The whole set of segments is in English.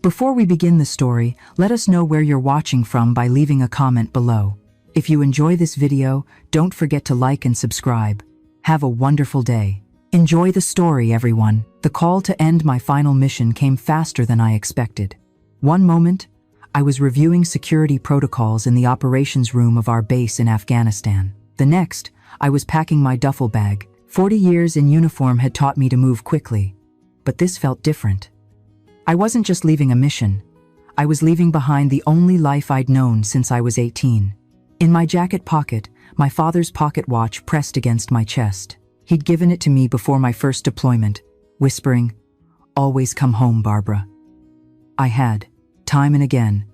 Before we begin the story, let us know where you're watching from by leaving a comment below. If you enjoy this video, don't forget to like and subscribe. Have a wonderful day. Enjoy the story, everyone. The call to end my final mission came faster than I expected. One moment, I was reviewing security protocols in the operations room of our base in Afghanistan. The next, I was packing my duffel bag. 40 years in uniform had taught me to move quickly, but this felt different. I wasn't just leaving a mission. I was leaving behind the only life I'd known since I was 18. In my jacket pocket, my father's pocket watch pressed against my chest. He'd given it to me before my first deployment, whispering, "Always come home, Barbara." I had, time and again,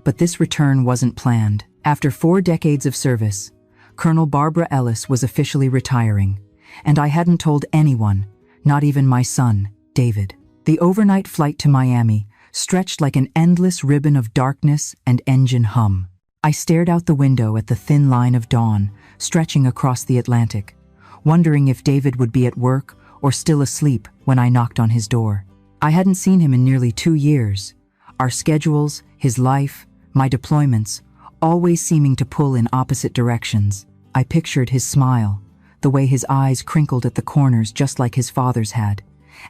but this return wasn't planned. After 4 decades of service, Colonel Barbara Ellis was officially retiring, and I hadn't told anyone, not even my son, David. The overnight flight to Miami stretched like an endless ribbon of darkness and engine hum. I stared out the window at the thin line of dawn stretching across the Atlantic, wondering if David would be at work or still asleep when I knocked on his door. I hadn't seen him in nearly 2 years. Our schedules, his life, my deployments, always seeming to pull in opposite directions. I pictured his smile, the way his eyes crinkled at the corners just like his father's had,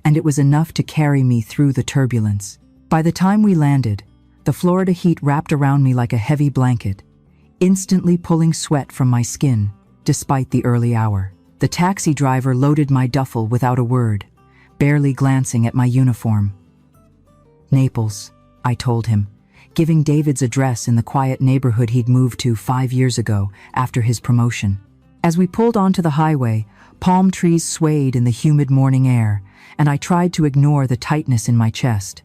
and it was enough to carry me through the turbulence. By the time we landed, the Florida heat wrapped around me like a heavy blanket, instantly pulling sweat from my skin, despite the early hour. The taxi driver loaded my duffel without a word, barely glancing at my uniform. "Naples," I told him, giving David's address in the quiet neighborhood he'd moved to 5 years ago after his promotion. As we pulled onto the highway, palm trees swayed in the humid morning air, and I tried to ignore the tightness in my chest.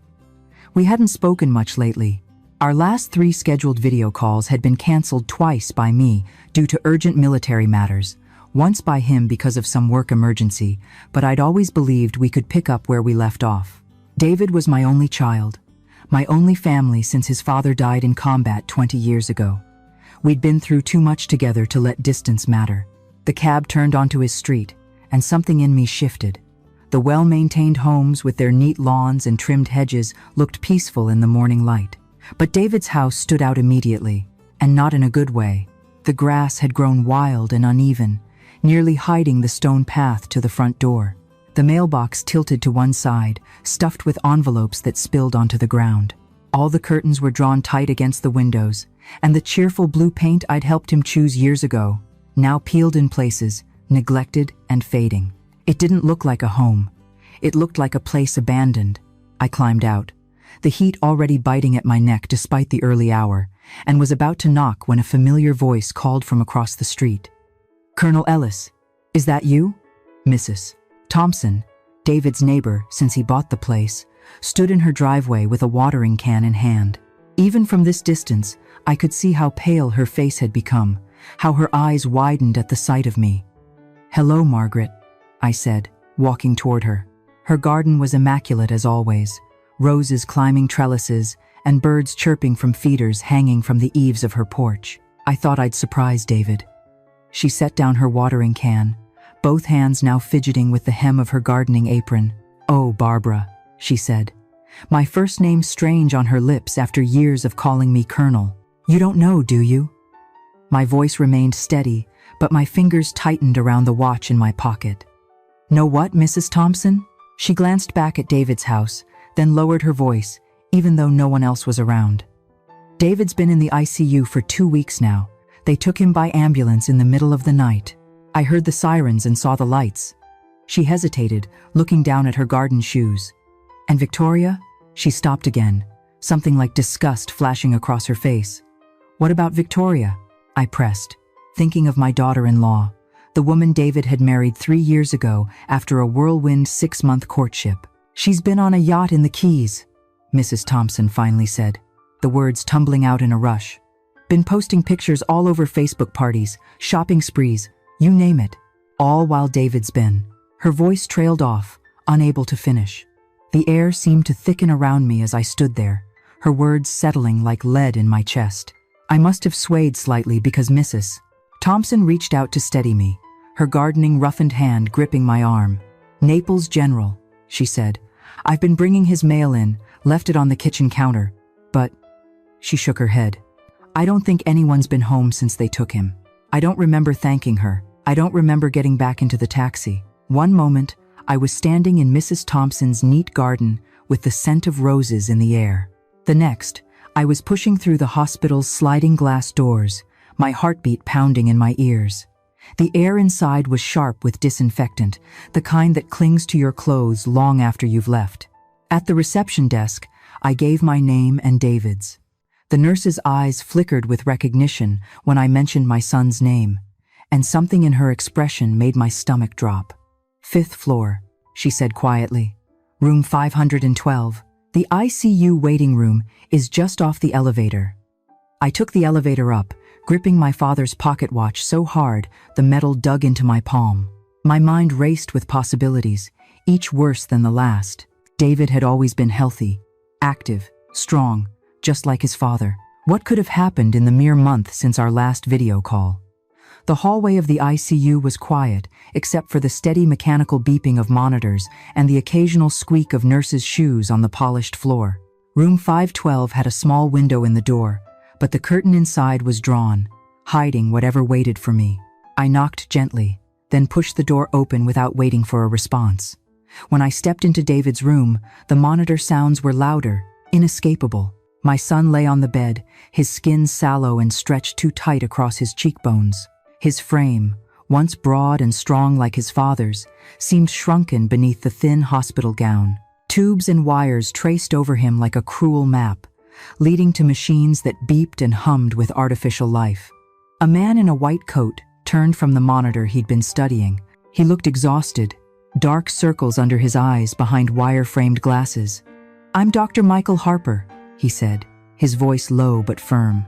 We hadn't spoken much lately. Our last 3 scheduled video calls had been canceled twice by me due to urgent military matters, once by him because of some work emergency, but I'd always believed we could pick up where we left off. David was my only child, my only family since his father died in combat 20 years ago. We'd been through too much together to let distance matter. The cab turned onto his street, and something in me shifted. The well-maintained homes with their neat lawns and trimmed hedges looked peaceful in the morning light. But David's house stood out immediately, and not in a good way. The grass had grown wild and uneven, nearly hiding the stone path to the front door. The mailbox tilted to one side, stuffed with envelopes that spilled onto the ground. All the curtains were drawn tight against the windows, and the cheerful blue paint I'd helped him choose years ago, now peeled in places, neglected and fading. It didn't look like a home. It looked like a place abandoned. I climbed out, the heat already biting at my neck despite the early hour, and was about to knock when a familiar voice called from across the street. "Colonel Ellis, is that you?" Mrs. Thompson, David's neighbor since he bought the place, stood in her driveway with a watering can in hand. Even from this distance, I could see how pale her face had become, how her eyes widened at the sight of me. "Hello, Margaret," I said, walking toward her. Her garden was immaculate as always, roses climbing trellises and birds chirping from feeders hanging from the eaves of her porch. I thought I'd surprise David. She set down her watering can, both hands now fidgeting with the hem of her gardening apron. "Oh, Barbara," she said, my first name strange on her lips after years of calling me Colonel. "You don't know, do you?" My voice remained steady, but my fingers tightened around the watch in my pocket. "Know what, Mrs. Thompson?" She glanced back at David's house, then lowered her voice, even though no one else was around. "David's been in the ICU for 2 weeks now. They took him by ambulance in the middle of the night. I heard the sirens and saw the lights." She hesitated, looking down at her garden shoes. "And Victoria?" She stopped again, something like disgust flashing across her face. "What about Victoria?" I pressed, thinking of my daughter-in-law, the woman David had married 3 years ago after a whirlwind 6-month courtship. "She's been on a yacht in the Keys," Mrs. Thompson finally said, the words tumbling out in a rush. "Been posting pictures all over Facebook parties, shopping sprees, you name it, all while David's been." Her voice trailed off, unable to finish. The air seemed to thicken around me as I stood there, her words settling like lead in my chest. I must have swayed slightly because Mrs. Thompson reached out to steady me, her gardening roughened hand gripping my arm. "Naples General," she said. "I've been bringing his mail in, left it on the kitchen counter, but…" She shook her head. "I don't think anyone's been home since they took him. I don't remember thanking her. I don't remember getting back into the taxi. One moment, I was standing in Mrs. Thompson's neat garden with the scent of roses in the air. The next, I was pushing through the hospital's sliding glass doors, my heartbeat pounding in my ears. The air inside was sharp with disinfectant, the kind that clings to your clothes long after you've left. At the reception desk, I gave my name and David's. The nurse's eyes flickered with recognition when I mentioned my son's name, and something in her expression made my stomach drop. "5th floor," she said quietly. "Room 512. The ICU waiting room is just off the elevator." I took the elevator up, gripping my father's pocket watch so hard the metal dug into my palm. My mind raced with possibilities, each worse than the last. David had always been healthy, active, strong, just like his father. What could have happened in the mere month since our last video call? The hallway of the ICU was quiet, except for the steady mechanical beeping of monitors and the occasional squeak of nurses' shoes on the polished floor. Room 512 had a small window in the door, but the curtain inside was drawn, hiding whatever waited for me. I knocked gently, then pushed the door open without waiting for a response. When I stepped into David's room, the monitor sounds were louder, inescapable. My son lay on the bed, his skin sallow and stretched too tight across his cheekbones. His frame, once broad and strong like his father's, seemed shrunken beneath the thin hospital gown. Tubes and wires traced over him like a cruel map, leading to machines that beeped and hummed with artificial life. A man in a white coat turned from the monitor he'd been studying. He looked exhausted, dark circles under his eyes behind wire-framed glasses. "I'm Dr. Michael Harper," he said, his voice low but firm.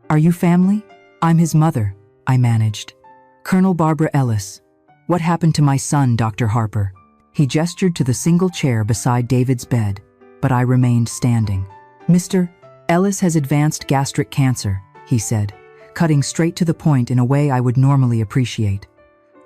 "Are you family?" "I'm his mother," I managed. "Colonel Barbara Ellis. What happened to my son, Dr. Harper?" He gestured to the single chair beside David's bed, but I remained standing. "Mr. Ellis has advanced gastric cancer," he said, cutting straight to the point in a way I would normally appreciate.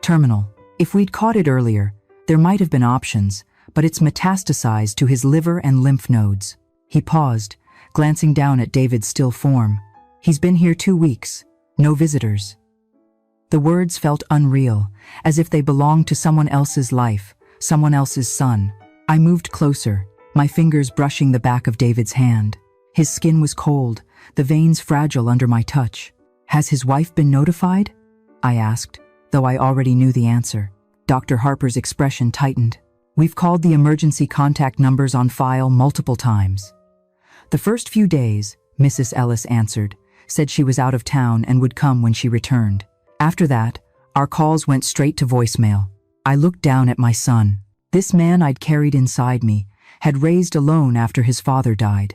"Terminal. If we'd caught it earlier, there might have been options, but it's metastasized to his liver and lymph nodes." He paused, glancing down at David's still form. "He's been here 2 weeks. No visitors." The words felt unreal, as if they belonged to someone else's life, someone else's son. I moved closer, my fingers brushing the back of David's hand. His skin was cold, the veins fragile under my touch. "Has his wife been notified?" I asked, though I already knew the answer. Dr. Harper's expression tightened. "We've called the emergency contact numbers on file multiple times." "The first few days," Mrs. Ellis answered, said she was out of town and would come when she returned. After that, our calls went straight to voicemail. I looked down at my son. This man I'd carried inside me, had raised alone after his father died.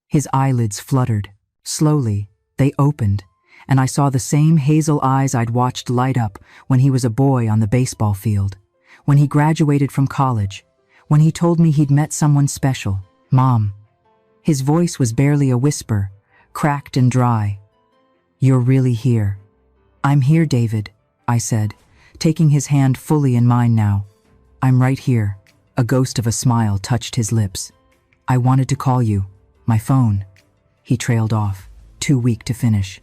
His eyelids fluttered. Slowly, they opened, and I saw the same hazel eyes I'd watched light up when he was a boy on the baseball field, when he graduated from college, when he told me he'd met someone special, Mom. His voice was barely a whisper, cracked and dry. "You're really here." "I'm here, David," I said, taking his hand fully in mine now. "I'm right here." A ghost of a smile touched his lips. "I wanted to call you. My phone." He trailed off, too weak to finish.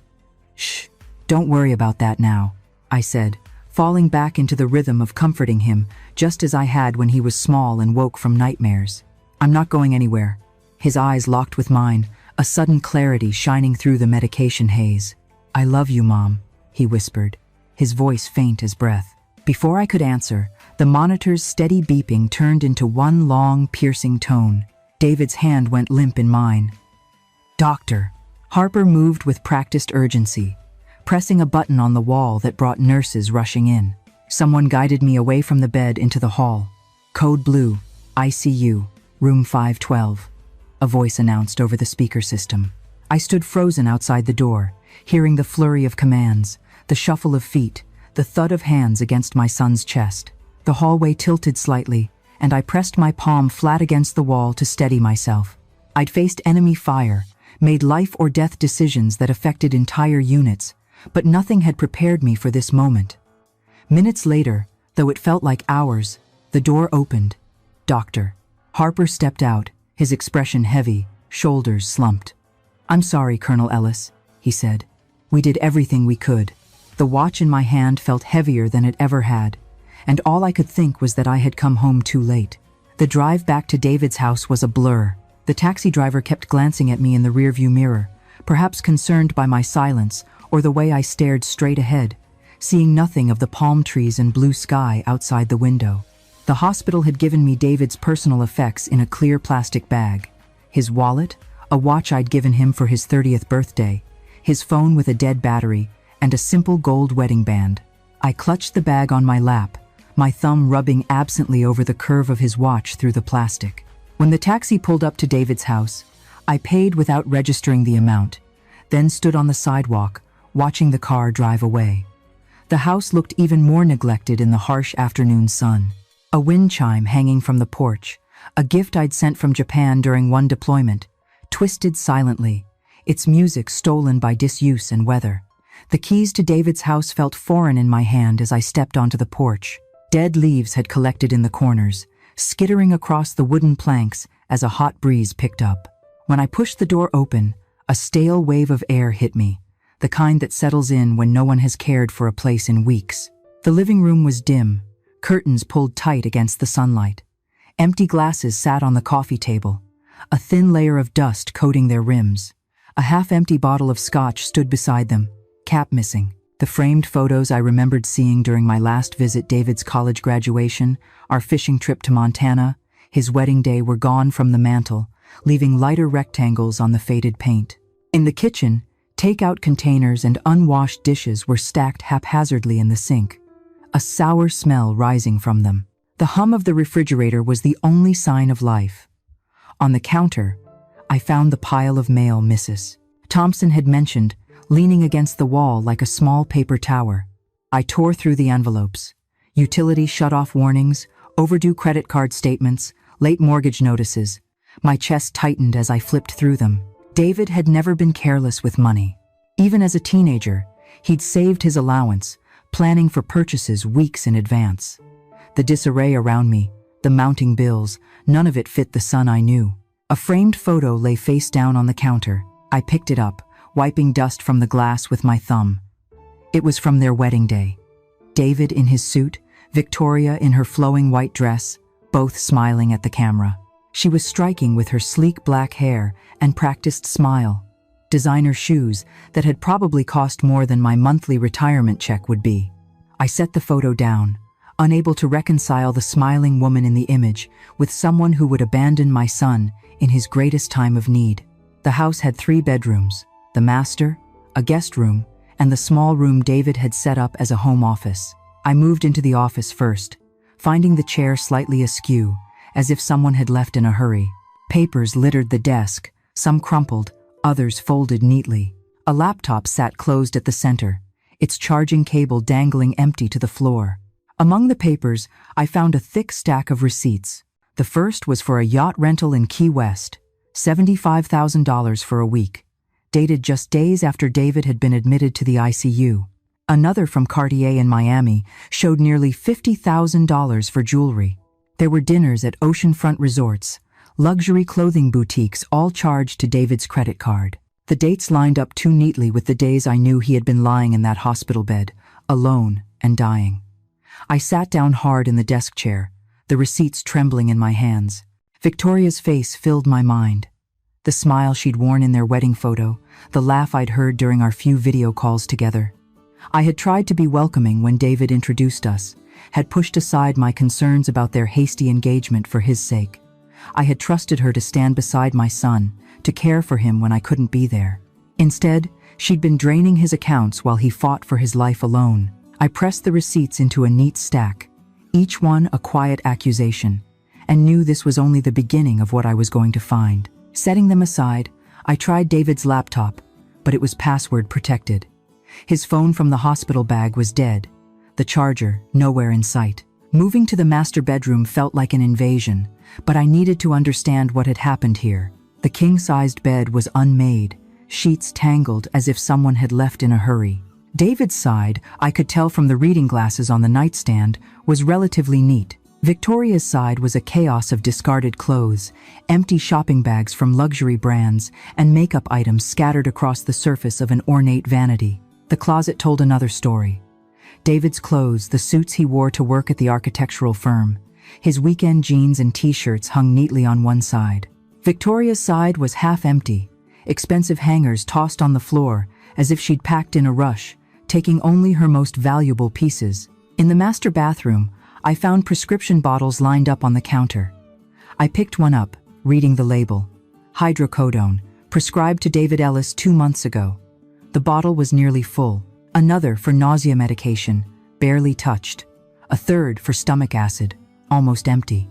"Shh, don't worry about that now," I said, falling back into the rhythm of comforting him, just as I had when he was small and woke from nightmares. "I'm not going anywhere." His eyes locked with mine, a sudden clarity shining through the medication haze. "I love you, Mom," he whispered, his voice faint as breath. Before I could answer, the monitor's steady beeping turned into one long, piercing tone. David's hand went limp in mine. "Doctor." Harper moved with practiced urgency, pressing a button on the wall that brought nurses rushing in. Someone guided me away from the bed into the hall. "Code Blue, ICU, room 512, a voice announced over the speaker system. I stood frozen outside the door, hearing the flurry of commands, the shuffle of feet, the thud of hands against my son's chest. The hallway tilted slightly, and I pressed my palm flat against the wall to steady myself. I'd faced enemy fire, made life or death decisions that affected entire units, but nothing had prepared me for this moment. Minutes later, though it felt like hours, the door opened. Dr. Harper stepped out, his expression heavy, shoulders slumped. "I'm sorry, Colonel Ellis," he said. "We did everything we could." The watch in my hand felt heavier than it ever had, and all I could think was that I had come home too late. The drive back to David's house was a blur. The taxi driver kept glancing at me in the rearview mirror, perhaps concerned by my silence or the way I stared straight ahead, seeing nothing of the palm trees and blue sky outside the window. The hospital had given me David's personal effects in a clear plastic bag. His wallet, a watch I'd given him for his 30th birthday, his phone with a dead battery, and a simple gold wedding band. I clutched the bag on my lap, my thumb rubbing absently over the curve of his watch through the plastic. When the taxi pulled up to David's house, I paid without registering the amount, then stood on the sidewalk, watching the car drive away. The house looked even more neglected in the harsh afternoon sun. A wind chime hanging from the porch, a gift I'd sent from Japan during one deployment, twisted silently, its music stolen by disuse and weather. The keys to David's house felt foreign in my hand as I stepped onto the porch. Dead leaves had collected in the corners, skittering across the wooden planks as a hot breeze picked up. When I pushed the door open, a stale wave of air hit me, the kind that settles in when no one has cared for a place in weeks. The living room was dim, curtains pulled tight against the sunlight. Empty glasses sat on the coffee table, a thin layer of dust coating their rims. A half-empty bottle of scotch stood beside them, cap missing. The framed photos I remembered seeing during my last visit, David's college graduation, our fishing trip to Montana, his wedding day, were gone from the mantel, leaving lighter rectangles on the faded paint. In the kitchen, takeout containers and unwashed dishes were stacked haphazardly in the sink, a sour smell rising from them. The hum of the refrigerator was the only sign of life. On the counter, I found the pile of mail Mrs. Thompson had mentioned, leaning against the wall like a small paper tower. I tore through the envelopes. Utility shut-off warnings, overdue credit card statements, late mortgage notices. My chest tightened as I flipped through them. David had never been careless with money. Even as a teenager, he'd saved his allowance, planning for purchases weeks in advance. The disarray around me, the mounting bills, none of it fit the son I knew. A framed photo lay face down on the counter. I picked it up, wiping dust from the glass with my thumb. It was from their wedding day. David in his suit, Victoria in her flowing white dress, both smiling at the camera. She was striking with her sleek black hair and practiced smile. Designer shoes that had probably cost more than my monthly retirement check would be. I set the photo down, unable to reconcile the smiling woman in the image with someone who would abandon my son in his greatest time of need. The house had 3 bedrooms, the master, a guest room, and the small room David had set up as a home office. I moved into the office first, finding the chair slightly askew, as if someone had left in a hurry. Papers littered the desk, some crumpled, others folded neatly. A laptop sat closed at the center, its charging cable dangling empty to the floor. Among the papers, I found a thick stack of receipts. The first was for a yacht rental in Key West, $75,000 for a week, dated just days after David had been admitted to the ICU. Another from Cartier in Miami showed nearly $50,000 for jewelry. There were dinners at oceanfront resorts, luxury clothing boutiques, all charged to David's credit card. The dates lined up too neatly with the days I knew he had been lying in that hospital bed, alone and dying. I sat down hard in the desk chair, the receipts trembling in my hands. Victoria's face filled my mind. The smile she'd worn in their wedding photo, the laugh I'd heard during our few video calls together. I had tried to be welcoming when David introduced us, had pushed aside my concerns about their hasty engagement for his sake. I had trusted her to stand beside my son, to care for him when I couldn't be there. Instead, she'd been draining his accounts while he fought for his life alone. I pressed the receipts into a neat stack, each one a quiet accusation, and knew this was only the beginning of what I was going to find. Setting them aside, I tried David's laptop, but it was password protected. His phone from the hospital bag was dead, the charger nowhere in sight. Moving to the master bedroom felt like an invasion, but I needed to understand what had happened here. The king-sized bed was unmade, sheets tangled as if someone had left in a hurry. David's side, I could tell from the reading glasses on the nightstand, was relatively neat. Victoria's side was a chaos of discarded clothes, empty shopping bags from luxury brands, and makeup items scattered across the surface of an ornate vanity. The closet told another story. David's clothes, the suits he wore to work at the architectural firm, his weekend jeans and t-shirts hung neatly on one side. Victoria's side was half empty, expensive hangers tossed on the floor as if she'd packed in a rush, taking only her most valuable pieces. In the master bathroom, I found prescription bottles lined up on the counter. I picked one up, reading the label. Hydrocodone, prescribed to David Ellis 2 months ago. The bottle was nearly full. Another for nausea medication, barely touched. A third for stomach acid, almost empty.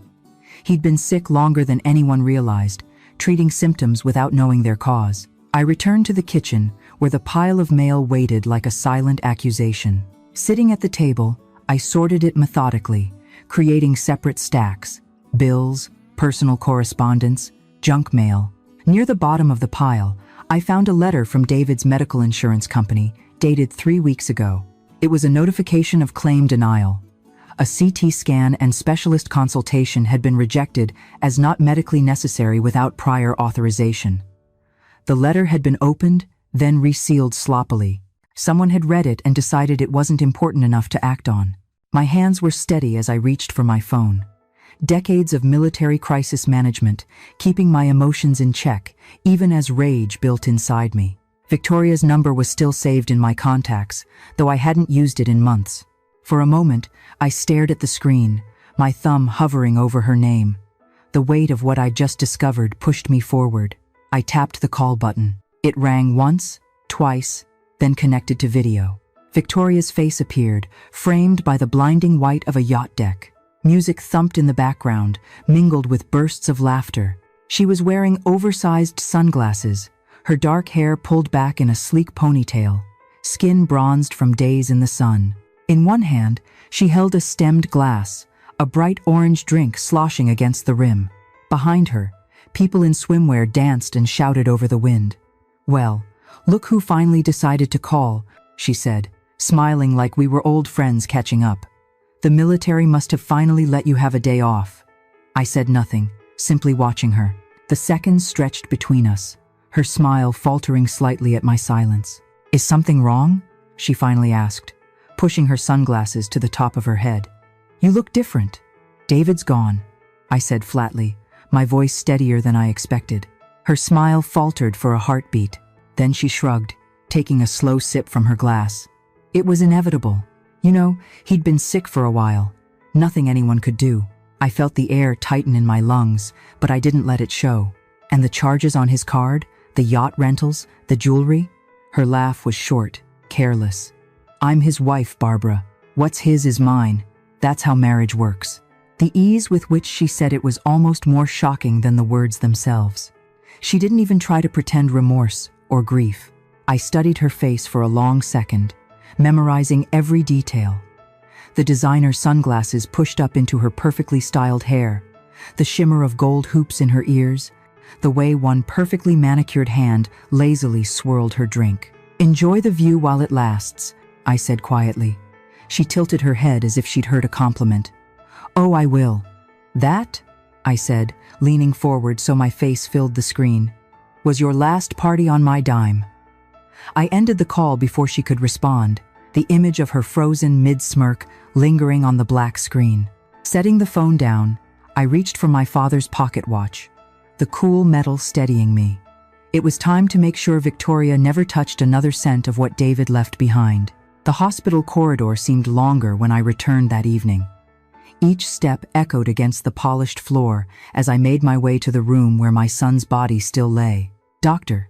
He'd been sick longer than anyone realized, treating symptoms without knowing their cause. I returned to the kitchen, where the pile of mail waited like a silent accusation. Sitting at the table, I sorted it methodically, creating separate stacks: bills, personal correspondence, junk mail. Near the bottom of the pile, I found a letter from David's medical insurance company, dated 3 weeks ago. It was a notification of claim denial. A CT scan and specialist consultation had been rejected as not medically necessary without prior authorization. The letter had been opened, then resealed sloppily. Someone had read it and decided it wasn't important enough to act on. My hands were steady as I reached for my phone. Decades of military crisis management, keeping my emotions in check, even as rage built inside me. Victoria's number was still saved in my contacts, though I hadn't used it in months. For a moment, I stared at the screen, my thumb hovering over her name. The weight of what I'd just discovered pushed me forward. I tapped the call button. It rang once, twice, then connected to video. Victoria's face appeared, framed by the blinding white of a yacht deck. Music thumped in the background, mingled with bursts of laughter. She was wearing oversized sunglasses, her dark hair pulled back in a sleek ponytail, skin bronzed from days in the sun. In one hand, she held a stemmed glass, a bright orange drink sloshing against the rim. Behind her, people in swimwear danced and shouted over the wind. "Well, look who finally decided to call," she said, smiling like we were old friends catching up. "The military must have finally let you have a day off." I said nothing, simply watching her. The seconds stretched between us, her smile faltering slightly at my silence. "Is something wrong?" she finally asked, pushing her sunglasses to the top of her head. "You look different." "David's gone," I said flatly, my voice steadier than I expected. Her smile faltered for a heartbeat. Then she shrugged, taking a slow sip from her glass. "It was inevitable. You know, he'd been sick for a while. Nothing anyone could do." I felt the air tighten in my lungs, but I didn't let it show. "And the charges on his card, the yacht rentals, the jewelry?" Her laugh was short, careless. "I'm his wife, Barbara. What's his is mine. That's how marriage works." The ease with which she said it was almost more shocking than the words themselves. She didn't even try to pretend remorse or grief. I studied her face for a long second, memorizing every detail. The designer sunglasses pushed up into her perfectly styled hair, the shimmer of gold hoops in her ears, the way one perfectly manicured hand lazily swirled her drink. "Enjoy the view while it lasts," I said quietly. She tilted her head as if she'd heard a compliment. "Oh, I will." "That," I said, leaning forward so my face filled the screen, "was your last party on my dime." I ended the call before she could respond, the image of her frozen mid-smirk lingering on the black screen. Setting the phone down, I reached for my father's pocket watch, the cool metal steadying me. It was time to make sure Victoria never touched another cent of what David left behind. The hospital corridor seemed longer when I returned that evening. Each step echoed against the polished floor as I made my way to the room where my son's body still lay. Doctor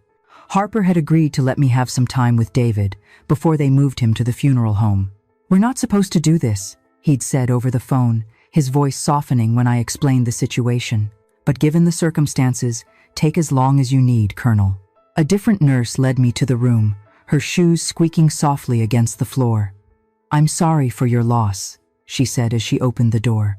Harper had agreed to let me have some time with David before they moved him to the funeral home. "We're not supposed to do this," he'd said over the phone, his voice softening when I explained the situation. "But given the circumstances, take as long as you need, Colonel." A different nurse led me to the room, her shoes squeaking softly against the floor. "I'm sorry for your loss," she said as she opened the door.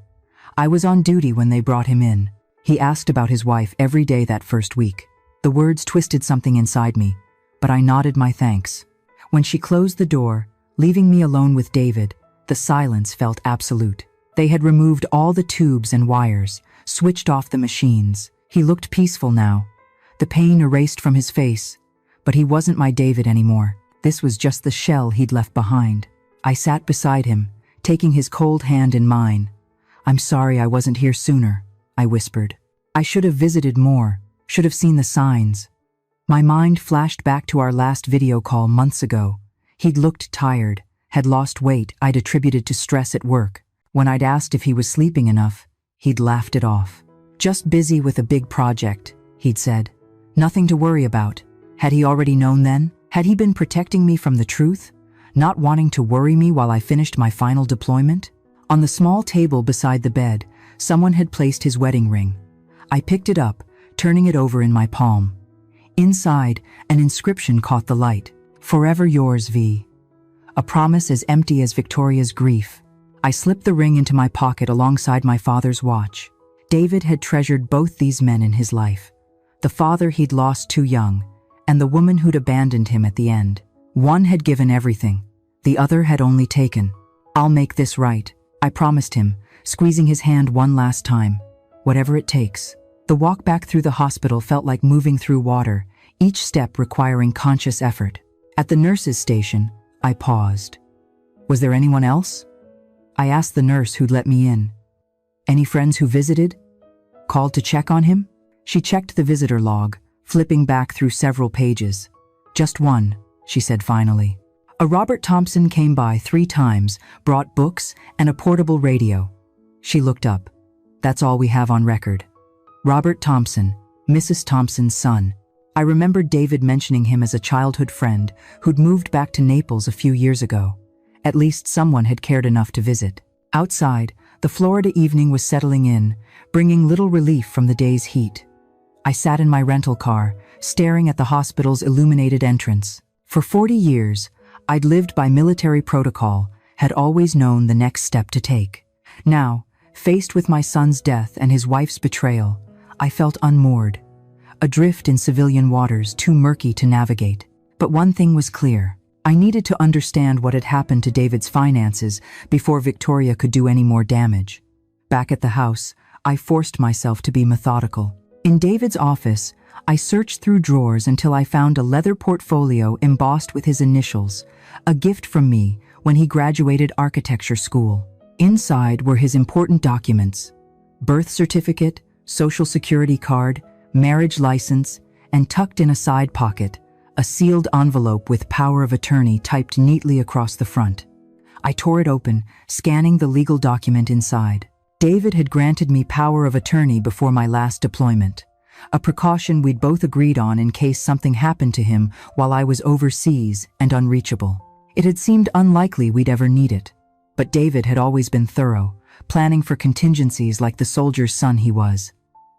"I was on duty when they brought him in." He asked about his wife every day that first week. The words twisted something inside me, but I nodded my thanks. When she closed the door, leaving me alone with David, the silence felt absolute. They had removed all the tubes and wires, switched off the machines. He looked peaceful now, the pain erased from his face. But he wasn't my David anymore. This was just the shell he'd left behind. I sat beside him, taking his cold hand in mine. "I'm sorry I wasn't here sooner," I whispered. "I should have visited more, should have seen the signs." My mind flashed back to our last video call months ago. He'd looked tired, had lost weight I'd attributed to stress at work. When I'd asked if he was sleeping enough, he'd laughed it off. "Just busy with a big project," he'd said. "Nothing to worry about." Had he already known then? Had he been protecting me from the truth? Not wanting to worry me while I finished my final deployment? On the small table beside the bed, someone had placed his wedding ring. I picked it up, turning it over in my palm. Inside, an inscription caught the light. "Forever yours, V." A promise as empty as Victoria's grief. I slipped the ring into my pocket alongside my father's watch. David had treasured both these men in his life. The father he'd lost too young, and the woman who'd abandoned him at the end. One had given everything, the other had only taken. "I'll make this right," I promised him, squeezing his hand one last time. "Whatever it takes." The walk back through the hospital felt like moving through water, each step requiring conscious effort. At the nurse's station, I paused. Was there anyone else? I asked the nurse who'd let me in. "Any friends who visited? Called to check on him?" She checked the visitor log, flipping back through several pages. "Just one," she said finally. "A Robert Thompson came by 3 times, brought books and a portable radio." She looked up. "That's all we have on record." Robert Thompson, Mrs. Thompson's son. I remembered David mentioning him as a childhood friend who'd moved back to Naples a few years ago. At least someone had cared enough to visit. Outside, the Florida evening was settling in, bringing little relief from the day's heat. I sat in my rental car, staring at the hospital's illuminated entrance. For 40 years, I'd lived by military protocol, had always known the next step to take. Now, faced with my son's death and his wife's betrayal, I felt unmoored, adrift in civilian waters too murky to navigate. But one thing was clear. I needed to understand what had happened to David's finances before Victoria could do any more damage. Back at the house, I forced myself to be methodical. In David's office, I searched through drawers until I found a leather portfolio embossed with his initials, a gift from me when he graduated architecture school. Inside were his important documents: birth certificate, social security card, marriage license, and tucked in a side pocket, a sealed envelope with power of attorney typed neatly across the front. I tore it open, scanning the legal document inside. David had granted me power of attorney before my last deployment, a precaution we'd both agreed on in case something happened to him while I was overseas and unreachable. It had seemed unlikely we'd ever need it, but David had always been thorough, planning for contingencies like the soldier's son he was.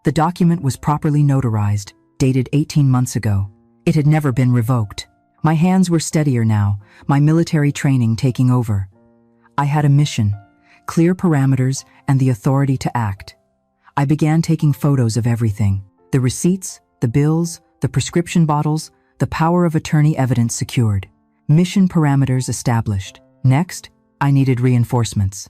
The document was properly notarized, dated 18 months ago. It had never been revoked. My hands were steadier now, my military training taking over. I had a mission, clear parameters, and the authority to act. I began taking photos of everything: the receipts, the bills, the prescription bottles, the power of attorney evidence secured. Mission parameters established. Next, I needed reinforcements.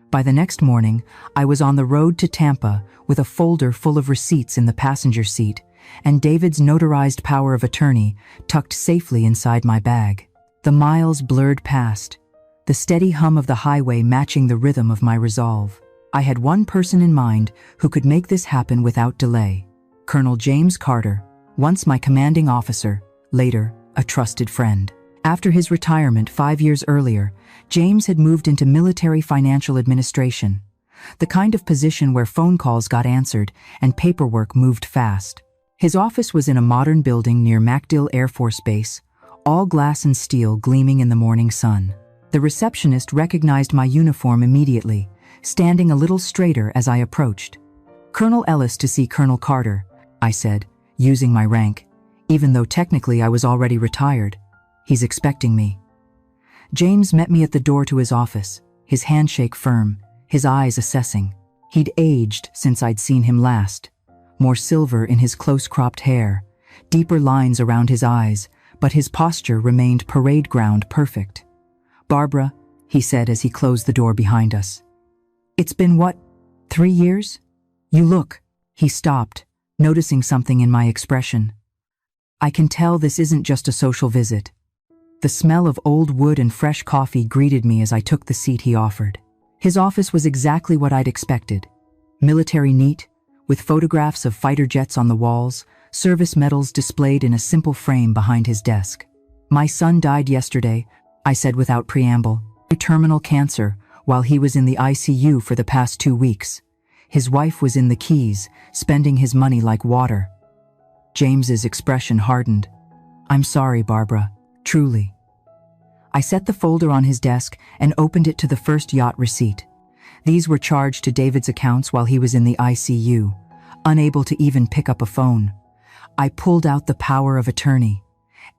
By the next morning, I was on the road to Tampa with a folder full of receipts in the passenger seat and David's notarized power of attorney tucked safely inside my bag. The miles blurred past, the steady hum of the highway matching the rhythm of my resolve. I had one person in mind who could make this happen without delay: Colonel James Carter, once my commanding officer, later a trusted friend. After his retirement 5 years earlier, James had moved into military financial administration, the kind of position where phone calls got answered and paperwork moved fast. His office was in a modern building near MacDill Air Force Base, all glass and steel gleaming in the morning sun. The receptionist recognized my uniform immediately, standing a little straighter as I approached. "Colonel Ellis to see Colonel Carter," I said, using my rank, even though technically I was already retired. "He's expecting me." James met me at the door to his office, his handshake firm, his eyes assessing. He'd aged since I'd seen him last. More silver in his close-cropped hair, deeper lines around his eyes, but his posture remained parade ground perfect. "Barbara," he said as he closed the door behind us. It's been what, 3 years? You look. He stopped, noticing something in my expression. I can tell this isn't just a social visit. The smell of old wood and fresh coffee greeted me as I took the seat he offered. His office was exactly what I'd expected. Military neat, with photographs of fighter jets on the walls, service medals displayed in a simple frame behind his desk. My son died yesterday, I said without preamble. Terminal cancer, while he was in the ICU for the past 2 weeks. His wife was in the Keys, spending his money like water. James's expression hardened. I'm sorry, Barbara, truly. I set the folder on his desk and opened it to the first yacht receipt. These were charged to David's accounts while he was in the ICU, unable to even pick up a phone. I pulled out the power of attorney.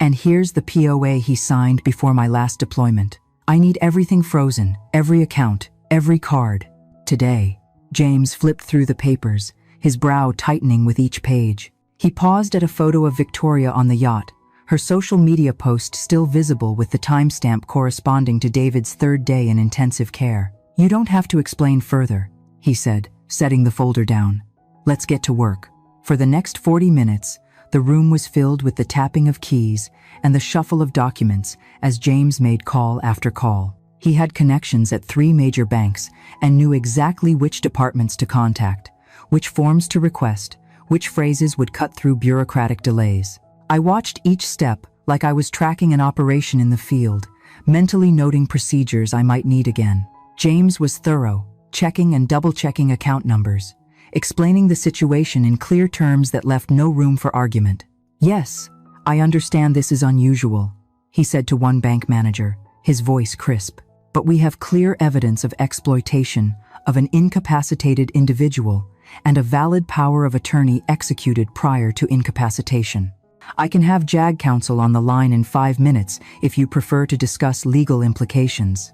And here's the POA he signed before my last deployment. I need everything frozen, every account, every card. Today. James flipped through the papers, his brow tightening with each page. He paused at a photo of Victoria on the yacht, her social media post still visible with the timestamp corresponding to David's 3rd day in intensive care. You don't have to explain further, he said, setting the folder down. Let's get to work. For the next 40 minutes, the room was filled with the tapping of keys and the shuffle of documents as James made call after call. He had connections at 3 major banks and knew exactly which departments to contact, which forms to request, which phrases would cut through bureaucratic delays. I watched each step like I was tracking an operation in the field, mentally noting procedures I might need again. James was thorough, checking and double-checking account numbers, explaining the situation in clear terms that left no room for argument. Yes, I understand this is unusual, he said to one bank manager, his voice crisp. But we have clear evidence of exploitation of an incapacitated individual and a valid power of attorney executed prior to incapacitation. I can have JAG counsel on the line in 5 minutes if you prefer to discuss legal implications.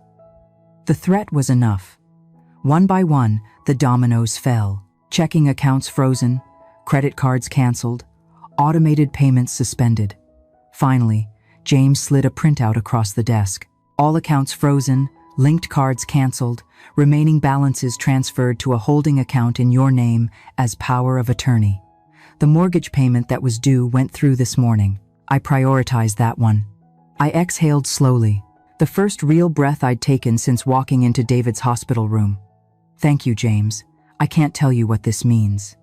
The threat was enough. One by one, the dominoes fell. Checking accounts frozen, credit cards canceled, automated payments suspended. Finally, James slid a printout across the desk. All accounts frozen, linked cards canceled, remaining balances transferred to a holding account in your name as power of attorney. The mortgage payment that was due went through this morning. I prioritized that one. I exhaled slowly, the first real breath I'd taken since walking into David's hospital room. Thank you, James. I can't tell you what this means.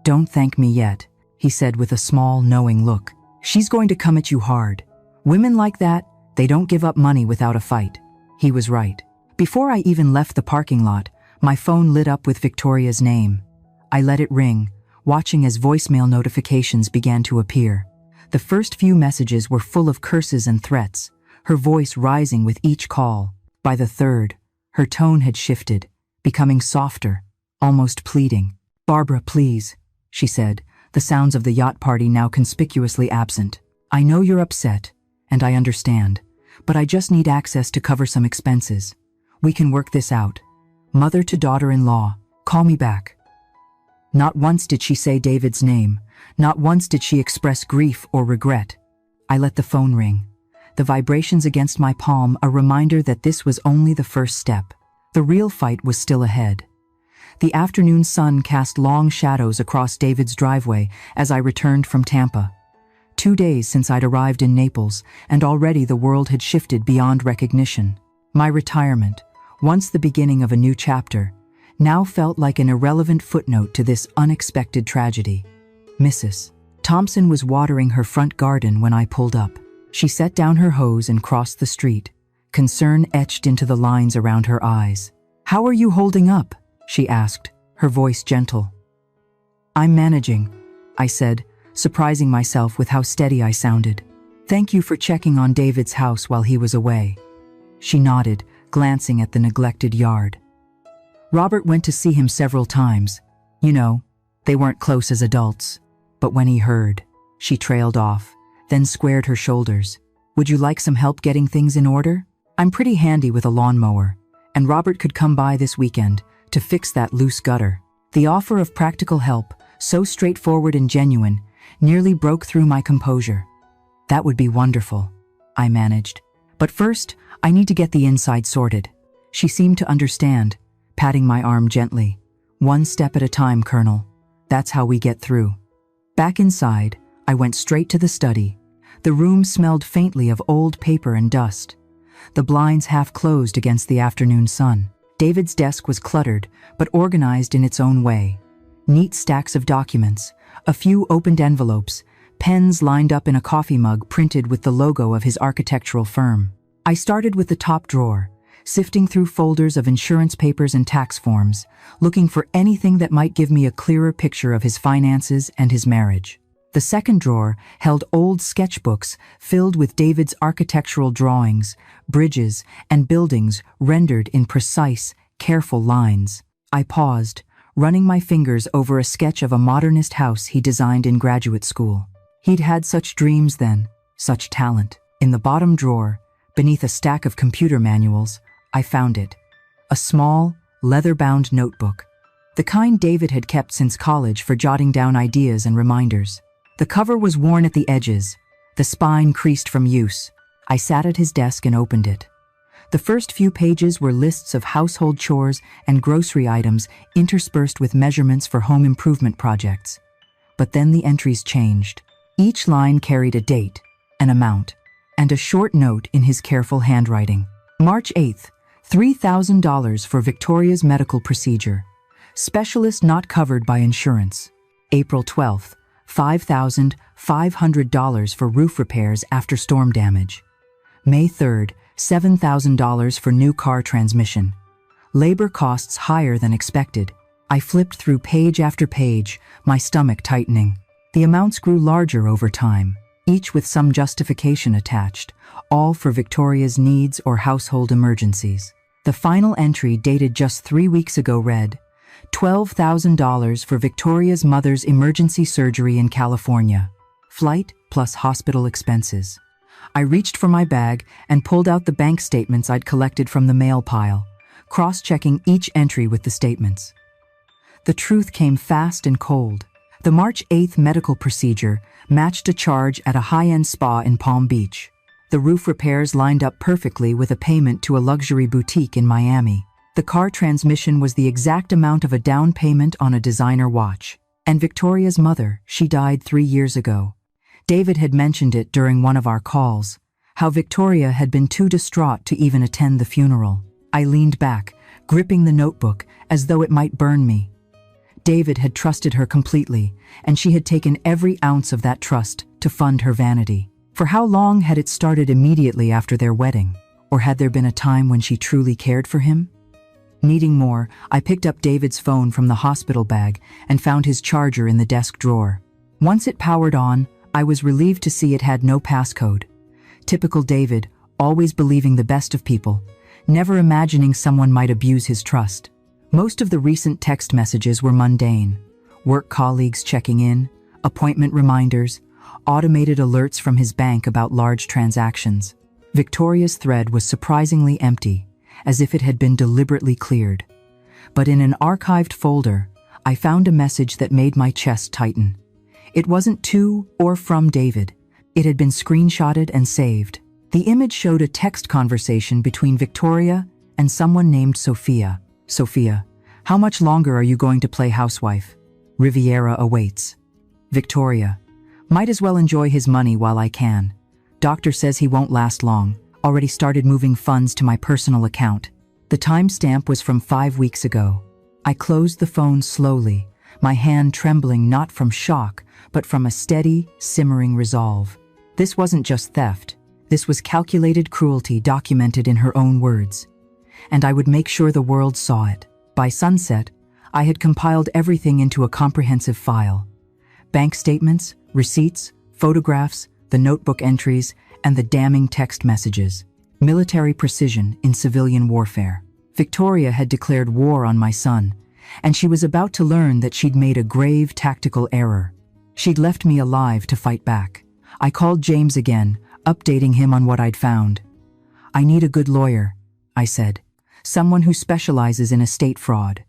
Don't thank me yet, he said with a small, knowing look. She's going to come at you hard. Women like that, they don't give up money without a fight. He was right. Before I even left the parking lot, my phone lit up with Victoria's name. I let it ring, watching as voicemail notifications began to appear. The first few messages were full of curses and threats, her voice rising with each call. By the third, her tone had shifted, becoming softer, almost pleading. Barbara, please, she said, the sounds of the yacht party now conspicuously absent. I know you're upset, and I understand, but I just need access to cover some expenses. We can work this out. Mother to daughter-in-law, call me back. Not once did she say David's name. Not once did she express grief or regret. I let the phone ring. The vibrations against my palm a reminder that this was only the first step. The real fight was still ahead. The afternoon sun cast long shadows across David's driveway as I returned from Tampa. 2 days since I'd arrived in Naples, and already the world had shifted beyond recognition. My retirement, once the beginning of a new chapter, now felt like an irrelevant footnote to this unexpected tragedy. Mrs. Thompson was watering her front garden when I pulled up. She set down her hose and crossed the street, concern etched into the lines around her eyes. "How are you holding up?" she asked, her voice gentle. "I'm managing," I said, surprising myself with how steady I sounded. "Thank you for checking on David's house while he was away." She nodded, glancing at the neglected yard. "Robert went to see him several times. You know, they weren't close as adults. But when he heard," she trailed off, then squared her shoulders. "Would you like some help getting things in order? I'm pretty handy with a lawnmower, and Robert could come by this weekend to fix that loose gutter." The offer of practical help, so straightforward and genuine, nearly broke through my composure. "That would be wonderful," I managed. "But first, I need to get the inside sorted." She seemed to understand, patting my arm gently. "One step at a time, Colonel. That's how we get through." Back inside, I went straight to the study. The room smelled faintly of old paper and dust. The blinds half closed against the afternoon sun. David's desk was cluttered, but organized in its own way. Neat stacks of documents, a few opened envelopes, pens lined up in a coffee mug printed with the logo of his architectural firm. I started with the top drawer, sifting through folders of insurance papers and tax forms, looking for anything that might give me a clearer picture of his finances and his marriage. The second drawer held old sketchbooks filled with David's architectural drawings, bridges, and buildings rendered in precise, careful lines. I paused, running my fingers over a sketch of a modernist house he designed in graduate school. He'd had such dreams then, such talent. In the bottom drawer, beneath a stack of computer manuals, I found it. A small, leather-bound notebook. The kind David had kept since college for jotting down ideas and reminders. The cover was worn at the edges, the spine creased from use. I sat at his desk and opened it. The first few pages were lists of household chores and grocery items interspersed with measurements for home improvement projects. But then the entries changed. Each line carried a date, an amount, and a short note in his careful handwriting. March 8th, $3,000 for Victoria's medical procedure. Specialist not covered by insurance. April 12th, $5,500 for roof repairs after storm damage. May 3rd, $7,000 for new car transmission. Labor costs higher than expected. I flipped through page after page, my stomach tightening. The amounts grew larger over time, each with some justification attached, all for Victoria's needs or household emergencies. The final entry, dated just 3 weeks ago, read, $12,000 for Victoria's mother's emergency surgery in California. Flight plus hospital expenses. I reached for my bag and pulled out the bank statements I'd collected from the mail pile, cross-checking each entry with the statements. The truth came fast and cold. The March 8th medical procedure matched a charge at a high-end spa in Palm Beach. The roof repairs lined up perfectly with a payment to a luxury boutique in Miami. The car transmission was the exact amount of a down payment on a designer watch. And Victoria's mother, she died 3 years ago. David had mentioned it during one of our calls, how Victoria had been too distraught to even attend the funeral. I leaned back, gripping the notebook as though it might burn me. David had trusted her completely, and she had taken every ounce of that trust to fund her vanity. For how long had it started immediately after their wedding? Or had there been a time when she truly cared for him? Needing more, I picked up David's phone from the hospital bag and found his charger in the desk drawer. Once it powered on, I was relieved to see it had no passcode. Typical David, always believing the best of people, never imagining someone might abuse his trust. Most of the recent text messages were mundane. Work colleagues checking in, appointment reminders, automated alerts from his bank about large transactions. Victoria's thread was surprisingly empty, as if it had been deliberately cleared. But in an archived folder, I found a message that made my chest tighten. It wasn't to or from David. It had been screenshotted and saved. The image showed a text conversation between Victoria and someone named Sophia. Sophia, how much longer are you going to play housewife? Riviera awaits. Victoria, might as well enjoy his money while I can. Doctor says he won't last long. Already started moving funds to my personal account. The timestamp was from 5 weeks ago. I closed the phone slowly, my hand trembling not from shock, but from a steady, simmering resolve. This wasn't just theft. This was calculated cruelty documented in her own words. And I would make sure the world saw it. By sunset, I had compiled everything into a comprehensive file. Bank statements, receipts, photographs, the notebook entries, and the damning text messages. Military precision in civilian warfare. Victoria had declared war on my son, and she was about to learn that she'd made a grave tactical error. She'd left me alive to fight back. I called James again, updating him on what I'd found. "I need a good lawyer," I said. "Someone who specializes in estate fraud."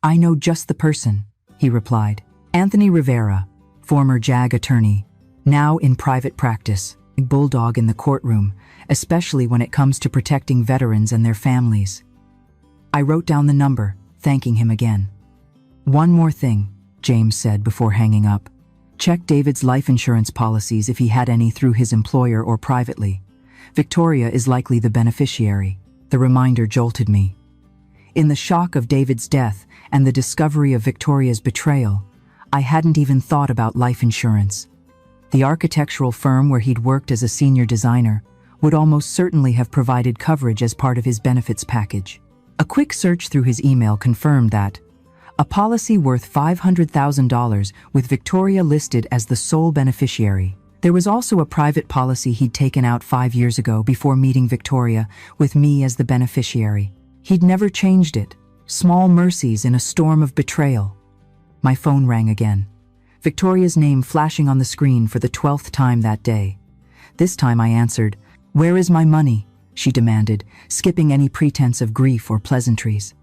"I know just the person," he replied. "Anthony Rivera, former JAG attorney, now in private practice. Bulldog in the courtroom, especially when it comes to protecting veterans and their families." I wrote down the number, thanking him again. "One more thing," James said before hanging up. "Check David's life insurance policies if he had any through his employer or privately. Victoria is likely the beneficiary." The reminder jolted me. In the shock of David's death and the discovery of Victoria's betrayal, I hadn't even thought about life insurance. The architectural firm where he'd worked as a senior designer would almost certainly have provided coverage as part of his benefits package. A quick search through his email confirmed that a policy worth $500,000 with Victoria listed as the sole beneficiary. There was also a private policy he'd taken out 5 years ago before meeting Victoria, with me as the beneficiary. He'd never changed it. Small mercies in a storm of betrayal. My phone rang again. Victoria's name flashing on the screen for the 12th time that day. This time I answered. "Where is my money?" she demanded, skipping any pretense of grief or pleasantries.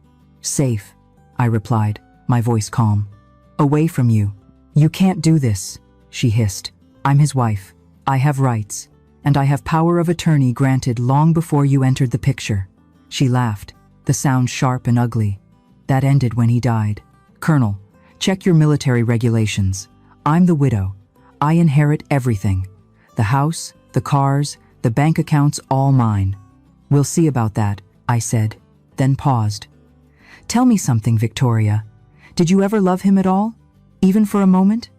"Safe," I replied, my voice calm. "Away from you." "You can't do this," she hissed. "I'm his wife. I have rights, and I have power of attorney granted long before you entered the picture." She laughed, the sound sharp and ugly. "That ended when he died. Colonel, check your military regulations. I'm the widow. I inherit everything. The house, the cars, the bank accounts, all mine." "We'll see about that," I said, then paused. "Tell me something, Victoria. Did you ever love him at all? Even for a moment?"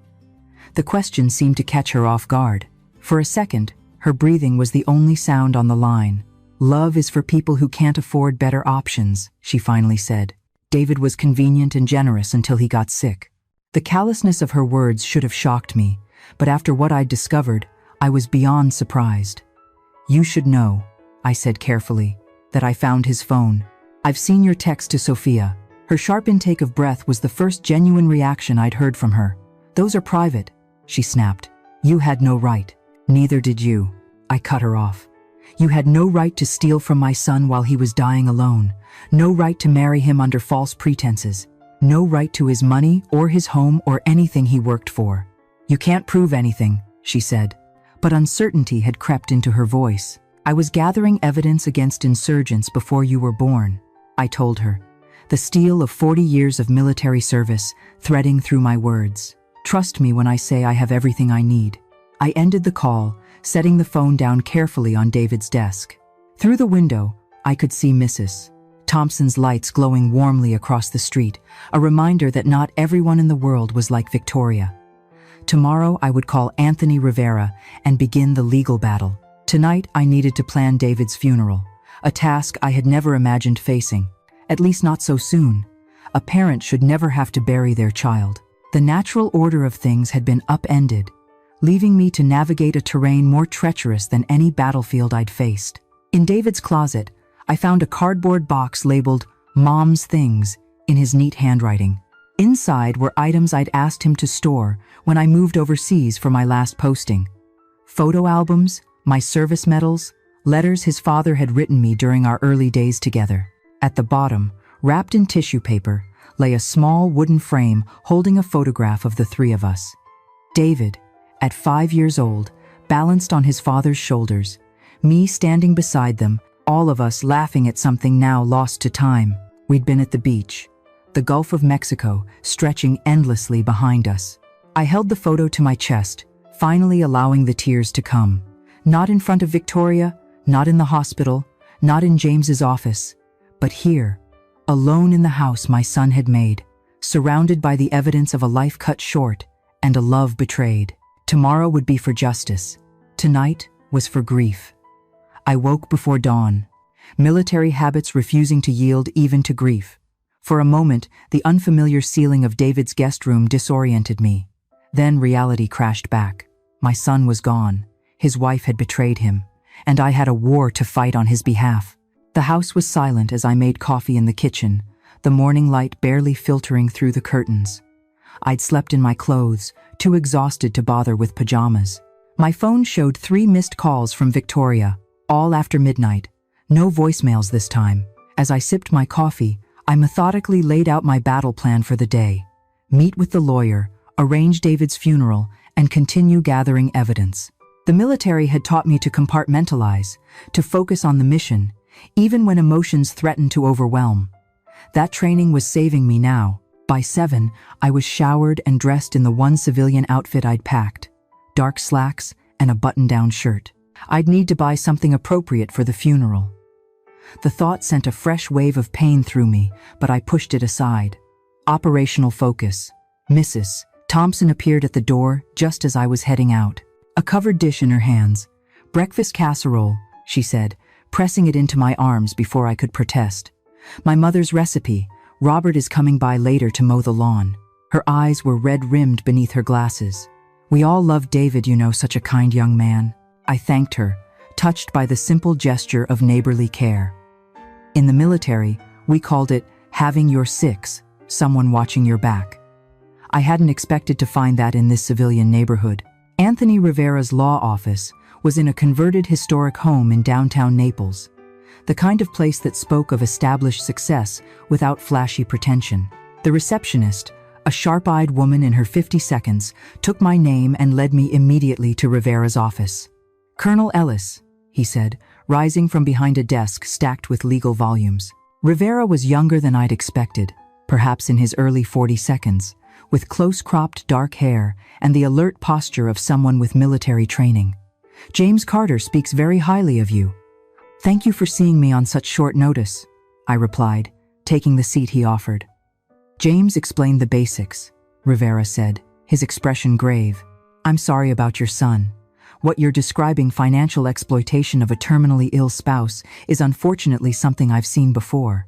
The question seemed to catch her off guard. For a second, her breathing was the only sound on the line. "Love is for people who can't afford better options," she finally said. "David was convenient and generous until he got sick." The callousness of her words should have shocked me, but after what I'd discovered, I was beyond surprised. "You should know," I said carefully, "that I found his phone. I've seen your text to Sophia." Her sharp intake of breath was the first genuine reaction I'd heard from her. "Those are private," she snapped. "You had no right." "Neither did you," I cut her off. "You had no right to steal from my son while he was dying alone. No right to marry him under false pretenses. No right to his money or his home or anything he worked for." "You can't prove anything," she said, but uncertainty had crept into her voice. "I was gathering evidence against insurgents before you were born," I told her, the steel of 40 years of military service threading through my words. "Trust me when I say I have everything I need." I ended the call, setting the phone down carefully on David's desk. Through the window, I could see Mrs. Thompson's lights glowing warmly across the street, a reminder that not everyone in the world was like Victoria. Tomorrow I would call Anthony Rivera and begin the legal battle. Tonight I needed to plan David's funeral, a task I had never imagined facing, at least not so soon. A parent should never have to bury their child. The natural order of things had been upended, leaving me to navigate a terrain more treacherous than any battlefield I'd faced. In David's closet, I found a cardboard box labeled "Mom's Things" in his neat handwriting. Inside were items I'd asked him to store when I moved overseas for my last posting. Photo albums, my service medals, letters his father had written me during our early days together. At the bottom, wrapped in tissue paper, lay a small wooden frame holding a photograph of the three of us. David, at 5 years old, balanced on his father's shoulders, me standing beside them, all of us laughing at something now lost to time. We'd been at the beach, the Gulf of Mexico stretching endlessly behind us. I held the photo to my chest, finally allowing the tears to come. Not in front of Victoria, not in the hospital, not in James's office, but here, alone in the house my son had made, surrounded by the evidence of a life cut short and a love betrayed. Tomorrow would be for justice. Tonight was for grief. I woke before dawn, military habits refusing to yield even to grief. For a moment, the unfamiliar ceiling of David's guest room disoriented me. Then reality crashed back. My son was gone. His wife had betrayed him, and I had a war to fight on his behalf. The house was silent as I made coffee in the kitchen, the morning light barely filtering through the curtains. I'd slept in my clothes, too exhausted to bother with pajamas. My phone showed 3 missed calls from Victoria, all after midnight. No voicemails this time. As I sipped my coffee, I methodically laid out my battle plan for the day. Meet with the lawyer, arrange David's funeral, and continue gathering evidence. The military had taught me to compartmentalize, to focus on the mission, even when emotions threatened to overwhelm. That training was saving me now. By 7, I was showered and dressed in the one civilian outfit I'd packed: dark slacks and a button-down shirt. I'd need to buy something appropriate for the funeral. The thought sent a fresh wave of pain through me, but I pushed it aside. Operational focus. Mrs. Thompson appeared at the door just as I was heading out. A covered dish in her hands. "Breakfast casserole," she said, pressing it into my arms before I could protest. "My mother's recipe. Robert is coming by later to mow the lawn." Her eyes were red-rimmed beneath her glasses. "We all love David, you know, such a kind young man." I thanked her, touched by the simple gesture of neighborly care. In the military, we called it having your six, someone watching your back. I hadn't expected to find that in this civilian neighborhood. Anthony Rivera's law office was in a converted historic home in downtown Naples, the kind of place that spoke of established success without flashy pretension. The receptionist, a sharp-eyed woman in her 50s, took my name and led me immediately to Rivera's office. "Colonel Ellis," he said, rising from behind a desk stacked with legal volumes. Rivera was younger than I'd expected, perhaps in his early 40s, with close-cropped dark hair and the alert posture of someone with military training. "James Carter speaks very highly of you." "Thank you for seeing me on such short notice," I replied, taking the seat he offered. "James explained the basics," Rivera said, his expression grave. "I'm sorry about your son. What you're describing, financial exploitation of a terminally ill spouse, is unfortunately something I've seen before."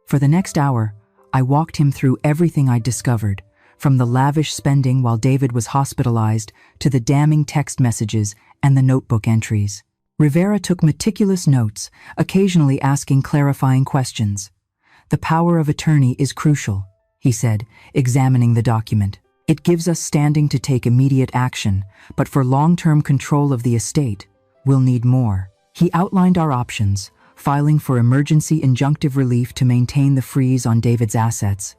For the next hour, I walked him through everything I'd discovered, from the lavish spending while David was hospitalized to the damning text messages and the notebook entries. Rivera took meticulous notes, occasionally asking clarifying questions. "The power of attorney is crucial," he said, examining the document. "It gives us standing to take immediate action, but for long-term control of the estate, we'll need more." He outlined our options: filing for emergency injunctive relief to maintain the freeze on David's assets,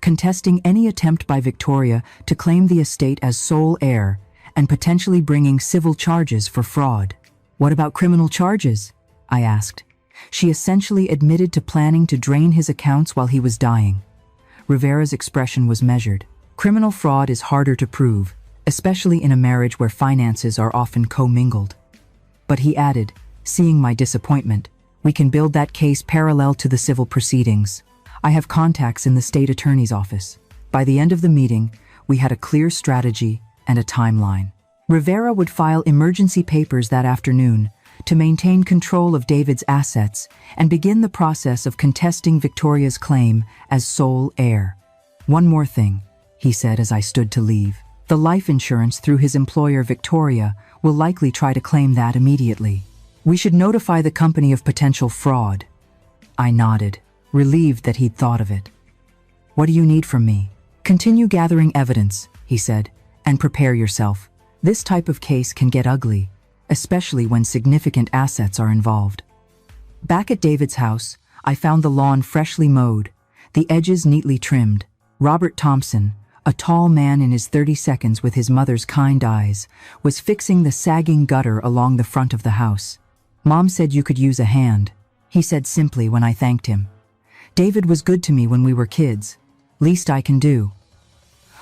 contesting any attempt by Victoria to claim the estate as sole heir, and potentially bringing civil charges for fraud. "What about criminal charges?" I asked. She essentially admitted to planning to drain his accounts while he was dying. Rivera's expression was measured. "Criminal fraud is harder to prove, especially in a marriage where finances are often commingled." But he added, seeing my disappointment, "We can build that case parallel to the civil proceedings. I have contacts in the state attorney's office." By the end of the meeting, we had a clear strategy and a timeline. Rivera would file emergency papers that afternoon to maintain control of David's assets and begin the process of contesting Victoria's claim as sole heir. "One more thing," he said as I stood to leave. "The life insurance through his employer Victoria will likely try to claim that immediately. We should notify the company of potential fraud." I nodded, relieved that he'd thought of it. "What do you need from me?" "Continue gathering evidence," he said, "and prepare yourself. This type of case can get ugly, especially when significant assets are involved." Back at David's house, I found the lawn freshly mowed, the edges neatly trimmed. Robert Thompson, a tall man in his 30s with his mother's kind eyes, was fixing the sagging gutter along the front of the house. "Mom said you could use a hand," he said simply when I thanked him. "David was good to me when we were kids. Least I can do."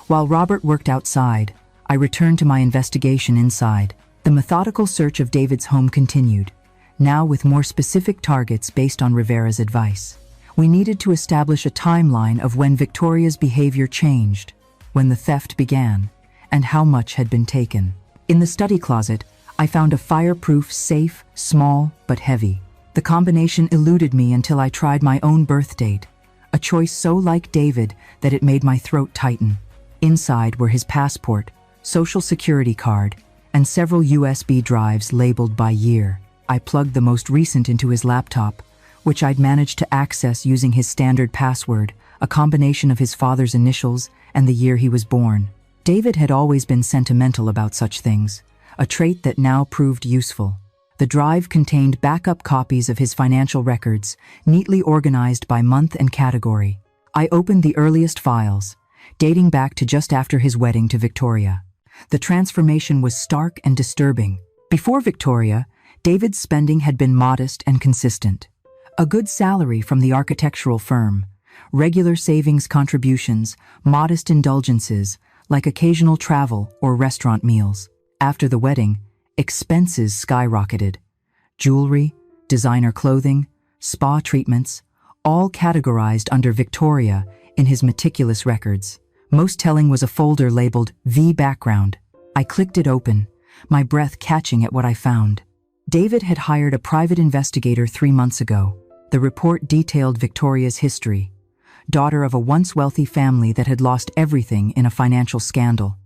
While Robert worked outside, I returned to my investigation inside. The methodical search of David's home continued, now with more specific targets based on Rivera's advice. We needed to establish a timeline of when Victoria's behavior changed, when the theft began, and how much had been taken. In the study closet, I found a fireproof safe, small but heavy. The combination eluded me until I tried my own birth date, a choice so like David that it made my throat tighten. Inside were his passport, social security card, and several USB drives labeled by year. I plugged the most recent into his laptop, which I'd managed to access using his standard password, a combination of his father's initials and the year he was born. David had always been sentimental about such things, a trait that now proved useful. The drive contained backup copies of his financial records, neatly organized by month and category. I opened the earliest files, dating back to just after his wedding to Victoria. The transformation was stark and disturbing. Before Victoria, David's spending had been modest and consistent. A good salary from the architectural firm, regular savings contributions, modest indulgences, like occasional travel or restaurant meals. After the wedding, expenses skyrocketed. Jewelry, designer clothing, spa treatments, all categorized under Victoria in his meticulous records. Most telling was a folder labeled V Background. I clicked it open, my breath catching at what I found. David had hired a private investigator 3 months ago. The report detailed Victoria's history. Daughter of a once wealthy family that had lost everything in a financial scandal.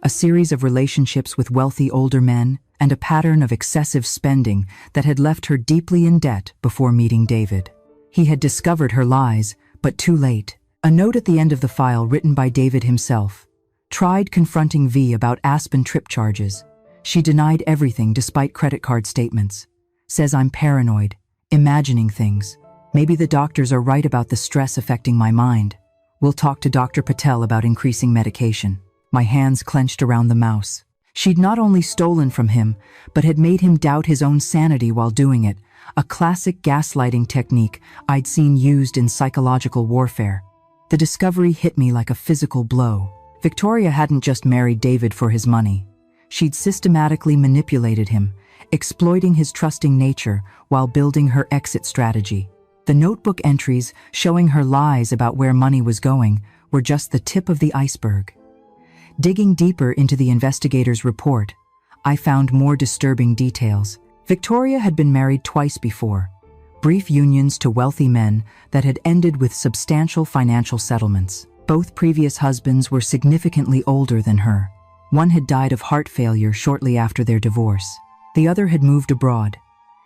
A series of relationships with wealthy older men, and a pattern of excessive spending that had left her deeply in debt before meeting David. He had discovered her lies, but too late. A note at the end of the file written by David himself. Tried confronting V about Aspen trip charges. She denied everything despite credit card statements. Says I'm paranoid, imagining things. Maybe the doctors are right about the stress affecting my mind. We'll talk to Dr. Patel about increasing medication. My hands clenched around the mouse. She'd not only stolen from him, but had made him doubt his own sanity while doing it, a classic gaslighting technique I'd seen used in psychological warfare. The discovery hit me like a physical blow. Victoria hadn't just married David for his money. She'd systematically manipulated him, exploiting his trusting nature while building her exit strategy. The notebook entries showing her lies about where money was going were just the tip of the iceberg. Digging deeper into the investigator's report, I found more disturbing details. Victoria had been married twice before, brief unions to wealthy men that had ended with substantial financial settlements. Both previous husbands were significantly older than her. One had died of heart failure shortly after their divorce. The other had moved abroad.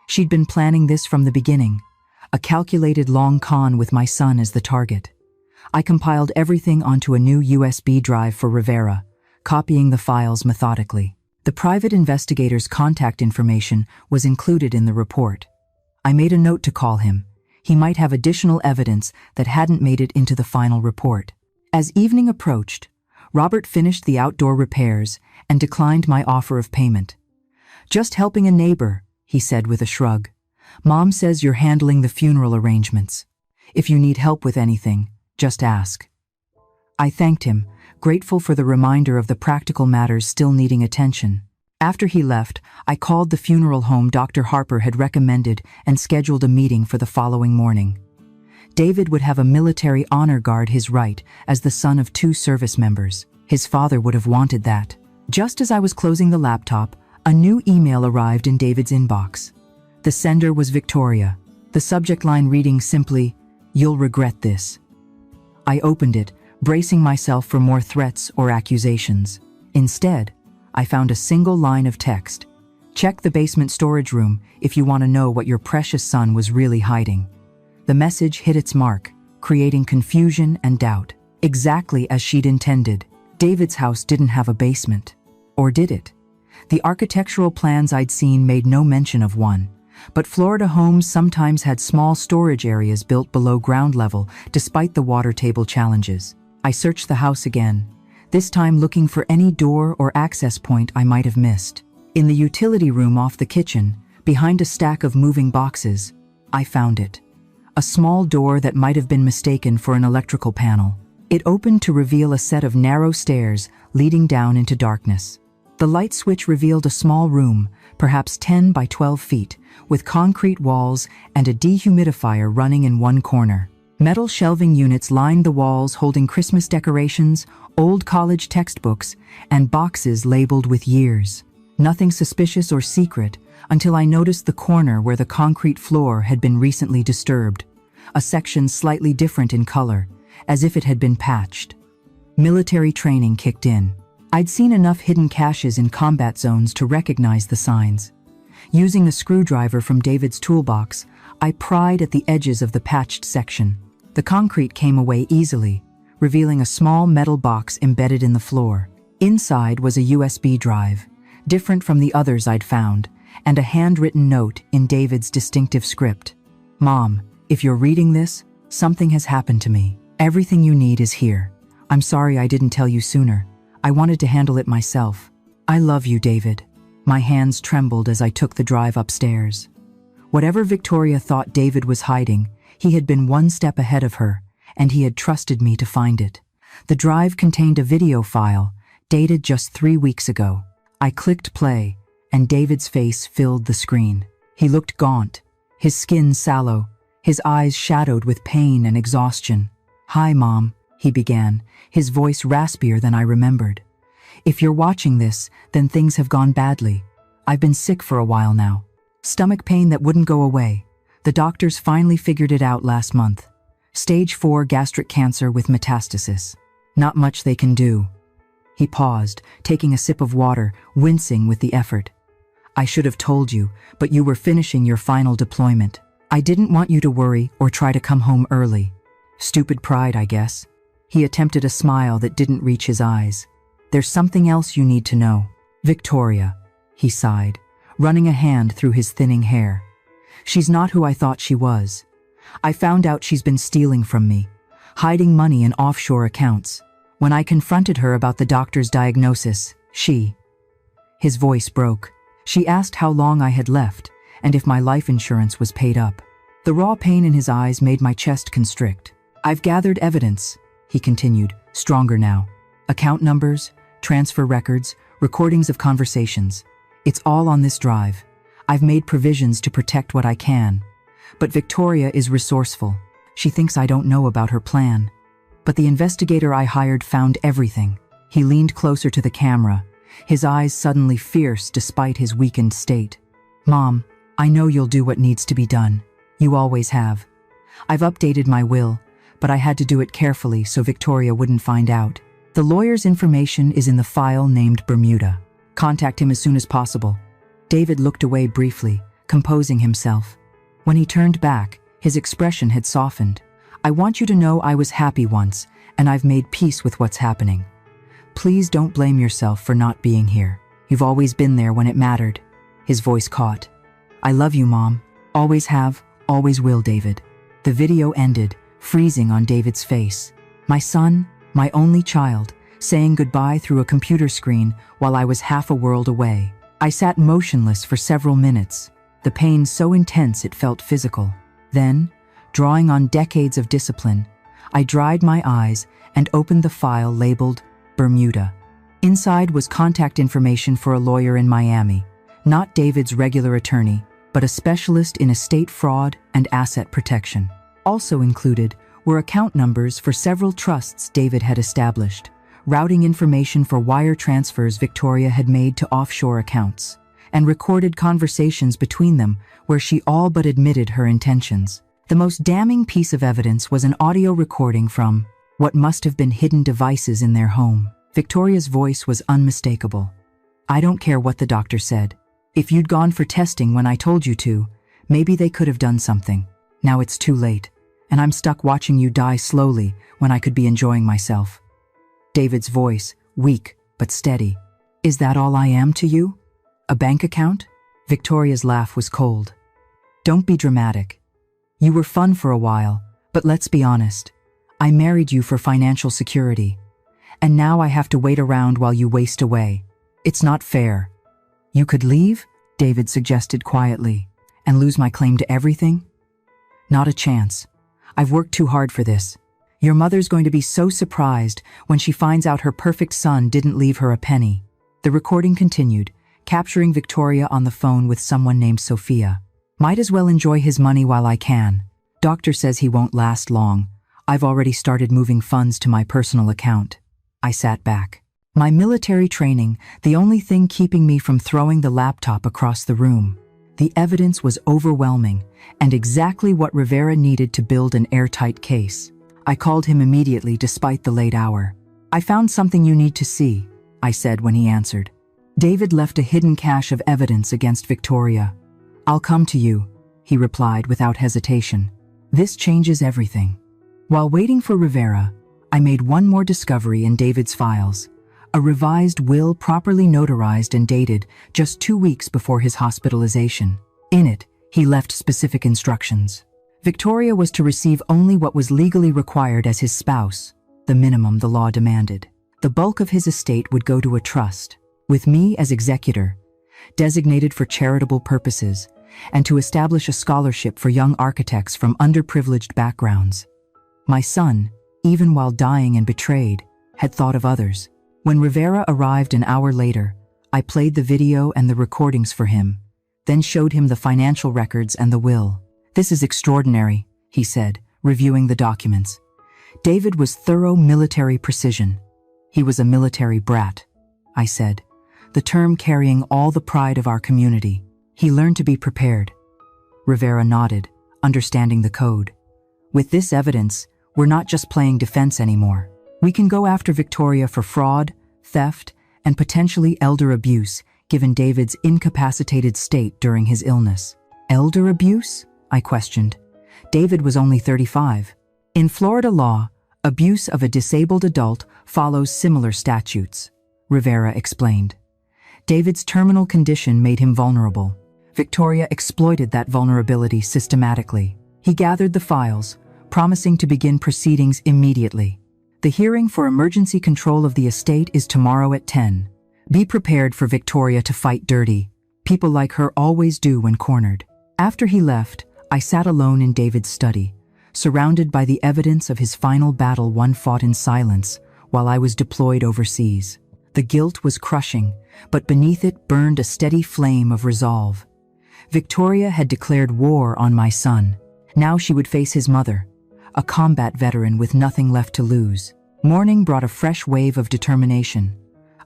She'd been planning this from the beginning, a calculated long con with my son as the target. I compiled everything onto a new USB drive for Rivera, copying the files methodically. The private investigator's contact information was included in the report. I made a note to call him. He might have additional evidence that hadn't made it into the final report. As evening approached, Robert finished the outdoor repairs and declined my offer of payment. "Just helping a neighbor," he said with a shrug. "Mom says you're handling the funeral arrangements. If you need help with anything, just ask." I thanked him, grateful for the reminder of the practical matters still needing attention. After he left, I called the funeral home Dr. Harper had recommended and scheduled a meeting for the following morning. David would have a military honor guard his right as the son of 2 service members. His father would have wanted that. Just as I was closing the laptop, a new email arrived in David's inbox. The sender was Victoria, the subject line reading simply, "You'll regret this." I opened it, bracing myself for more threats or accusations. Instead, I found a single line of text. "Check the basement storage room if you want to know what your precious son was really hiding." The message hit its mark, creating confusion and doubt. Exactly as she'd intended. David's house didn't have a basement. Or did it? The architectural plans I'd seen made no mention of one. But Florida homes sometimes had small storage areas built below ground level, despite the water table challenges. I searched the house again, this time looking for any door or access point I might have missed. In the utility room off the kitchen, behind a stack of moving boxes, I found it. A small door that might have been mistaken for an electrical panel. It opened to reveal a set of narrow stairs leading down into darkness. The light switch revealed a small room, perhaps 10 by 12 feet, with concrete walls and a dehumidifier running in one corner. Metal shelving units lined the walls holding Christmas decorations, old college textbooks, and boxes labeled with years. Nothing suspicious or secret until I noticed the corner where the concrete floor had been recently disturbed, a section slightly different in color, as if it had been patched. Military training kicked in. I'd seen enough hidden caches in combat zones to recognize the signs. Using a screwdriver from David's toolbox, I pried at the edges of the patched section. The concrete came away easily, revealing a small metal box embedded in the floor. Inside was a USB drive, different from the others I'd found, and a handwritten note in David's distinctive script. "Mom, if you're reading this, something has happened to me. Everything you need is here. I'm sorry I didn't tell you sooner. I wanted to handle it myself. I love you, David." My hands trembled as I took the drive upstairs. Whatever Victoria thought David was hiding, he had been one step ahead of her, and he had trusted me to find it. The drive contained a video file, dated just 3 weeks ago. I clicked play, and David's face filled the screen. He looked gaunt, his skin sallow, his eyes shadowed with pain and exhaustion. "Hi, Mom," he began, his voice raspier than I remembered. "If you're watching this, then things have gone badly. I've been sick for a while now. Stomach pain that wouldn't go away. The doctors finally figured it out last month. Stage 4 gastric cancer with metastasis. Not much they can do." He paused, taking a sip of water, wincing with the effort. "I should have told you, but you were finishing your final deployment. I didn't want you to worry or try to come home early. Stupid pride, I guess." He attempted a smile that didn't reach his eyes. "There's something else you need to know. Victoria," he sighed, running a hand through his thinning hair. "She's not who I thought she was. I found out she's been stealing from me, hiding money in offshore accounts. When I confronted her about the doctor's diagnosis, His voice broke. She asked how long I had left and if my life insurance was paid up. The raw pain in his eyes made my chest constrict. "I've gathered evidence," he continued, stronger now. "Account numbers, transfer records, recordings of conversations. It's all on this drive. I've made provisions to protect what I can. But Victoria is resourceful. She thinks I don't know about her plan. But the investigator I hired found everything." He leaned closer to the camera, his eyes suddenly fierce despite his weakened state. "Mom, I know you'll do what needs to be done. You always have. I've updated my will, but I had to do it carefully so Victoria wouldn't find out. The lawyer's information is in the file named Bermuda. Contact him as soon as possible." David looked away briefly, composing himself. When he turned back, his expression had softened. "I want you to know I was happy once, and I've made peace with what's happening. Please don't blame yourself for not being here. You've always been there when it mattered." His voice caught. "I love you, Mom. Always have, always will, David." The video ended, freezing on David's face. My son, my only child, saying goodbye through a computer screen while I was half a world away. I sat motionless for several minutes, the pain so intense it felt physical. Then, drawing on decades of discipline, I dried my eyes and opened the file labeled Bermuda. Inside was contact information for a lawyer in Miami, not David's regular attorney, but a specialist in estate fraud and asset protection. Also included were account numbers for several trusts David had established, routing information for wire transfers Victoria had made to offshore accounts, and recorded conversations between them where she all but admitted her intentions. The most damning piece of evidence was an audio recording from what must have been hidden devices in their home. Victoria's voice was unmistakable. "I don't care what the doctor said. If you'd gone for testing when I told you to, maybe they could have done something. Now it's too late, and I'm stuck watching you die slowly when I could be enjoying myself." David's voice, weak but steady. "Is that all I am to you? A bank account?" Victoria's laugh was cold. "Don't be dramatic. You were fun for a while, but let's be honest. I married you for financial security, and now I have to wait around while you waste away. It's not fair." "You could leave," David suggested quietly, "and lose my claim to everything?" "Not a chance. I've worked too hard for this. Your mother's going to be so surprised when she finds out her perfect son didn't leave her a penny." The recording continued, capturing Victoria on the phone with someone named Sophia. "Might as well enjoy his money while I can. Doctor says he won't last long. I've already started moving funds to my personal account." I sat back. My military training, the only thing keeping me from throwing the laptop across the room. The evidence was overwhelming, and exactly what Rivera needed to build an airtight case. I called him immediately despite the late hour. "I found something you need to see," I said when he answered. David left a hidden cache of evidence against Victoria. "I'll come to you," he replied without hesitation. "This changes everything." While waiting for Rivera, I made one more discovery in David's files. A revised will properly notarized and dated just 2 weeks before his hospitalization. In it, he left specific instructions. Victoria was to receive only what was legally required as his spouse, the minimum the law demanded. The bulk of his estate would go to a trust, with me as executor, designated for charitable purposes, and to establish a scholarship for young architects from underprivileged backgrounds. My son, even while dying and betrayed, had thought of others. When Rivera arrived an hour later, I played the video and the recordings for him, then showed him the financial records and the will. "This is extraordinary," he said, reviewing the documents. David was thorough military precision. "He was a military brat," I said, the term carrying all the pride of our community. "He learned to be prepared." Rivera nodded, understanding the code. "With this evidence, we're not just playing defense anymore. We can go after Victoria for fraud, theft, and potentially elder abuse, given David's incapacitated state during his illness." "Elder abuse?" I questioned. David was only 35. In Florida law, abuse of a disabled adult follows similar statutes, Rivera explained. David's terminal condition made him vulnerable. Victoria exploited that vulnerability systematically. He gathered the files, promising to begin proceedings immediately. "The hearing for emergency control of the estate is tomorrow at 10. Be prepared for Victoria to fight dirty. People like her always do when cornered." After he left, I sat alone in David's study, surrounded by the evidence of his final battle one fought in silence while I was deployed overseas. The guilt was crushing, but beneath it burned a steady flame of resolve. Victoria had declared war on my son. Now she would face his mother, a combat veteran with nothing left to lose. Morning brought a fresh wave of determination.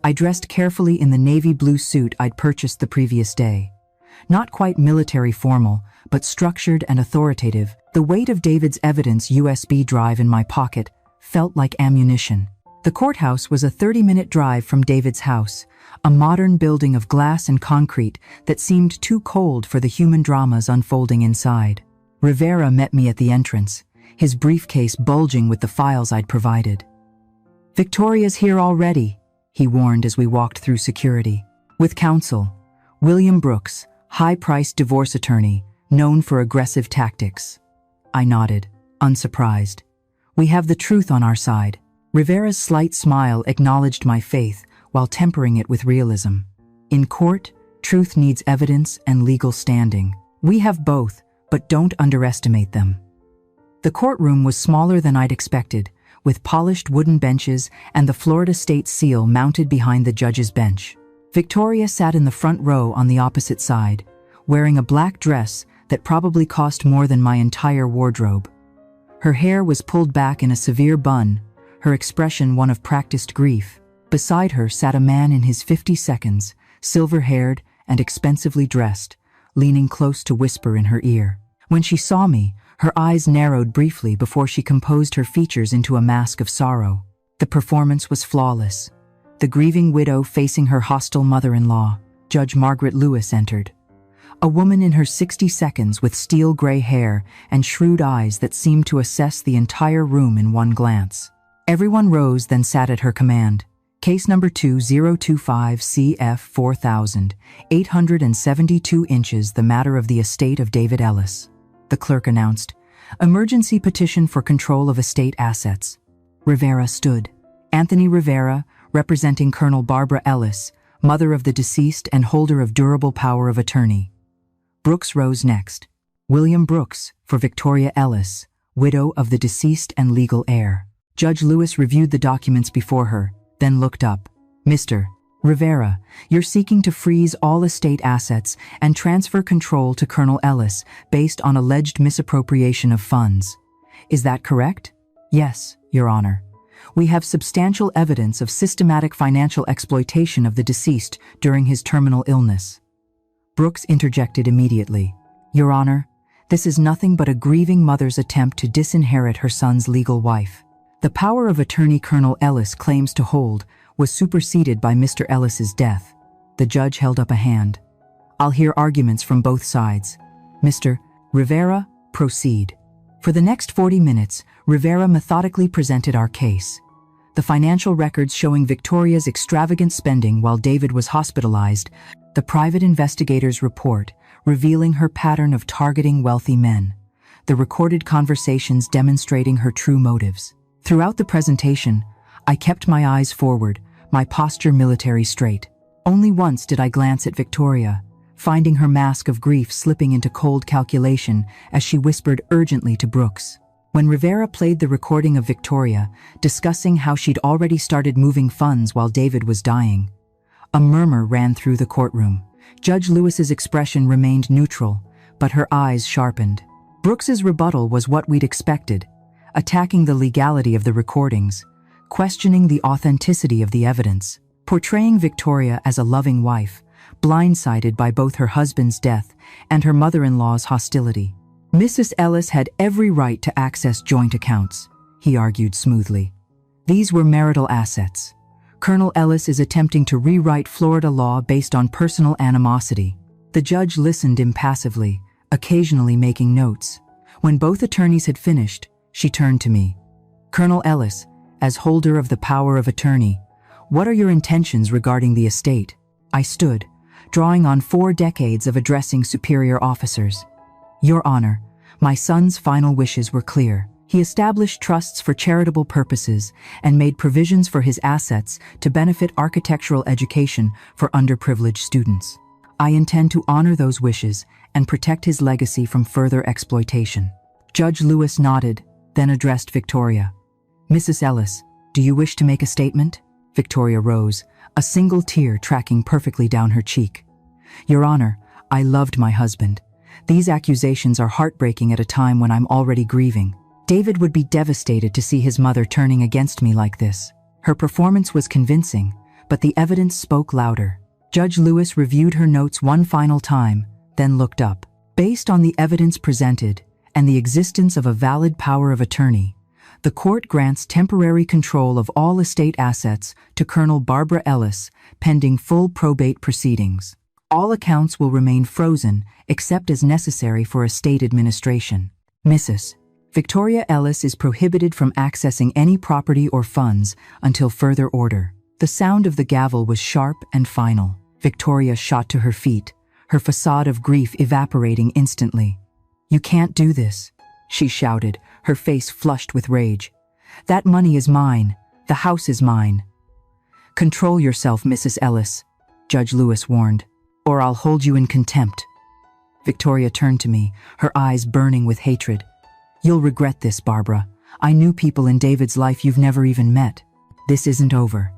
I dressed carefully in the navy blue suit I'd purchased the previous day. Not quite military formal, but structured and authoritative. The weight of David's evidence USB drive in my pocket felt like ammunition. The courthouse was a 30-minute drive from David's house, a modern building of glass and concrete that seemed too cold for the human dramas unfolding inside. Rivera met me at the entrance, his briefcase bulging with the files I'd provided. "Victoria's here already," he warned as we walked through security. "With counsel, William Brooks, high-priced divorce attorney, known for aggressive tactics." I nodded, unsurprised. "We have the truth on our side." Rivera's slight smile acknowledged my faith while tempering it with realism. "In court, truth needs evidence and legal standing. We have both, but don't underestimate them." The courtroom was smaller than I'd expected, with polished wooden benches and the Florida state seal mounted behind the judge's bench. Victoria sat in the front row on the opposite side, wearing a black dress that probably cost more than my entire wardrobe. Her hair was pulled back in a severe bun, her expression one of practiced grief. Beside her sat a man in his 50s, silver-haired and expensively dressed, leaning close to whisper in her ear. When she saw me, her eyes narrowed briefly before she composed her features into a mask of sorrow. The performance was flawless. The grieving widow facing her hostile mother-in-law, Judge Margaret Lewis, entered. A woman in her 60s with steel-gray hair and shrewd eyes that seemed to assess the entire room in one glance. Everyone rose, then sat at her command. "Case number 2025 CF 4000, 872 inches, the matter of the estate of David Ellis," the clerk announced. "Emergency petition for control of estate assets." Rivera stood. Anthony Rivera, representing Colonel Barbara Ellis, mother of the deceased and holder of durable power of attorney. Brooks rose next. William Brooks, for Victoria Ellis, widow of the deceased and legal heir. Judge Lewis reviewed the documents before her, then looked up. "Mr. Rivera, you're seeking to freeze all estate assets and transfer control to Colonel Ellis based on alleged misappropriation of funds. Is that correct?" "Yes, Your Honor. We have substantial evidence of systematic financial exploitation of the deceased during his terminal illness." Brooks interjected immediately. "Your Honor, this is nothing but a grieving mother's attempt to disinherit her son's legal wife. The power of attorney Colonel Ellis claims to hold was superseded by Mr. Ellis's death." The judge held up a hand. "I'll hear arguments from both sides. Mr. Rivera, proceed." For the next 40 minutes, Rivera methodically presented our case. The financial records showing Victoria's extravagant spending while David was hospitalized, the private investigator's report revealing her pattern of targeting wealthy men, the recorded conversations demonstrating her true motives. Throughout the presentation, I kept my eyes forward, my posture military straight. Only once did I glance at Victoria, finding her mask of grief slipping into cold calculation as she whispered urgently to Brooks. When Rivera played the recording of Victoria, discussing how she'd already started moving funds while David was dying, a murmur ran through the courtroom. Judge Lewis's expression remained neutral, but her eyes sharpened. Brooks's rebuttal was what we'd expected, attacking the legality of the recordings, questioning the authenticity of the evidence, portraying Victoria as a loving wife, blindsided by both her husband's death and her mother-in-law's hostility. Mrs. Ellis had every right to access joint accounts, he argued smoothly. These were marital assets. Colonel Ellis is attempting to rewrite Florida law based on personal animosity. The judge listened impassively, occasionally making notes. When both attorneys had finished, she turned to me. Colonel Ellis, as holder of the power of attorney, what are your intentions regarding the estate? I stood, drawing on 4 decades of addressing superior officers. Your Honor, my son's final wishes were clear. He established trusts for charitable purposes and made provisions for his assets to benefit architectural education for underprivileged students. I intend to honor those wishes and protect his legacy from further exploitation. Judge Lewis nodded, then addressed Victoria. Mrs. Ellis, do you wish to make a statement? Victoria rose, a single tear tracking perfectly down her cheek. Your Honor, I loved my husband. These accusations are heartbreaking at a time when I'm already grieving. David would be devastated to see his mother turning against me like this. Her performance was convincing, but the evidence spoke louder. Judge Lewis reviewed her notes one final time, then looked up. Based on the evidence presented and the existence of a valid power of attorney, the court grants temporary control of all estate assets to Colonel Barbara Ellis, pending full probate proceedings. All accounts will remain frozen except as necessary for estate administration. Mrs. Victoria Ellis is prohibited from accessing any property or funds until further order. The sound of the gavel was sharp and final. Victoria shot to her feet, her facade of grief evaporating instantly. You can't do this, she shouted, her face flushed with rage. That money is mine. The house is mine. Control yourself, Mrs. Ellis, Judge Lewis warned, or I'll hold you in contempt. Victoria turned to me, her eyes burning with hatred. You'll regret this, Barbara. I knew people in David's life you've never even met. This isn't over.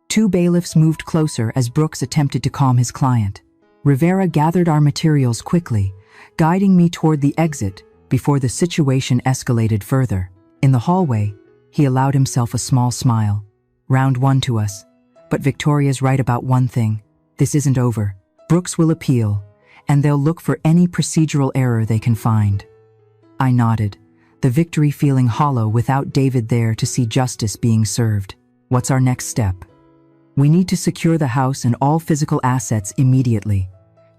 2 bailiffs moved closer as Brooks attempted to calm his client. Rivera gathered our materials quickly, guiding me toward the exit before the situation escalated further. In the hallway, he allowed himself a small smile. Round 1 to us. But Victoria's right about one thing. This isn't over. Brooks will appeal, and they'll look for any procedural error they can find. I nodded, the victory feeling hollow without David there to see justice being served. What's our next step? We need to secure the house and all physical assets immediately.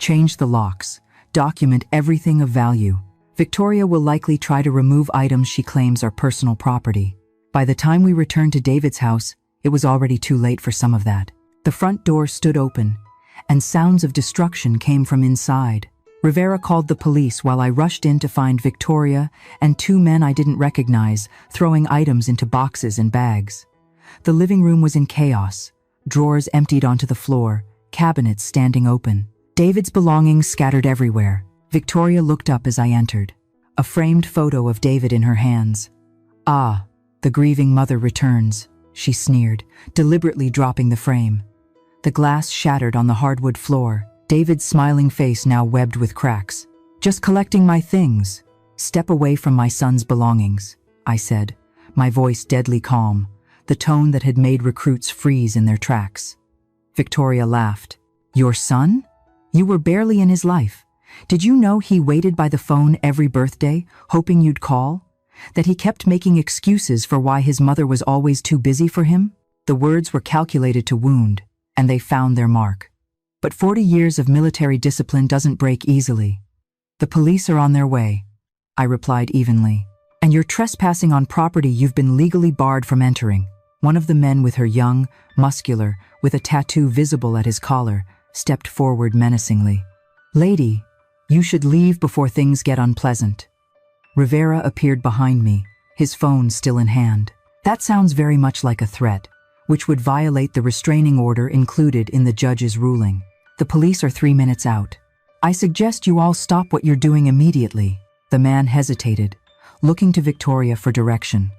Change the locks. Document everything of value. Victoria will likely try to remove items she claims are personal property. By the time we returned to David's house, it was already too late for some of that. The front door stood open, and sounds of destruction came from inside. Rivera called the police while I rushed in to find Victoria and 2 men I didn't recognize, throwing items into boxes and bags. The living room was in chaos, drawers emptied onto the floor, cabinets standing open. David's belongings scattered everywhere. Victoria looked up as I entered, a framed photo of David in her hands. Ah, the grieving mother returns, she sneered, deliberately dropping the frame. The glass shattered on the hardwood floor, David's smiling face now webbed with cracks. Just collecting my things. Step away from my son's belongings, I said, my voice deadly calm, the tone that had made recruits freeze in their tracks. Victoria laughed. Your son? You were barely in his life. Did you know he waited by the phone every birthday, hoping you'd call? That he kept making excuses for why his mother was always too busy for him? The words were calculated to wound, and they found their mark. But 40 years of military discipline doesn't break easily. The police are on their way, I replied evenly. And you're trespassing on property you've been legally barred from entering. One of the men with her young, muscular, with a tattoo visible at his collar, stepped forward menacingly. Lady, you should leave before things get unpleasant. Rivera appeared behind me, his phone still in hand. That sounds very much like a threat, which would violate the restraining order included in the judge's ruling. The police are 3 minutes out. I suggest you all stop what you're doing immediately. The man hesitated, looking to Victoria for direction,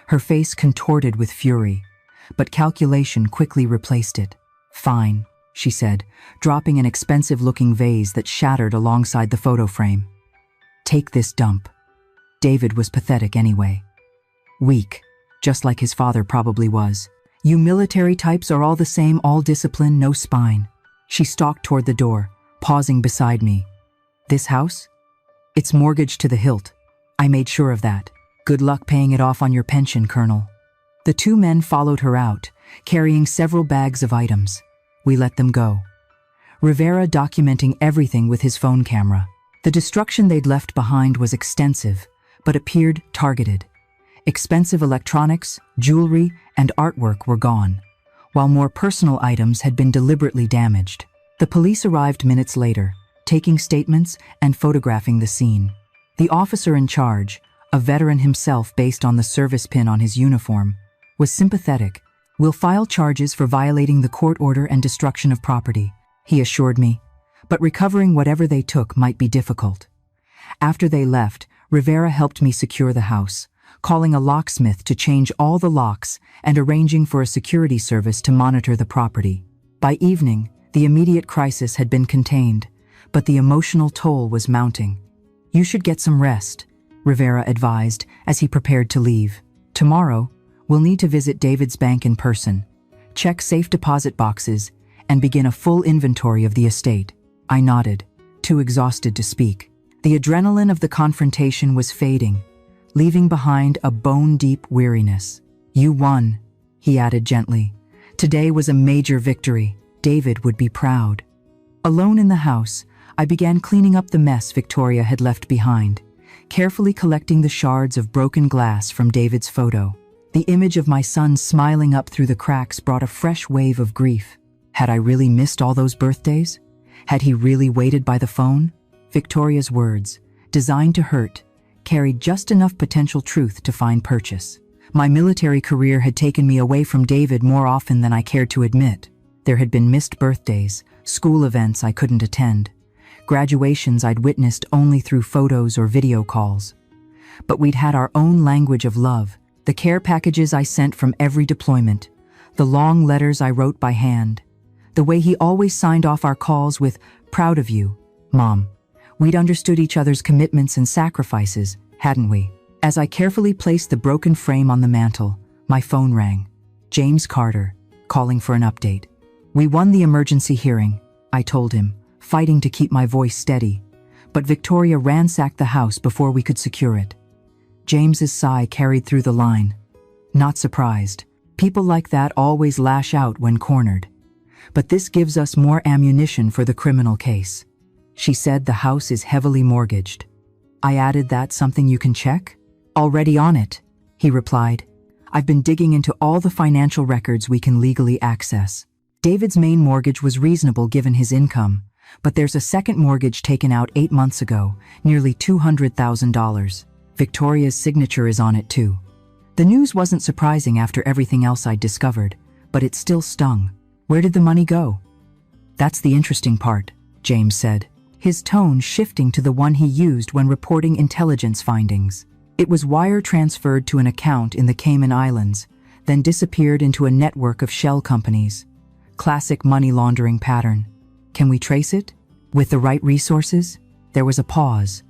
her face contorted with fury, but calculation quickly replaced it. "Fine," she said, dropping an expensive-looking vase that shattered alongside the photo frame. "Take this dump." David was pathetic anyway. Weak, just like his father probably was. "You military types are all the same, all discipline, no spine." She stalked toward the door, pausing beside me. "This house? It's mortgaged to the hilt. I made sure of that. Good luck paying it off on your pension, Colonel." The two men followed her out, carrying several bags of items. We let them go. Rivera documenting everything with his phone camera. The destruction they'd left behind was extensive, but appeared targeted. Expensive electronics, jewelry, and artwork were gone, while more personal items had been deliberately damaged. The police arrived minutes later, taking statements and photographing the scene. The officer in charge, a veteran himself based on the service pin on his uniform, was sympathetic. "We'll file charges for violating the court order and destruction of property," he assured me, "but recovering whatever they took might be difficult." After they left, Rivera helped me secure the house, calling a locksmith to change all the locks and arranging for a security service to monitor the property. By evening, the immediate crisis had been contained, but the emotional toll was mounting. "You should get some rest," Rivera advised as he prepared to leave. "Tomorrow, we'll need to visit David's bank in person, check safe deposit boxes, and begin a full inventory of the estate." I nodded, too exhausted to speak. The adrenaline of the confrontation was fading, leaving behind a bone-deep weariness. "You won," he added gently. "Today was a major victory. David would be proud." Alone in the house, I began cleaning up the mess Victoria had left behind, carefully collecting the shards of broken glass from David's photo. The image of my son smiling up through the cracks brought a fresh wave of grief. Had I really missed all those birthdays? Had he really waited by the phone? Victoria's words, designed to hurt, carried just enough potential truth to find purchase. My military career had taken me away from David more often than I cared to admit. There had been missed birthdays, school events I couldn't attend, graduations I'd witnessed only through photos or video calls. But we'd had our own language of love, the care packages I sent from every deployment, the long letters I wrote by hand, the way he always signed off our calls with, "Proud of you, Mom." We'd understood each other's commitments and sacrifices, hadn't we? As I carefully placed the broken frame on the mantel, my phone rang. James Carter, calling for an update. "We won the emergency hearing," I told him, fighting to keep my voice steady. But Victoria ransacked the house before we could secure it. James's sigh carried through the line. "Not surprised. People like that always lash out when cornered. But this gives us more ammunition for the criminal case." She said the house is heavily mortgaged. I added, "That's something you can check?" "Already on it," he replied. "I've been digging into all the financial records we can legally access." David's main mortgage was reasonable given his income, but there's a second mortgage taken out 8 months ago, nearly $200,000. Victoria's signature is on it too. The news wasn't surprising after everything else I'd discovered, but it still stung. "Where did the money go?" "That's the interesting part," James said, his tone shifting to the one he used when reporting intelligence findings. "It was wire transferred to an account in the Cayman Islands, then disappeared into a network of shell companies. Classic money laundering pattern. Can we trace it? With the right resources?" There was a pause.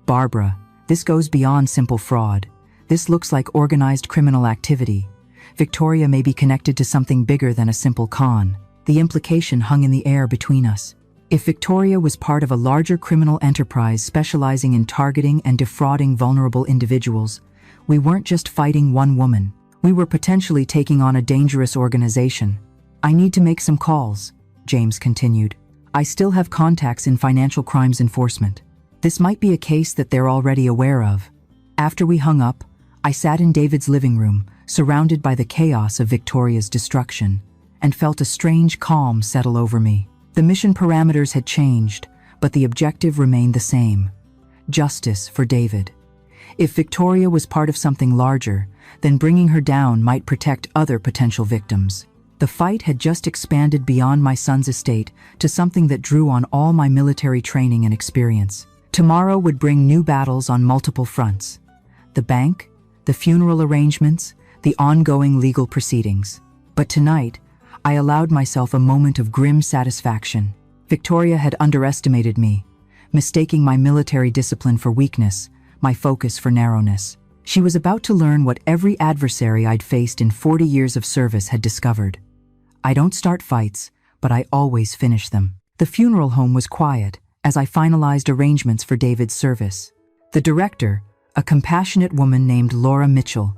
"Barbara, this goes beyond simple fraud. This looks like organized criminal activity. Victoria may be connected to something bigger than a simple con." The implication hung in the air between us. If Victoria was part of a larger criminal enterprise specializing in targeting and defrauding vulnerable individuals, we weren't just fighting one woman. We were potentially taking on a dangerous organization. "I need to make some calls," James continued. "I still have contacts in financial crimes enforcement. This might be a case that they're already aware of." After we hung up, I sat in David's living room, surrounded by the chaos of Victoria's destruction, and felt a strange calm settle over me. The mission parameters had changed, but the objective remained the same: justice for David. If Victoria was part of something larger, then bringing her down might protect other potential victims. The fight had just expanded beyond my son's estate to something that drew on all my military training and experience. Tomorrow would bring new battles on multiple fronts. the bank, the funeral arrangements, the ongoing legal proceedings. But tonight, I allowed myself a moment of grim satisfaction. Victoria had underestimated me, mistaking my military discipline for weakness, my focus for narrowness. She was about to learn what every adversary I'd faced in 40 years of service had discovered. I don't start fights, but I always finish them. The funeral home was quiet as I finalized arrangements for David's service. The director, a compassionate woman named Laura Mitchell,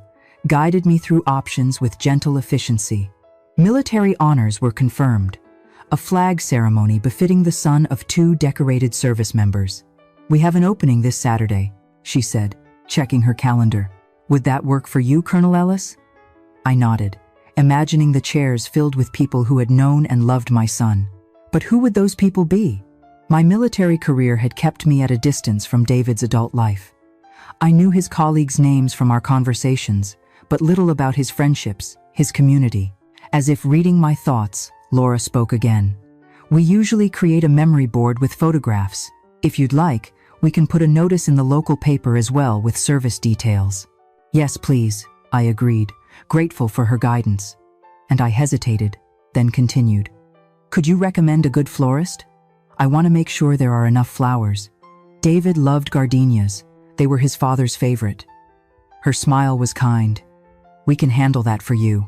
guided me through options with gentle efficiency. Military honors were confirmed, a flag ceremony befitting the son of 2 decorated service members. "We have an opening this Saturday," she said, checking her calendar. "Would that work for you, Colonel Ellis?" I nodded, imagining the chairs filled with people who had known and loved my son. But who would those people be? My military career had kept me at a distance from David's adult life. I knew his colleagues' names from our conversations, but little about his friendships, his community. As if reading my thoughts, Laura spoke again. "We usually create a memory board with photographs. If you'd like, we can put a notice in the local paper as well with service details." "Yes, please," I agreed, grateful for her guidance. And I hesitated, then continued. "Could you recommend a good florist? I want to make sure there are enough flowers." David loved gardenias. They were his father's favorite. Her smile was kind. "We can handle that for you.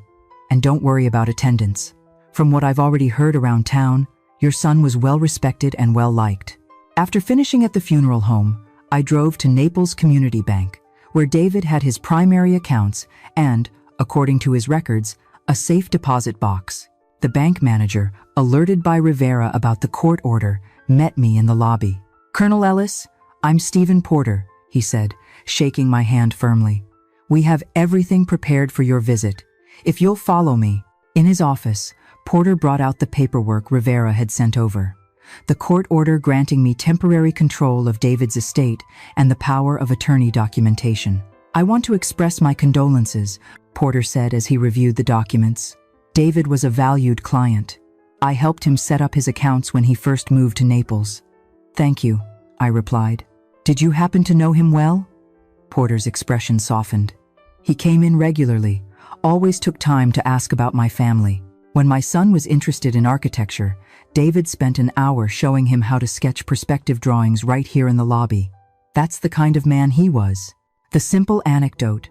And don't worry about attendance. From what I've already heard around town, your son was well respected and well liked." After finishing at the funeral home, I drove to Naples Community Bank, where David had his primary accounts and, according to his records, a safe deposit box. The bank manager, alerted by Rivera about the court order, met me in the lobby. "Colonel Ellis, I'm Stephen Porter," he said, shaking my hand firmly. "We have everything prepared for your visit. If you'll follow me." In his office, Porter brought out the paperwork Rivera had sent over. The court order granting me temporary control of David's estate and the power of attorney documentation. "I want to express my condolences," Porter said as he reviewed the documents. "David was a valued client. I helped him set up his accounts when he first moved to Naples." "Thank you," I replied. "Did you happen to know him well?" Porter's expression softened. "He came in regularly, always took time to ask about my family. When my son was interested in architecture, David spent an hour showing him how to sketch perspective drawings right here in the lobby. That's the kind of man he was." The simple anecdote,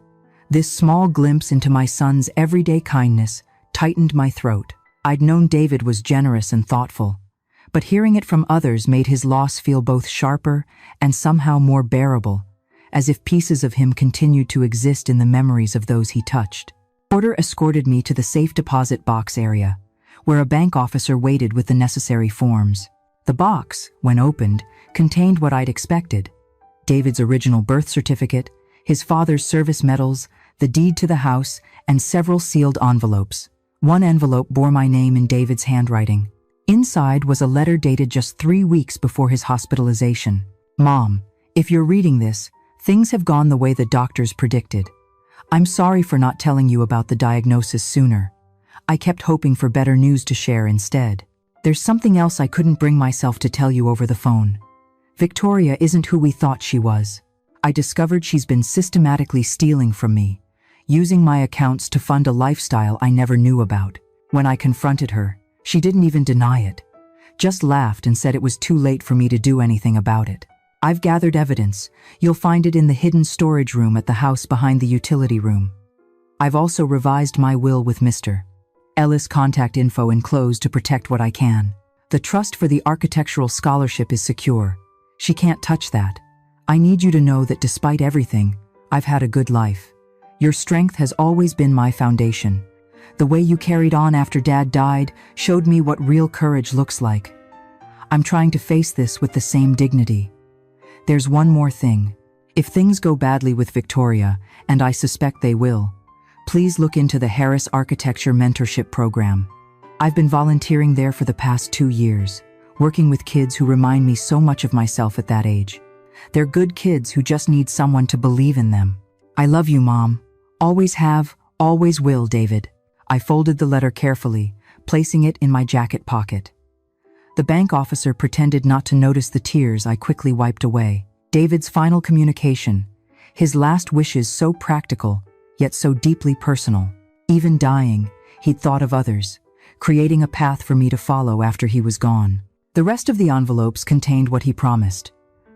this small glimpse into my son's everyday kindness, tightened my throat. I'd known David was generous and thoughtful, but hearing it from others made his loss feel both sharper and somehow more bearable, as if pieces of him continued to exist in the memories of those he touched. Porter escorted me to the safe deposit box area, where a bank officer waited with the necessary forms. The box, when opened, contained what I'd expected: David's original birth certificate, his father's service medals, the deed to the house, and several sealed envelopes. One envelope bore my name in David's handwriting. Inside was a letter dated just 3 weeks before his hospitalization. "Mom, if you're reading this, things have gone the way the doctors predicted. I'm sorry for not telling you about the diagnosis sooner. I kept hoping for better news to share instead. There's something else I couldn't bring myself to tell you over the phone. Victoria isn't who we thought she was. I discovered she's been systematically stealing from me, using my accounts to fund a lifestyle I never knew about. When I confronted her, she didn't even deny it, just laughed and said it was too late for me to do anything about it. I've gathered evidence. You'll find it in the hidden storage room at the house behind the utility room. I've also revised my will with Mr. Ellis' contact info enclosed to protect what I can. The trust for the architectural scholarship is secure. She can't touch that. I need you to know that despite everything, I've had a good life. Your strength has always been my foundation. The way you carried on after Dad died showed me what real courage looks like. I'm trying to face this with the same dignity. There's one more thing. If things go badly with Victoria, and I suspect they will, please look into the Harris Architecture Mentorship Program. I've been volunteering there for the past 2 years, working with kids who remind me so much of myself at that age. They're good kids who just need someone to believe in them. I love you, Mom. Always have, always will, David. I folded the letter carefully, placing it in my jacket pocket. The bank officer pretended not to notice the tears I quickly wiped away. David's final communication, His last wishes so practical, yet so deeply personal. Even dying, he'd thought of others, creating a path for me to follow after he was gone. The rest of the envelopes contained what he promised: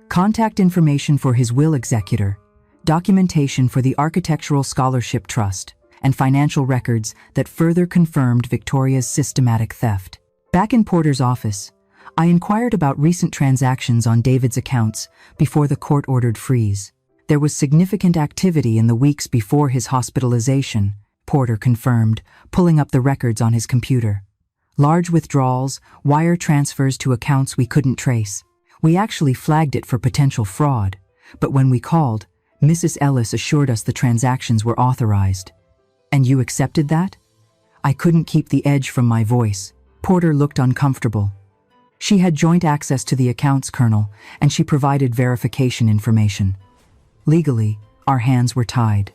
contact information for his will executor, documentation for the Architectural Scholarship Trust, and financial records that further confirmed Victoria's systematic theft. Back in Porter's office, I inquired about recent transactions on David's accounts before the court-ordered freeze. There was significant activity in the weeks before his hospitalization, Porter confirmed, pulling up the records on his computer. Large withdrawals, wire transfers to accounts we couldn't trace. We actually flagged it for potential fraud, but when we called, Mrs. Ellis assured us the transactions were authorized. And you accepted that? I couldn't keep the edge from my voice. Porter looked uncomfortable. She had joint access to the accounts, Colonel, and she provided verification information. Legally, our hands were tied.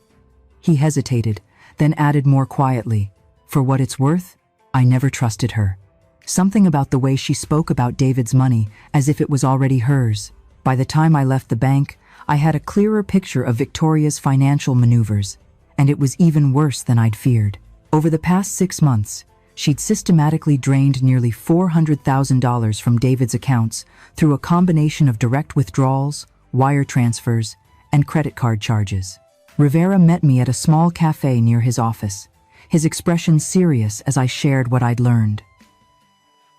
He hesitated, then added more quietly, "For what it's worth, I never trusted her." Something about the way she spoke about David's money, as if it was already hers. By the time I left the bank, I had a clearer picture of Victoria's financial maneuvers, and it was even worse than I'd feared. Over the past 6 months, she'd systematically drained nearly $400,000 from David's accounts through a combination of direct withdrawals, wire transfers, and credit card charges. Rivera met me at a small cafe near his office, his expression serious as I shared what I'd learned.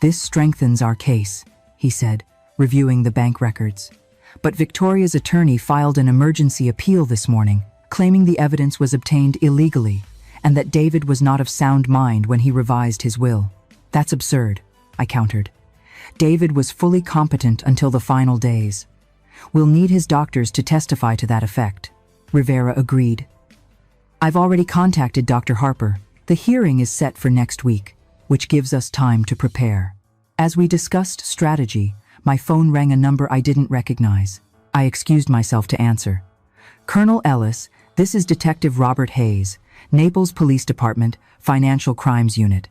"This strengthens our case," he said, reviewing the bank records. "But Victoria's attorney filed an emergency appeal this morning, claiming the evidence was obtained illegally and that David was not of sound mind when he revised his will." "That's absurd," I countered. "David was fully competent until the final days. We'll need his doctors to testify to that effect." Rivera agreed. "I've already contacted Dr. Harper. The hearing is set for next week, which gives us time to prepare." As we discussed strategy, my phone rang a number I didn't recognize. I excused myself to answer. "Colonel Ellis, this is Detective Robert Hayes, Naples Police Department, Financial Crimes Unit.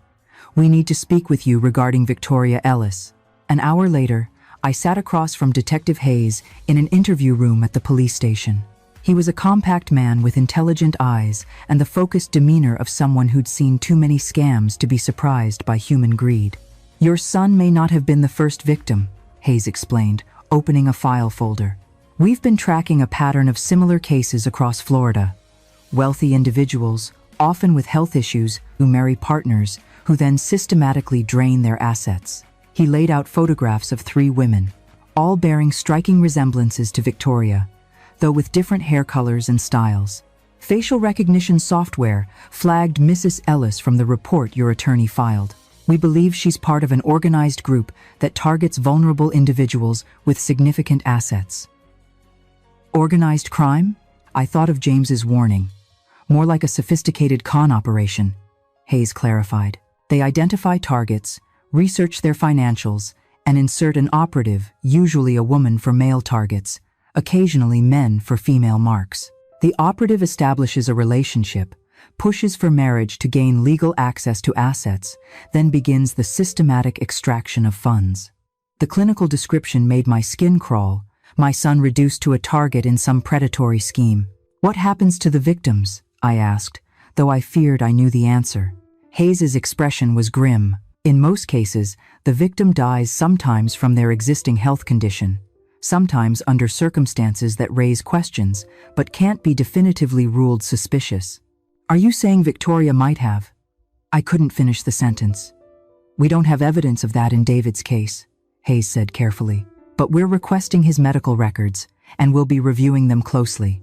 We need to speak with you regarding Victoria Ellis." An hour later, I sat across from Detective Hayes in an interview room at the police station. He was a compact man with intelligent eyes and the focused demeanor of someone who'd seen too many scams to be surprised by human greed. "Your son may not have been the first victim," Hayes explained, opening a file folder. "We've been tracking a pattern of similar cases across Florida. Wealthy individuals, often with health issues, who marry partners, who then systematically drain their assets." He laid out photographs of 3 women, all bearing striking resemblances to Victoria, though with different hair colors and styles. Facial recognition software flagged Mrs. Ellis from the report your attorney filed. "We believe she's part of an organized group that targets vulnerable individuals with significant assets." Organized crime? I thought of James's warning. More like a sophisticated con operation, Hayes clarified. "They identify targets, research their financials, and insert an operative, usually a woman for male targets, occasionally men for female marks. The operative establishes a relationship, pushes for marriage to gain legal access to assets, then begins the systematic extraction of funds." The clinical description made my skin crawl, my son reduced to a target in some predatory scheme. "What happens to the victims?" I asked, though I feared I knew the answer. Hayes's expression was grim. "In most cases, the victim dies sometimes from their existing health condition, sometimes under circumstances that raise questions, but can't be definitively ruled suspicious." "Are you saying Victoria might have?" I couldn't finish the sentence. "We don't have evidence of that in David's case," Hayes said carefully. "But we're requesting his medical records, and we'll be reviewing them closely.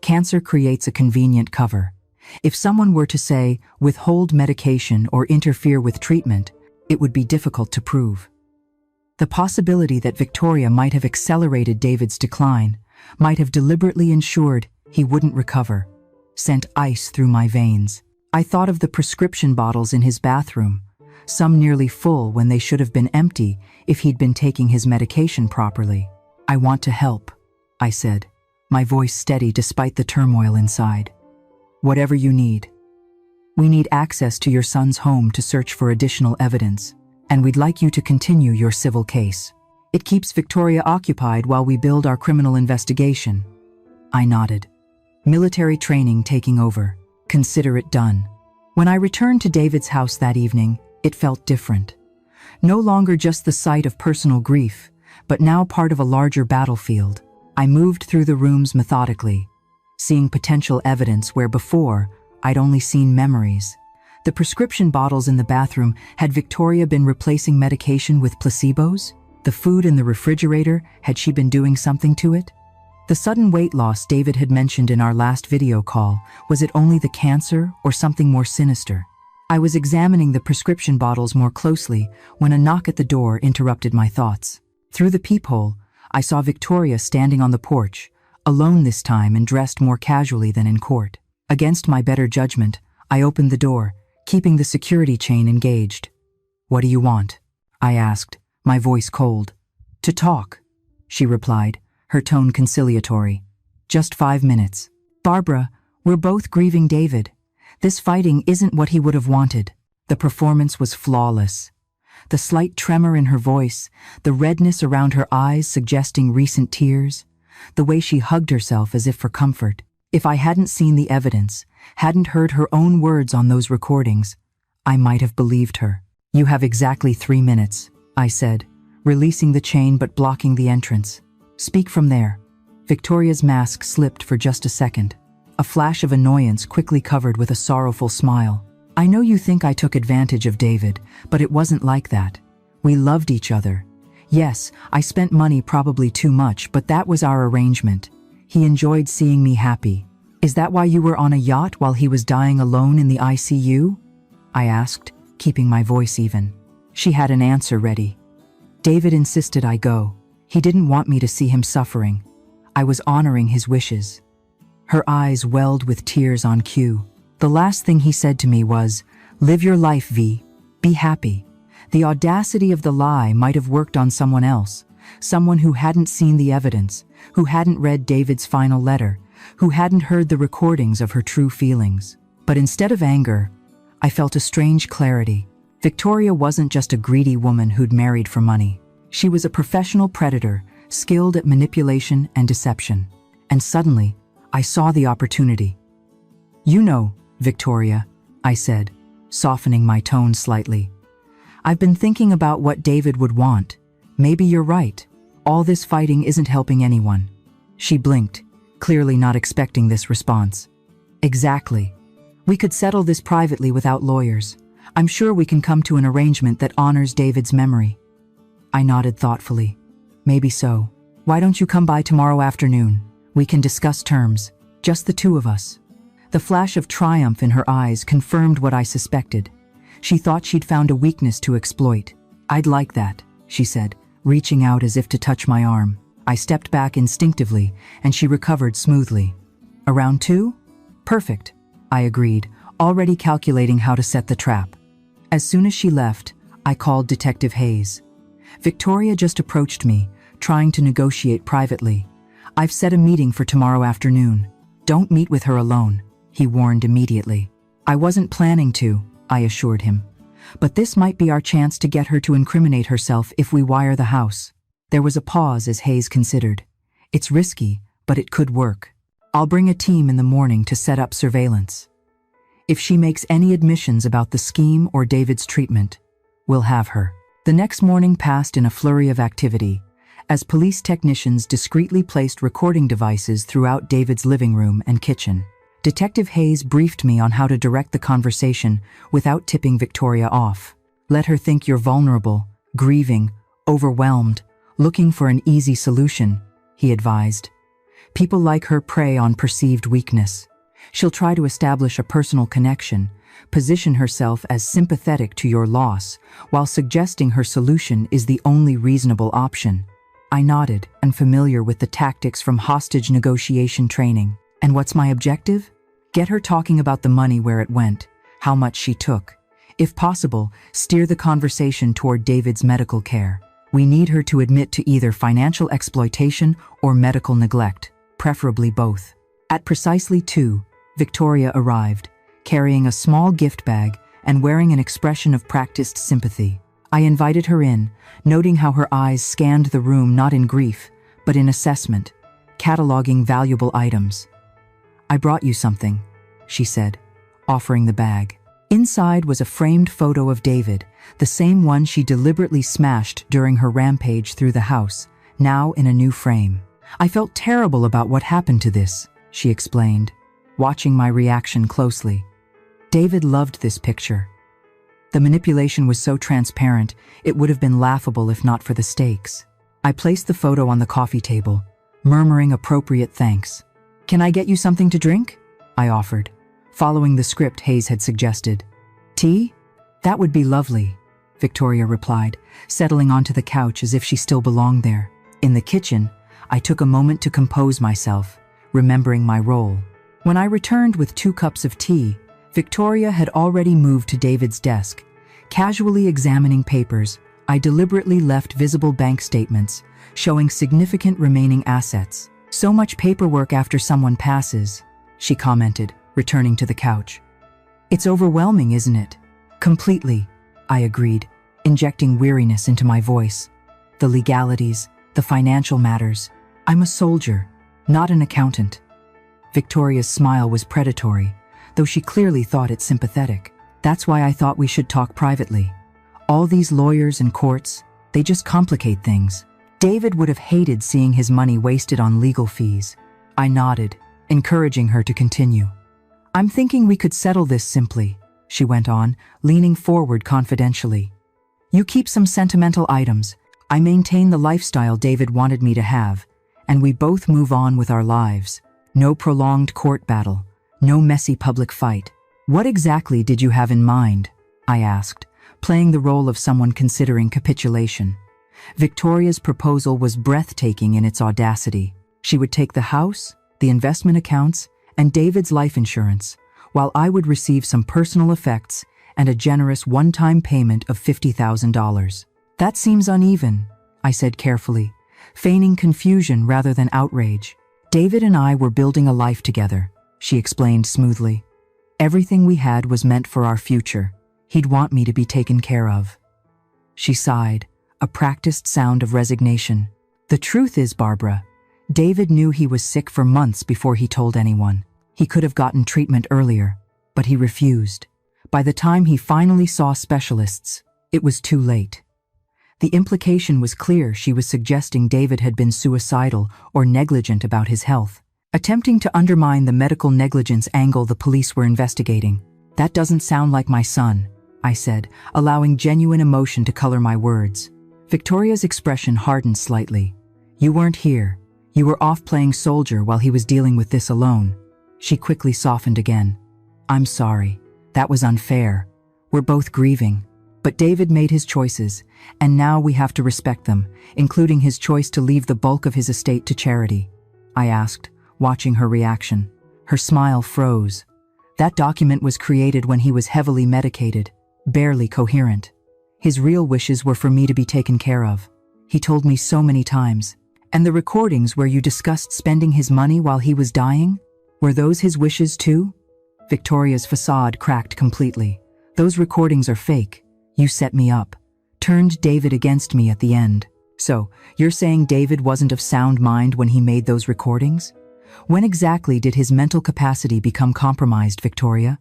Cancer creates a convenient cover. If someone were to say, withhold medication or interfere with treatment, it would be difficult to prove. The possibility that Victoria might have accelerated David's decline, might have deliberately ensured he wouldn't recover, sent ice through my veins. I thought of the prescription bottles in his bathroom, some nearly full when they should have been empty if he'd been taking his medication properly. "I want to help," I said, my voice steady despite the turmoil inside. "Whatever you need. We need access to your son's home to search for additional evidence, and we'd like you to continue your civil case. It keeps Victoria occupied while we build our criminal investigation." I nodded. Military training taking over. Consider it done. When I returned to David's house that evening, it felt different. No longer just the site of personal grief, but now part of a larger battlefield. I moved through the rooms methodically, seeing potential evidence where before I'd only seen memories. The prescription bottles in the bathroom, had Victoria been replacing medication with placebos? The food in the refrigerator, had she been doing something to it? The sudden weight loss David had mentioned in our last video call, was it only the cancer or something more sinister? I was examining the prescription bottles more closely when a knock at the door interrupted my thoughts. Through the peephole, I saw Victoria standing on the porch, alone this time and dressed more casually than in court. Against my better judgment, I opened the door, keeping the security chain engaged. "What do you want?" I asked, my voice cold. "To talk," she replied, her tone conciliatory. "Just 5 minutes. Barbara, we're both grieving David. This fighting isn't what he would have wanted." The performance was flawless. The slight tremor in her voice, the redness around her eyes suggesting recent tears, the way she hugged herself as if for comfort. If I hadn't seen the evidence, hadn't heard her own words on those recordings, I might have believed her. "You have exactly 3 minutes," I said, releasing the chain but blocking the entrance. "Speak from there." Victoria's mask slipped for just a second. A flash of annoyance quickly covered with a sorrowful smile. "I know you think I took advantage of David, but it wasn't like that. We loved each other. Yes, I spent money, probably too much, but that was our arrangement. He enjoyed seeing me happy. Is that why you were on a yacht while he was dying alone in the ICU?" I asked, keeping my voice even. She had an answer ready. "David insisted I go. He didn't want me to see him suffering. I was honoring his wishes." Her eyes welled with tears on cue. "The last thing he said to me was, 'Live your life, V. Be happy.'" The audacity of the lie might have worked on someone else, someone who hadn't seen the evidence, who hadn't read David's final letter, who hadn't heard the recordings of her true feelings. But instead of anger, I felt a strange clarity. Victoria wasn't just a greedy woman who'd married for money. She was a professional predator, skilled at manipulation and deception. And suddenly, I saw the opportunity. "You know, Victoria," I said, softening my tone slightly. "I've been thinking about what David would want. Maybe you're right. All this fighting isn't helping anyone." She blinked, clearly not expecting this response. "Exactly. We could settle this privately without lawyers. I'm sure we can come to an arrangement that honors David's memory." I nodded thoughtfully. "Maybe so. Why don't you come by tomorrow afternoon? We can discuss terms, just the two of us." The flash of triumph in her eyes confirmed what I suspected. She thought she'd found a weakness to exploit. "I'd like that," she said, reaching out as if to touch my arm. I stepped back instinctively, and she recovered smoothly. "Around 2? Perfect," I agreed, already calculating how to set the trap. As soon as she left, I called Detective Hayes. Victoria just approached me, trying to negotiate privately. "I've set a meeting for tomorrow afternoon. Don't meet with her alone," he warned immediately. "I wasn't planning to," I assured him. "But this might be our chance to get her to incriminate herself if we wire the house." There was a pause as Hayes considered. "It's risky, but it could work. I'll bring a team in the morning to set up surveillance. If she makes any admissions about the scheme or David's treatment, we'll have her." The next morning passed in a flurry of activity, as police technicians discreetly placed recording devices throughout David's living room and kitchen. Detective Hayes briefed me on how to direct the conversation without tipping Victoria off. "Let her think you're vulnerable, grieving, overwhelmed, looking for an easy solution," he advised. "People like her prey on perceived weakness. She'll try to establish a personal connection, position herself as sympathetic to your loss, while suggesting her solution is the only reasonable option." I nodded, unfamiliar with the tactics from hostage negotiation training. "And what's my objective? Get her talking about the money, where it went, how much she took. If possible, steer the conversation toward David's medical care. We need her to admit to either financial exploitation or medical neglect, preferably both." At precisely 2, Victoria arrived, carrying a small gift bag and wearing an expression of practiced sympathy. I invited her in, noting how her eyes scanned the room not in grief, but in assessment, cataloging valuable items. "I brought you something," she said, offering the bag. Inside was a framed photo of David, the same one she deliberately smashed during her rampage through the house, now in a new frame. "I felt terrible about what happened to this," she explained, watching my reaction closely. David loved this picture. The manipulation was so transparent, it would have been laughable if not for the stakes. I placed the photo on the coffee table, murmuring appropriate thanks. "Can I get you something to drink?" I offered, following the script Hayes had suggested. "Tea? That would be lovely," Victoria replied, settling onto the couch as if she still belonged there. In the kitchen, I took a moment to compose myself, remembering my role. When I returned with 2 cups of tea, Victoria had already moved to David's desk. Casually examining papers, I deliberately left visible bank statements, showing significant remaining assets. "So much paperwork after someone passes," she commented, returning to the couch. "It's overwhelming, isn't it?" "Completely," I agreed, injecting weariness into my voice. "The legalities, the financial matters. I'm a soldier, not an accountant." Victoria's smile was predatory, though she clearly thought it sympathetic. "That's why I thought we should talk privately. All these lawyers and courts, they just complicate things." David would have hated seeing his money wasted on legal fees. I nodded, encouraging her to continue. "I'm thinking we could settle this simply," she went on, leaning forward confidentially. "You keep some sentimental items, I maintain the lifestyle David wanted me to have, and we both move on with our lives. No prolonged court battle, no messy public fight." "What exactly did you have in mind?" I asked, playing the role of someone considering capitulation. Victoria's proposal was breathtaking in its audacity. She would take the house, the investment accounts, and David's life insurance, while I would receive some personal effects and a generous one-time payment of $50,000. "That seems uneven," I said carefully, feigning confusion rather than outrage. "David and I were building a life together," she explained smoothly. "Everything we had was meant for our future. He'd want me to be taken care of." She sighed, a practiced sound of resignation. "The truth is, Barbara, David knew he was sick for months before he told anyone. He could have gotten treatment earlier, but he refused. By the time he finally saw specialists, it was too late." The implication was clear. She was suggesting David had been suicidal or negligent about his health, attempting to undermine the medical negligence angle the police were investigating. "That doesn't sound like my son," I said, allowing genuine emotion to color my words. Victoria's expression hardened slightly. "You weren't here. You were off playing soldier while he was dealing with this alone." She quickly softened again. "I'm sorry. That was unfair. We're both grieving. But David made his choices, and now we have to respect them, including his choice to leave the bulk of his estate to charity." I asked, watching her reaction. Her smile froze. "That document was created when he was heavily medicated, barely coherent. His real wishes were for me to be taken care of. He told me so many times. And the recordings where you discussed spending his money while he was dying? Were those his wishes too?" Victoria's facade cracked completely. "Those recordings are fake. You set me up. Turned David against me at the end. So, you're saying David wasn't of sound mind when he made those recordings? When exactly did his mental capacity become compromised, Victoria?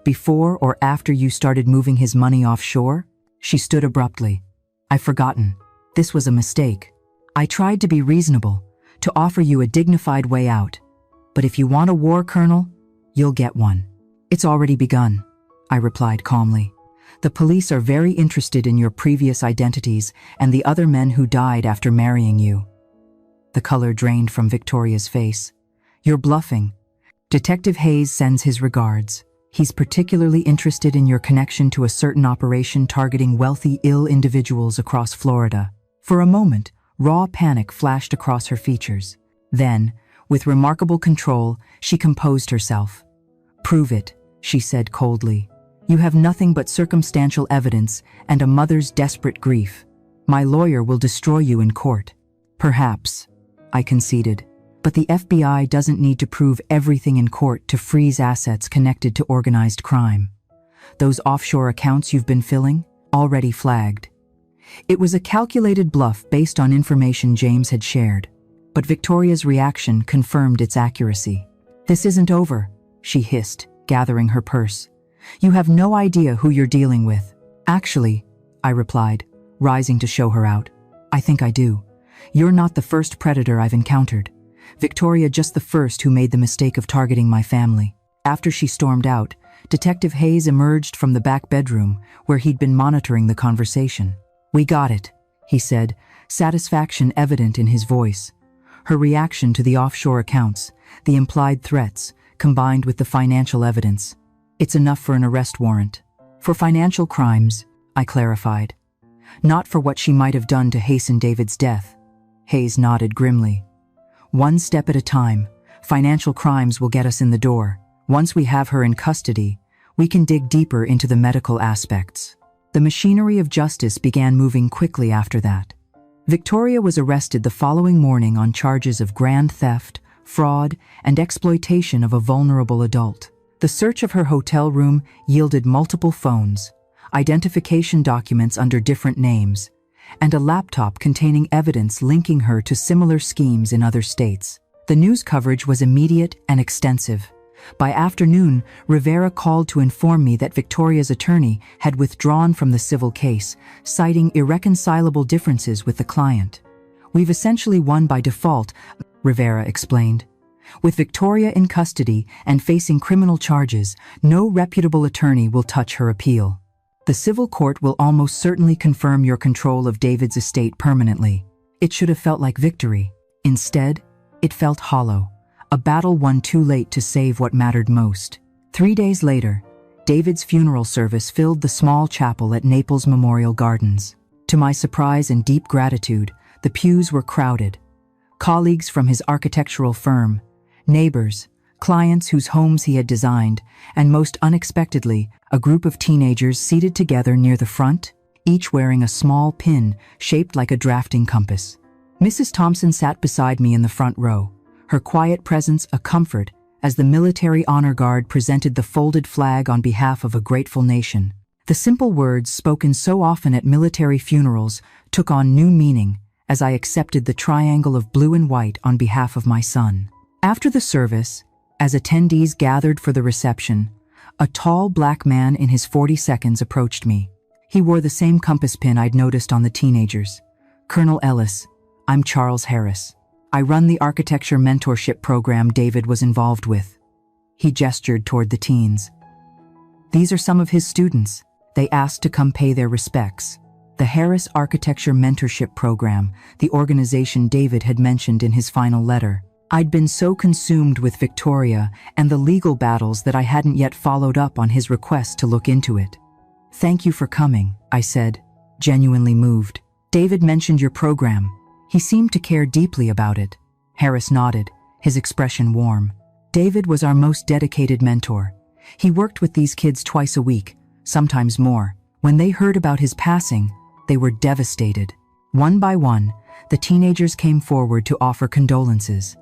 Before or after you started moving his money offshore?" She stood abruptly. "I've forgotten. This was a mistake. I tried to be reasonable, to offer you a dignified way out. But if you want a war, Colonel, you'll get one." "It's already begun," I replied calmly. "The police are very interested in your previous identities and the other men who died after marrying you." The color drained from Victoria's face. "You're bluffing. Detective Hayes sends his regards. He's particularly interested in your connection to a certain operation targeting wealthy, ill individuals across Florida." For a moment, raw panic flashed across her features. Then, with remarkable control, she composed herself. "Prove it," she said coldly. "You have nothing but circumstantial evidence and a mother's desperate grief. My lawyer will destroy you in court." "Perhaps," I conceded. "But the FBI doesn't need to prove everything in court to freeze assets connected to organized crime. Those offshore accounts you've been filling, already flagged." It was a calculated bluff based on information James had shared, but Victoria's reaction confirmed its accuracy. "This isn't over," she hissed, gathering her purse. "You have no idea who you're dealing with." "Actually," I replied, rising to show her out, "I think I do. You're not the first predator I've encountered. Victoria just the first who made the mistake of targeting my family." After she stormed out, Detective Hayes emerged from the back bedroom where he'd been monitoring the conversation. "We got it," he said, satisfaction evident in his voice. Her reaction to the offshore accounts, the implied threats, combined with the financial evidence. "It's enough for an arrest warrant." "For financial crimes," I clarified. "Not for what she might have done to hasten David's death." Hayes nodded grimly. "One step at a time. Financial crimes will get us in the door. Once we have her in custody, we can dig deeper into the medical aspects." The machinery of justice began moving quickly after that. Victoria was arrested the following morning on charges of grand theft, fraud, and exploitation of a vulnerable adult. The search of her hotel room yielded multiple phones, identification documents under different names, and a laptop containing evidence linking her to similar schemes in other states. The news coverage was immediate and extensive. By afternoon, Rivera called to inform me that Victoria's attorney had withdrawn from the civil case, citing irreconcilable differences with the client. "We've essentially won by default," Rivera explained. "With Victoria in custody and facing criminal charges, no reputable attorney will touch her appeal. The civil court will almost certainly confirm your control of David's estate permanently." It should have felt like victory. Instead, it felt hollow. A battle won too late to save what mattered most. 3 days later, David's funeral service filled the small chapel at Naples Memorial Gardens. To my surprise and deep gratitude, the pews were crowded. Colleagues from his architectural firm, neighbors, clients whose homes he had designed, and most unexpectedly, a group of teenagers seated together near the front, each wearing a small pin shaped like a drafting compass. Mrs. Thompson sat beside me in the front row, her quiet presence a comfort as the military honor guard presented the folded flag on behalf of a grateful nation. The simple words spoken so often at military funerals took on new meaning as I accepted the triangle of blue and white on behalf of my son. After the service, as attendees gathered for the reception, a tall black man in his 40s approached me. He wore the same compass pin I'd noticed on the teenagers. "Colonel Ellis, I'm Charles Harris. I run the architecture mentorship program David was involved with." He gestured toward the teens. "These are some of his students. They asked to come pay their respects." The Harris Architecture Mentorship Program, the organization David had mentioned in his final letter. I'd been so consumed with Victoria and the legal battles that I hadn't yet followed up on his request to look into it. "Thank you for coming," I said, genuinely moved. "David mentioned your program. He seemed to care deeply about it." Harris nodded, his expression warm. "David was our most dedicated mentor. He worked with these kids twice a week, sometimes more. When they heard about his passing, they were devastated. One by one, the teenagers came forward to offer condolences,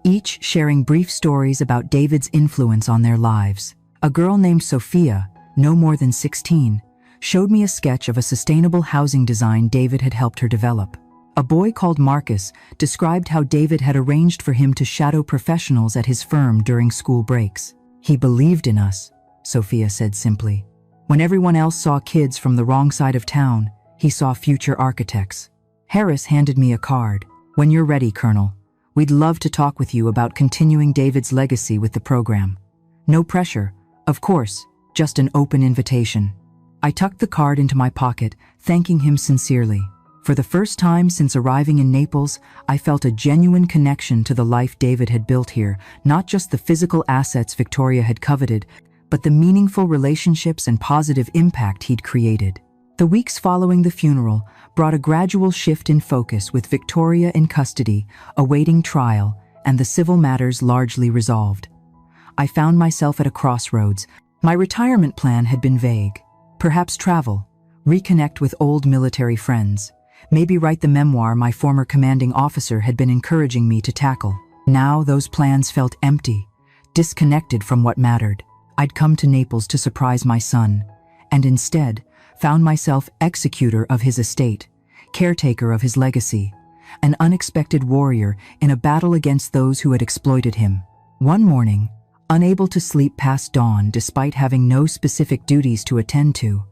each sharing brief stories about David's influence on their lives. A girl named Sophia, no more than 16, showed me a sketch of a sustainable housing design David had helped her develop. A boy called Marcus described how David had arranged for him to shadow professionals at his firm during school breaks. "He believed in us," Sophia said simply. "When everyone else saw kids from the wrong side of town, he saw future architects." Harris handed me a card. "When you're ready, Colonel, we'd love to talk with you about continuing David's legacy with the program. No pressure, of course, just an open invitation." I tucked the card into my pocket, thanking him sincerely. For the first time since arriving in Naples, I felt a genuine connection to the life David had built here, not just the physical assets Victoria had coveted, but the meaningful relationships and positive impact he'd created. The weeks following the funeral brought a gradual shift in focus, with Victoria in custody, awaiting trial, and the civil matters largely resolved. I found myself at a crossroads. My retirement plan had been vague. Perhaps travel, reconnect with old military friends, maybe write the memoir my former commanding officer had been encouraging me to tackle. Now those plans felt empty, disconnected from what mattered. I'd come to Naples to surprise my son, and instead found myself executor of his estate, caretaker of his legacy, an unexpected warrior in a battle against those who had exploited him. One morning, unable to sleep past dawn despite having no specific duties to attend to,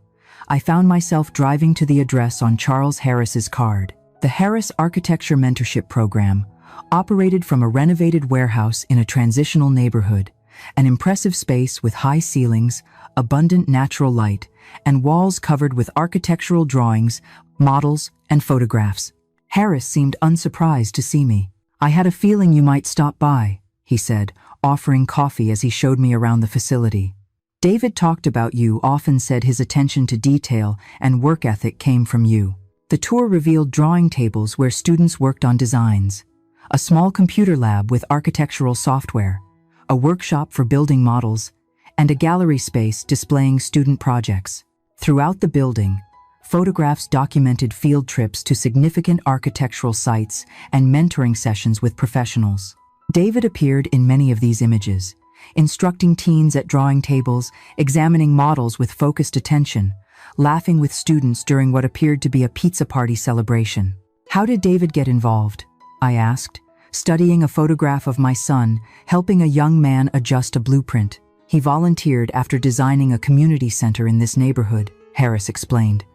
I found myself driving to the address on Charles Harris's card. The Harris Architecture Mentorship Program operated from a renovated warehouse in a transitional neighborhood, an impressive space with high ceilings, abundant natural light, and walls covered with architectural drawings, models, and photographs. Harris seemed unsurprised to see me. "I had a feeling you might stop by," he said, offering coffee as he showed me around the facility. "David talked about you, often said his attention to detail and work ethic came from you." The tour revealed drawing tables where students worked on designs, a small computer lab with architectural software, a workshop for building models, and a gallery space displaying student projects. Throughout the building, photographs documented field trips to significant architectural sites and mentoring sessions with professionals. David appeared in many of these images, instructing teens at drawing tables, examining models with focused attention, laughing with students during what appeared to be a pizza party celebration. "How did David get involved?" I asked, studying a photograph of my son, helping a young man adjust a blueprint. "He volunteered after designing a community center in this neighborhood," Harris explained.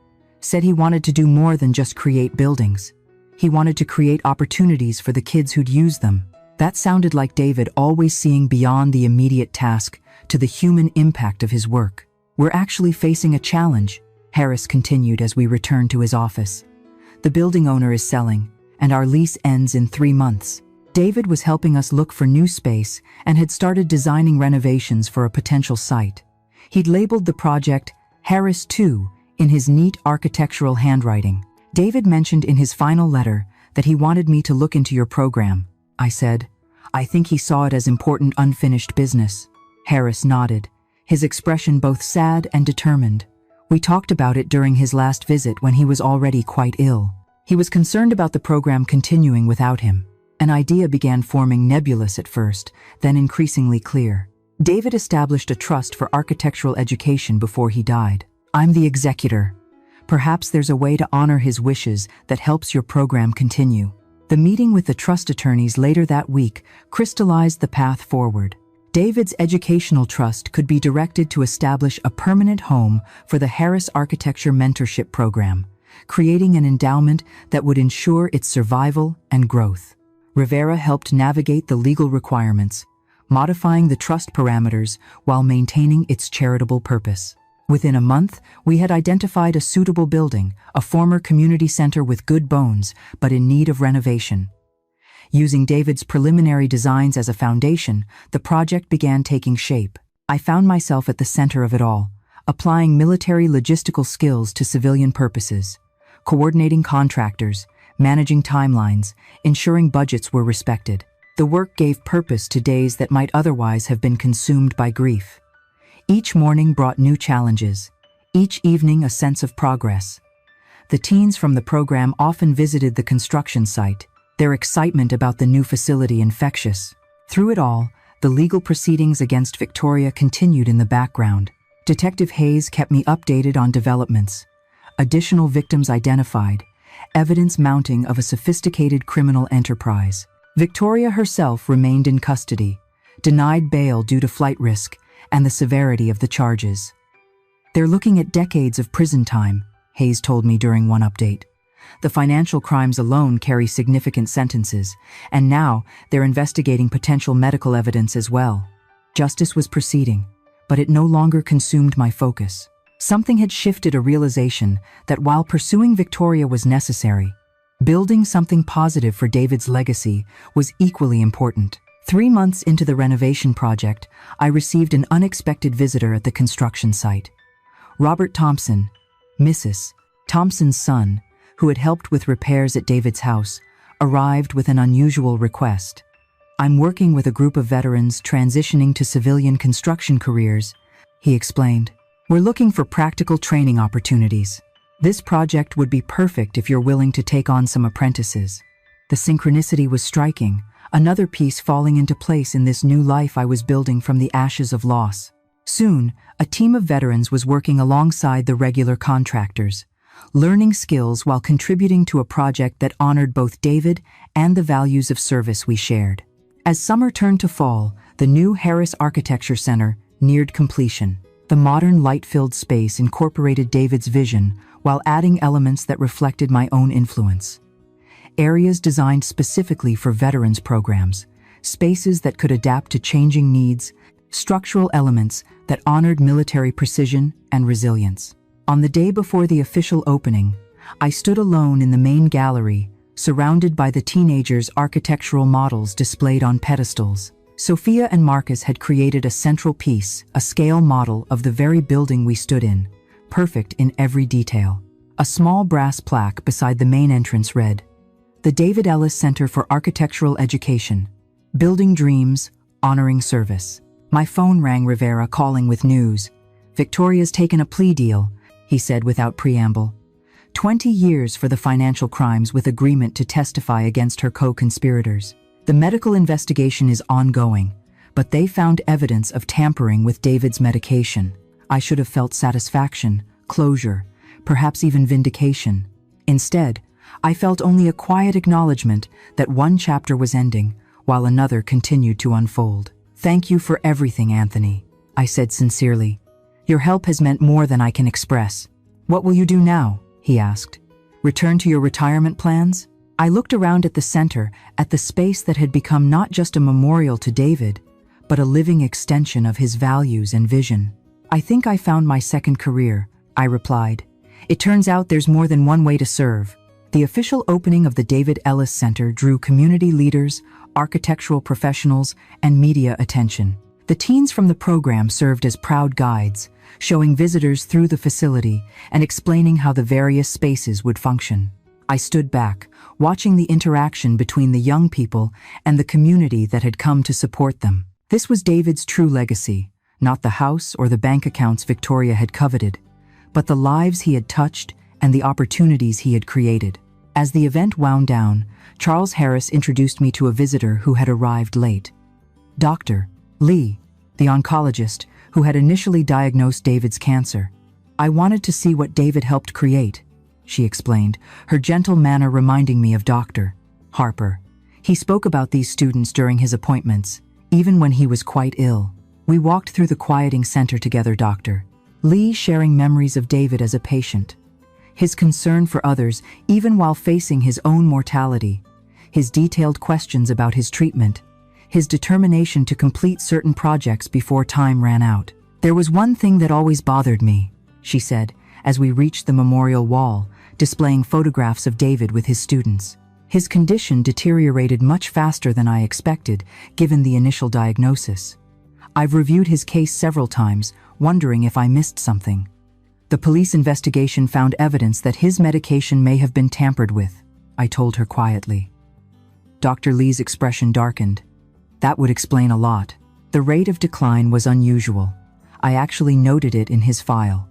"Said he wanted to do more than just create buildings. He wanted to create opportunities for the kids who'd use them." That sounded like David always seeing beyond the immediate task to the human impact of his work. "We're actually facing a challenge," Harris continued as we returned to his office. "The building owner is selling, and our lease ends in 3 months. David was helping us look for new space and had started designing renovations for a potential site. He'd labeled the project Harris 2 in his neat architectural handwriting. David mentioned in his final letter that he wanted me to look into your program," I said. "I think he saw it as important unfinished business." Harris nodded, his expression both sad and determined. "We talked about it during his last visit when he was already quite ill. He was concerned about the program continuing without him. An idea began forming, nebulous at first, then increasingly clear. David established a trust for architectural education before he died. I'm the executor. Perhaps there's a way to honor his wishes that helps your program continue." The meeting with the trust attorneys later that week crystallized the path forward. David's educational trust could be directed to establish a permanent home for the Harris Architecture Mentorship Program, creating an endowment that would ensure its survival and growth. Rivera helped navigate the legal requirements, modifying the trust parameters while maintaining its charitable purpose. Within a month, we had identified a suitable building, a former community center with good bones, but in need of renovation. Using David's preliminary designs as a foundation, the project began taking shape. I found myself at the center of it all, applying military logistical skills to civilian purposes, coordinating contractors, managing timelines, ensuring budgets were respected. The work gave purpose to days that might otherwise have been consumed by grief. Each morning brought new challenges, each evening a sense of progress. The teens from the program often visited the construction site, their excitement about the new facility infectious. Through it all, the legal proceedings against Victoria continued in the background. Detective Hayes kept me updated on developments, additional victims identified, evidence mounting of a sophisticated criminal enterprise. Victoria herself remained in custody, denied bail due to flight risk and the severity of the charges. "They're looking at decades of prison time," Hayes told me during one update. "The financial crimes alone carry significant sentences, and now they're investigating potential medical evidence as well." Justice was proceeding, but it no longer consumed my focus. Something had shifted, a realization that while pursuing Victoria was necessary, building something positive for David's legacy was equally important. 3 months into the renovation project, I received an unexpected visitor at the construction site. Robert Thompson, Mrs. Thompson's son, who had helped with repairs at David's house, arrived with an unusual request. "I'm working with a group of veterans transitioning to civilian construction careers," he explained. "We're looking for practical training opportunities. This project would be perfect if you're willing to take on some apprentices." The synchronicity was striking, another piece falling into place in this new life I was building from the ashes of loss. Soon, a team of veterans was working alongside the regular contractors, learning skills while contributing to a project that honored both David and the values of service we shared. As summer turned to fall, The new Harris Architecture Center neared completion. The modern light-filled space incorporated David's vision while adding elements that reflected my own influence. Areas designed specifically for veterans programs, spaces that could adapt to changing needs, structural elements that honored military precision and resilience. On the day before the official opening, I stood alone in the main gallery, surrounded by the teenagers' architectural models displayed on pedestals. Sophia and Marcus had created a central piece, a scale model of the very building we stood in, perfect in every detail. A small brass plaque beside the main entrance read, "The David Ellis Center for Architectural Education. Building Dreams, Honoring Service." My phone rang. Rivera calling with news. "Victoria's taken a plea deal," he said without preamble. 20 years for the financial crimes with agreement to testify against her co-conspirators. The medical investigation is ongoing, but they found evidence of tampering with David's medication. I should have felt satisfaction, closure, perhaps even vindication. Instead, I felt only a quiet acknowledgement that one chapter was ending, while another continued to unfold. "Thank you for everything, Anthony," I said sincerely. "Your help has meant more than I can express." "What will you do now?" he asked. "Return to your retirement plans?" I looked around at the center, at the space that had become not just a memorial to David, but a living extension of his values and vision. "I think I found my second career," I replied. "It turns out there's more than one way to serve." The official opening of the David Ellis Center drew community leaders, architectural professionals, and media attention. The teens from the program served as proud guides, showing visitors through the facility and explaining how the various spaces would function. I stood back, watching the interaction between the young people and the community that had come to support them. This was David's true legacy, not the house or the bank accounts Victoria had coveted, but the lives he had touched and the opportunities he had created. As the event wound down, Charles Harris introduced me to a visitor who had arrived late. Dr. Lee, the oncologist who had initially diagnosed David's cancer. "I wanted to see what David helped create," she explained, her gentle manner reminding me of Dr. Harper. "He spoke about these students during his appointments, even when he was quite ill." We walked through the quieting center together, Dr. Lee sharing memories of David as a patient, his concern for others even while facing his own mortality, his detailed questions about his treatment, his determination to complete certain projects before time ran out. "There was one thing that always bothered me," she said, as we reached the memorial wall, displaying photographs of David with his students. "His condition deteriorated much faster than I expected, given the initial diagnosis. I've reviewed his case several times, wondering if I missed something. The police investigation found evidence that his medication may have been tampered with," I told her quietly. Dr. Lee's expression darkened. "That would explain a lot." The rate of decline was unusual. I actually noted it in his file.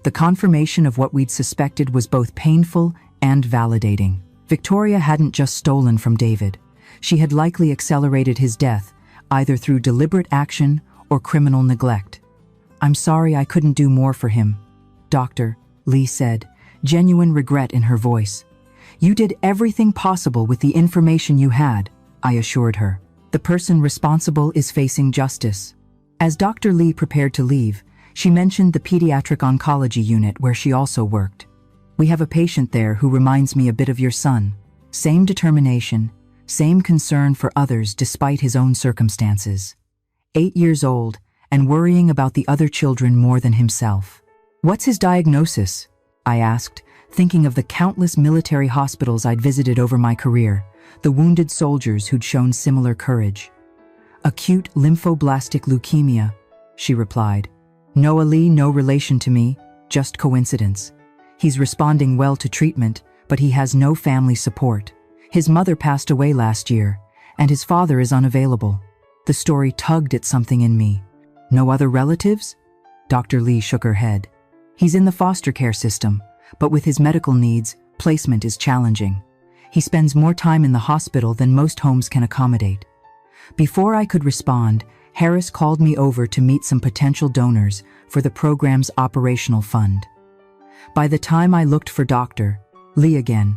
The confirmation of what we'd suspected was both painful and validating. Victoria hadn't just stolen from David. She had likely accelerated his death, either through deliberate action or criminal neglect. "I'm sorry I couldn't do more for him," Dr. Lee said, genuine regret in her voice. "You did everything possible with the information you had," I assured her. "The person responsible is facing justice." As Dr. Lee prepared to leave, she mentioned the pediatric oncology unit where she also worked. "We have a patient there who reminds me a bit of your son. Same determination, same concern for others despite his own circumstances. 8 years old and worrying about the other children more than himself." "What's his diagnosis?" I asked, thinking of the countless military hospitals I'd visited over my career, the wounded soldiers who'd shown similar courage. "Acute lymphoblastic leukemia," she replied. "No, Ali, no relation to me, just coincidence. He's responding well to treatment, but he has no family support. His mother passed away last year, and his father is unavailable." The story tugged at something in me. "No other relatives?" Dr. Lee shook her head. "He's in the foster care system, but with his medical needs, placement is challenging. He spends more time in the hospital than most homes can accommodate." Before I could respond, Harris called me over to meet some potential donors for the program's operational fund. By the time I looked for Dr. Lee again,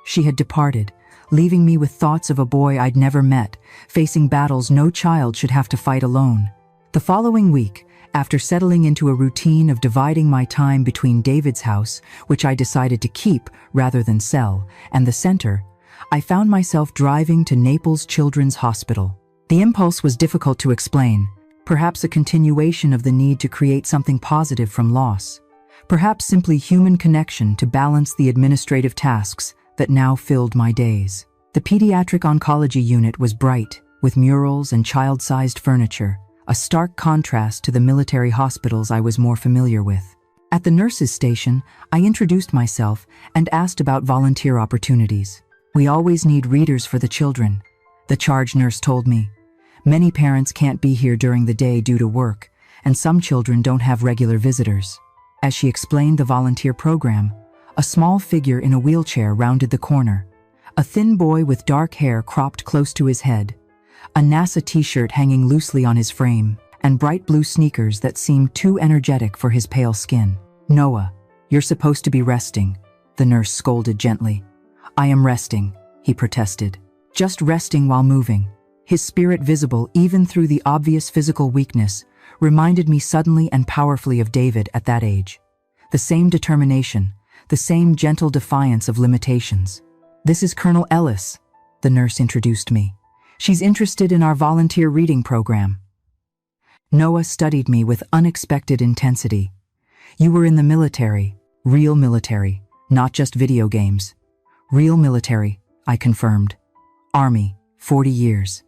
she had departed, leaving me with thoughts of a boy I'd never met, facing battles no child should have to fight alone. The following week, after settling into a routine of dividing my time between David's house, which I decided to keep rather than sell, and the center, I found myself driving to Naples Children's Hospital. The impulse was difficult to explain, perhaps a continuation of the need to create something positive from loss, perhaps simply human connection to balance the administrative tasks that now filled my days. The pediatric oncology unit was bright, with murals and child-sized furniture, a stark contrast to the military hospitals I was more familiar with. At the nurses' station, I introduced myself and asked about volunteer opportunities. "We always need readers for the children," the charge nurse told me. "Many parents can't be here during the day due to work, and some children don't have regular visitors." As she explained the volunteer program, a small figure in a wheelchair rounded the corner. A thin boy with dark hair cropped close to his head, a NASA t-shirt hanging loosely on his frame, and bright blue sneakers that seemed too energetic for his pale skin. "Noah, you're supposed to be resting," the nurse scolded gently. "I am resting," he protested. "Just resting while moving." His spirit, visible even through the obvious physical weakness, reminded me suddenly and powerfully of David at that age. The same determination, the same gentle defiance of limitations. "This is Colonel Ellis," the nurse introduced me. "She's interested in our volunteer reading program." Noah studied me with unexpected intensity. "You were in the military, real military, not just video games." "Real military," I confirmed. "Army, 40 years.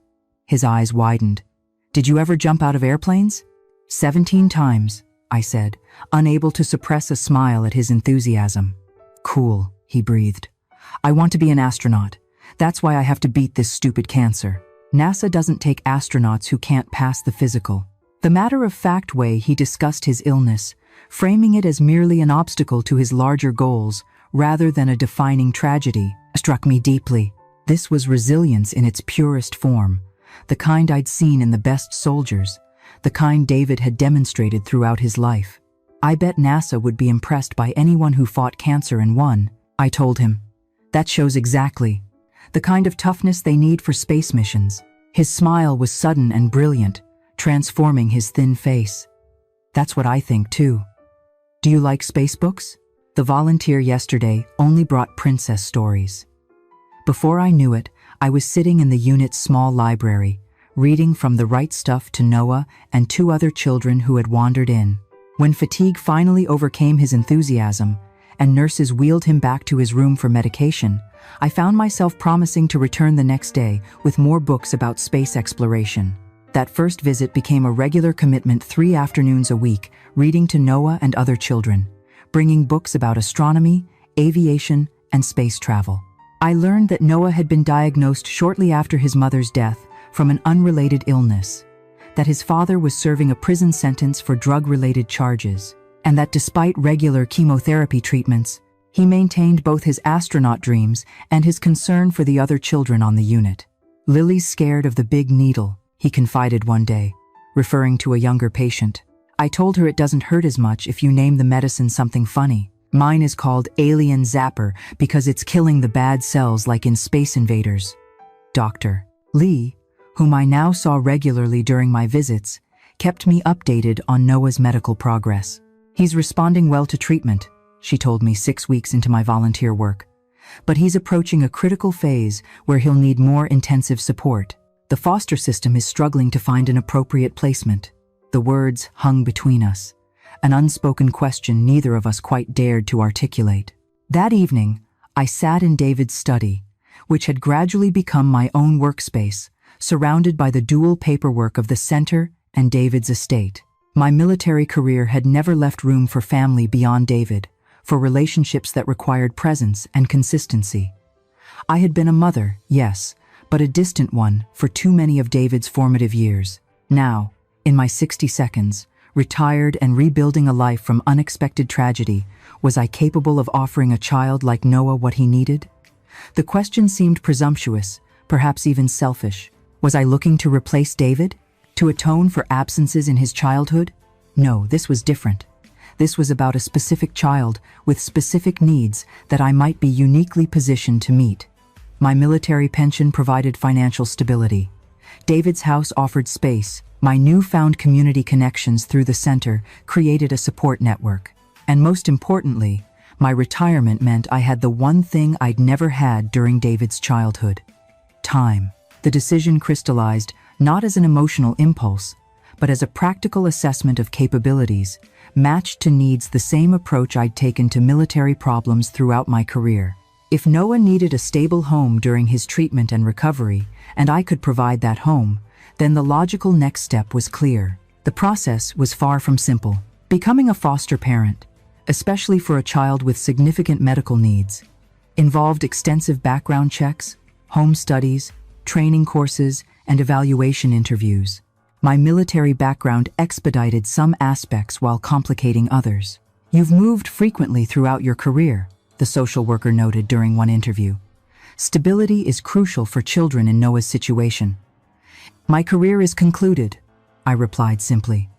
His eyes widened. "Did you ever jump out of airplanes?" 17 times, I said, unable to suppress a smile at his enthusiasm. "Cool," he breathed. "I want to be an astronaut. That's why I have to beat this stupid cancer. NASA doesn't take astronauts who can't pass the physical." The matter-of-fact way he discussed his illness, framing it as merely an obstacle to his larger goals rather than a defining tragedy, struck me deeply. This was resilience in its purest form, the kind I'd seen in the best soldiers, the kind David had demonstrated throughout his life. "I bet NASA would be impressed by anyone who fought cancer and won," I told him. "That shows exactly the kind of toughness they need for space missions." His smile was sudden and brilliant, transforming his thin face. "That's what I think too." "Do you like space books?" The volunteer yesterday only brought princess stories. Before I knew it, I was sitting in the unit's small library, reading from The Right Stuff to Noah and 2 other children who had wandered in. When fatigue finally overcame his enthusiasm, and nurses wheeled him back to his room for medication, I found myself promising to return the next day with more books about space exploration. That first visit became a regular commitment 3 afternoons a week, reading to Noah and other children, bringing books about astronomy, aviation, and space travel. I learned that Noah had been diagnosed shortly after his mother's death from an unrelated illness, that his father was serving a prison sentence for drug-related charges, and that despite regular chemotherapy treatments, he maintained both his astronaut dreams and his concern for the other children on the unit. "Lily's scared of the big needle," he confided one day, referring to a younger patient. "I told her it doesn't hurt as much if you name the medicine something funny. Mine is called Alien Zapper because it's killing the bad cells like in Space Invaders." Dr. Lee, whom I now saw regularly during my visits, kept me updated on Noah's medical progress. "He's responding well to treatment," she told me 6 weeks into my volunteer work. "But he's approaching a critical phase where he'll need more intensive support. The foster system is struggling to find an appropriate placement." The words hung between us, an unspoken question neither of us quite dared to articulate. That evening, I sat in David's study, which had gradually become my own workspace, surrounded by the dual paperwork of the center and David's estate. My military career had never left room for family beyond David, for relationships that required presence and consistency. I had been a mother, yes, but a distant one for too many of David's formative years. Now, in my 60 seconds, retired and rebuilding a life from unexpected tragedy, was I capable of offering a child like Noah what he needed? The question seemed presumptuous, perhaps even selfish. Was I looking to replace David? To atone for absences in his childhood? No, this was different. This was about a specific child with specific needs that I might be uniquely positioned to meet. My military pension provided financial stability. David's house offered space. My newfound community connections through the center created a support network. And most importantly, my retirement meant I had the one thing I'd never had during David's childhood: time. The decision crystallized not as an emotional impulse, but as a practical assessment of capabilities, matched to needs, the same approach I'd taken to military problems throughout my career. If Noah needed a stable home during his treatment and recovery, and I could provide that home, then the logical next step was clear. The process was far from simple. Becoming a foster parent, especially for a child with significant medical needs, involved extensive background checks, home studies, training courses, and evaluation interviews. My military background expedited some aspects while complicating others. "You've moved frequently throughout your career," the social worker noted during one interview. "Stability is crucial for children in Noah's situation." "My career is concluded," I replied simply.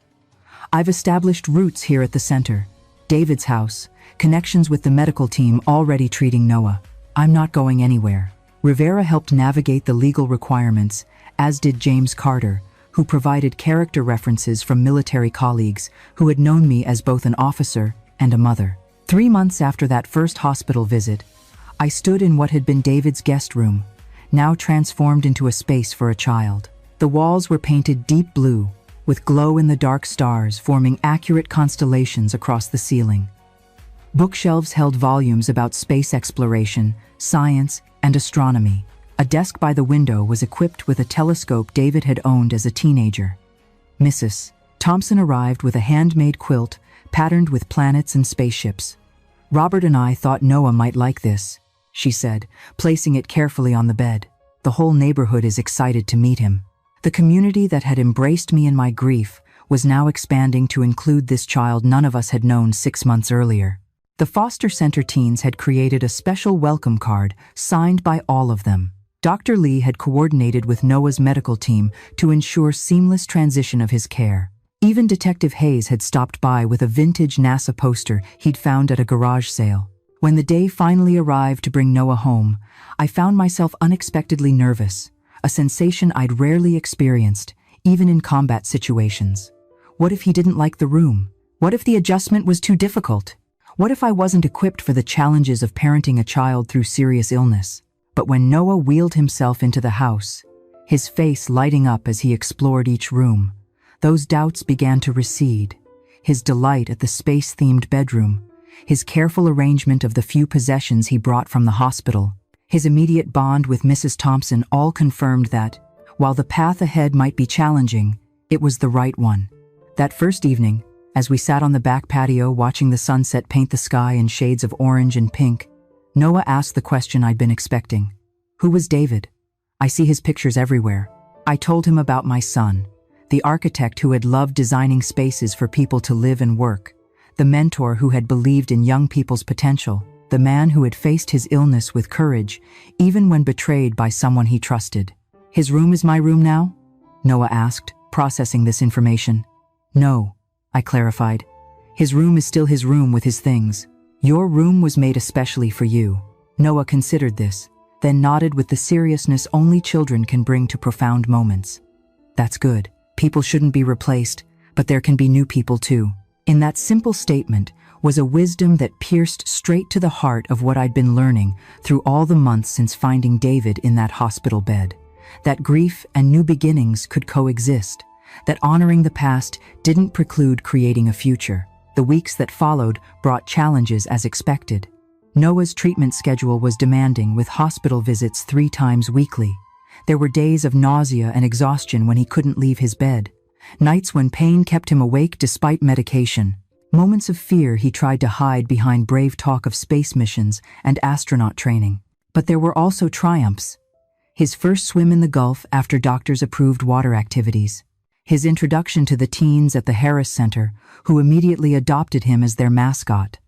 "I've established roots here at the center, David's house, connections with the medical team already treating Noah. I'm not going anywhere." Rivera helped navigate the legal requirements, as did James Carter, who provided character references from military colleagues who had known me as both an officer and a mother. 3 months after that first hospital visit, I stood in what had been David's guest room, now transformed into a space for a child. The walls were painted deep blue, with glow-in-the-dark stars forming accurate constellations across the ceiling. Bookshelves held volumes about space exploration, science, and astronomy. A desk by the window was equipped with a telescope David had owned as a teenager. Mrs. Thompson arrived with a handmade quilt patterned with planets and spaceships. "Robert and I thought Noah might like this," she said, placing it carefully on the bed. "The whole neighborhood is excited to meet him." The community that had embraced me in my grief was now expanding to include this child none of us had known 6 months earlier. The foster center teens had created a special welcome card signed by all of them. Dr. Lee had coordinated with Noah's medical team to ensure seamless transition of his care. Even Detective Hayes had stopped by with a vintage NASA poster he'd found at a garage sale. When the day finally arrived to bring Noah home, I found myself unexpectedly nervous, a sensation I'd rarely experienced, even in combat situations. What if he didn't like the room? What if the adjustment was too difficult? What if I wasn't equipped for the challenges of parenting a child through serious illness? But when Noah wheeled himself into the house, his face lighting up as he explored each room, those doubts began to recede. His delight at the space-themed bedroom, his careful arrangement of the few possessions he brought from the hospital, his immediate bond with Mrs. Thompson all confirmed that, while the path ahead might be challenging, it was the right one. That first evening, as we sat on the back patio watching the sunset paint the sky in shades of orange and pink, Noah asked the question I'd been expecting. Who was David? I see his pictures everywhere. I told him about my son, the architect who had loved designing spaces for people to live and work, the mentor who had believed in young people's potential, the man who had faced his illness with courage, even when betrayed by someone he trusted. "His room is my room now?" Noah asked, processing this information. "No," I clarified. "His room is still his room with his things. Your room was made especially for you." Noah considered this, then nodded with the seriousness only children can bring to profound moments. "That's good. People shouldn't be replaced, but there can be new people too." In that simple statement was a wisdom that pierced straight to the heart of what I'd been learning through all the months since finding David in that hospital bed. That grief and new beginnings could coexist, that honoring the past didn't preclude creating a future. The weeks that followed brought challenges as expected. Noah's treatment schedule was demanding, with hospital visits 3 times weekly. There were days of nausea and exhaustion when he couldn't leave his bed, nights when pain kept him awake despite medication, moments of fear he tried to hide behind brave talk of space missions and astronaut training. But there were also triumphs. His first swim in the Gulf after doctors approved water activities. His introduction to the teens at the Harris Center, who immediately adopted him as their mascot.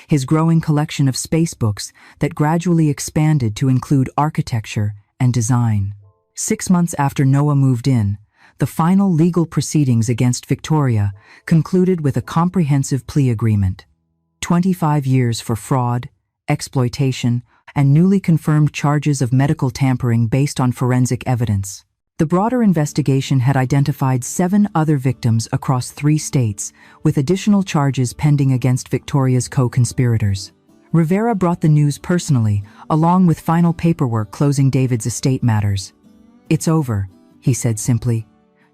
His growing collection of space books that gradually expanded to include architecture and design. 6 months after Noah moved in, the final legal proceedings against Victoria concluded with a comprehensive plea agreement. 25 years for fraud, exploitation, and newly confirmed charges of medical tampering based on forensic evidence. The broader investigation had identified 7 other victims across 3 states, with additional charges pending against Victoria's co-conspirators. Rivera brought the news personally, along with final paperwork closing David's estate matters. "It's over," he said simply.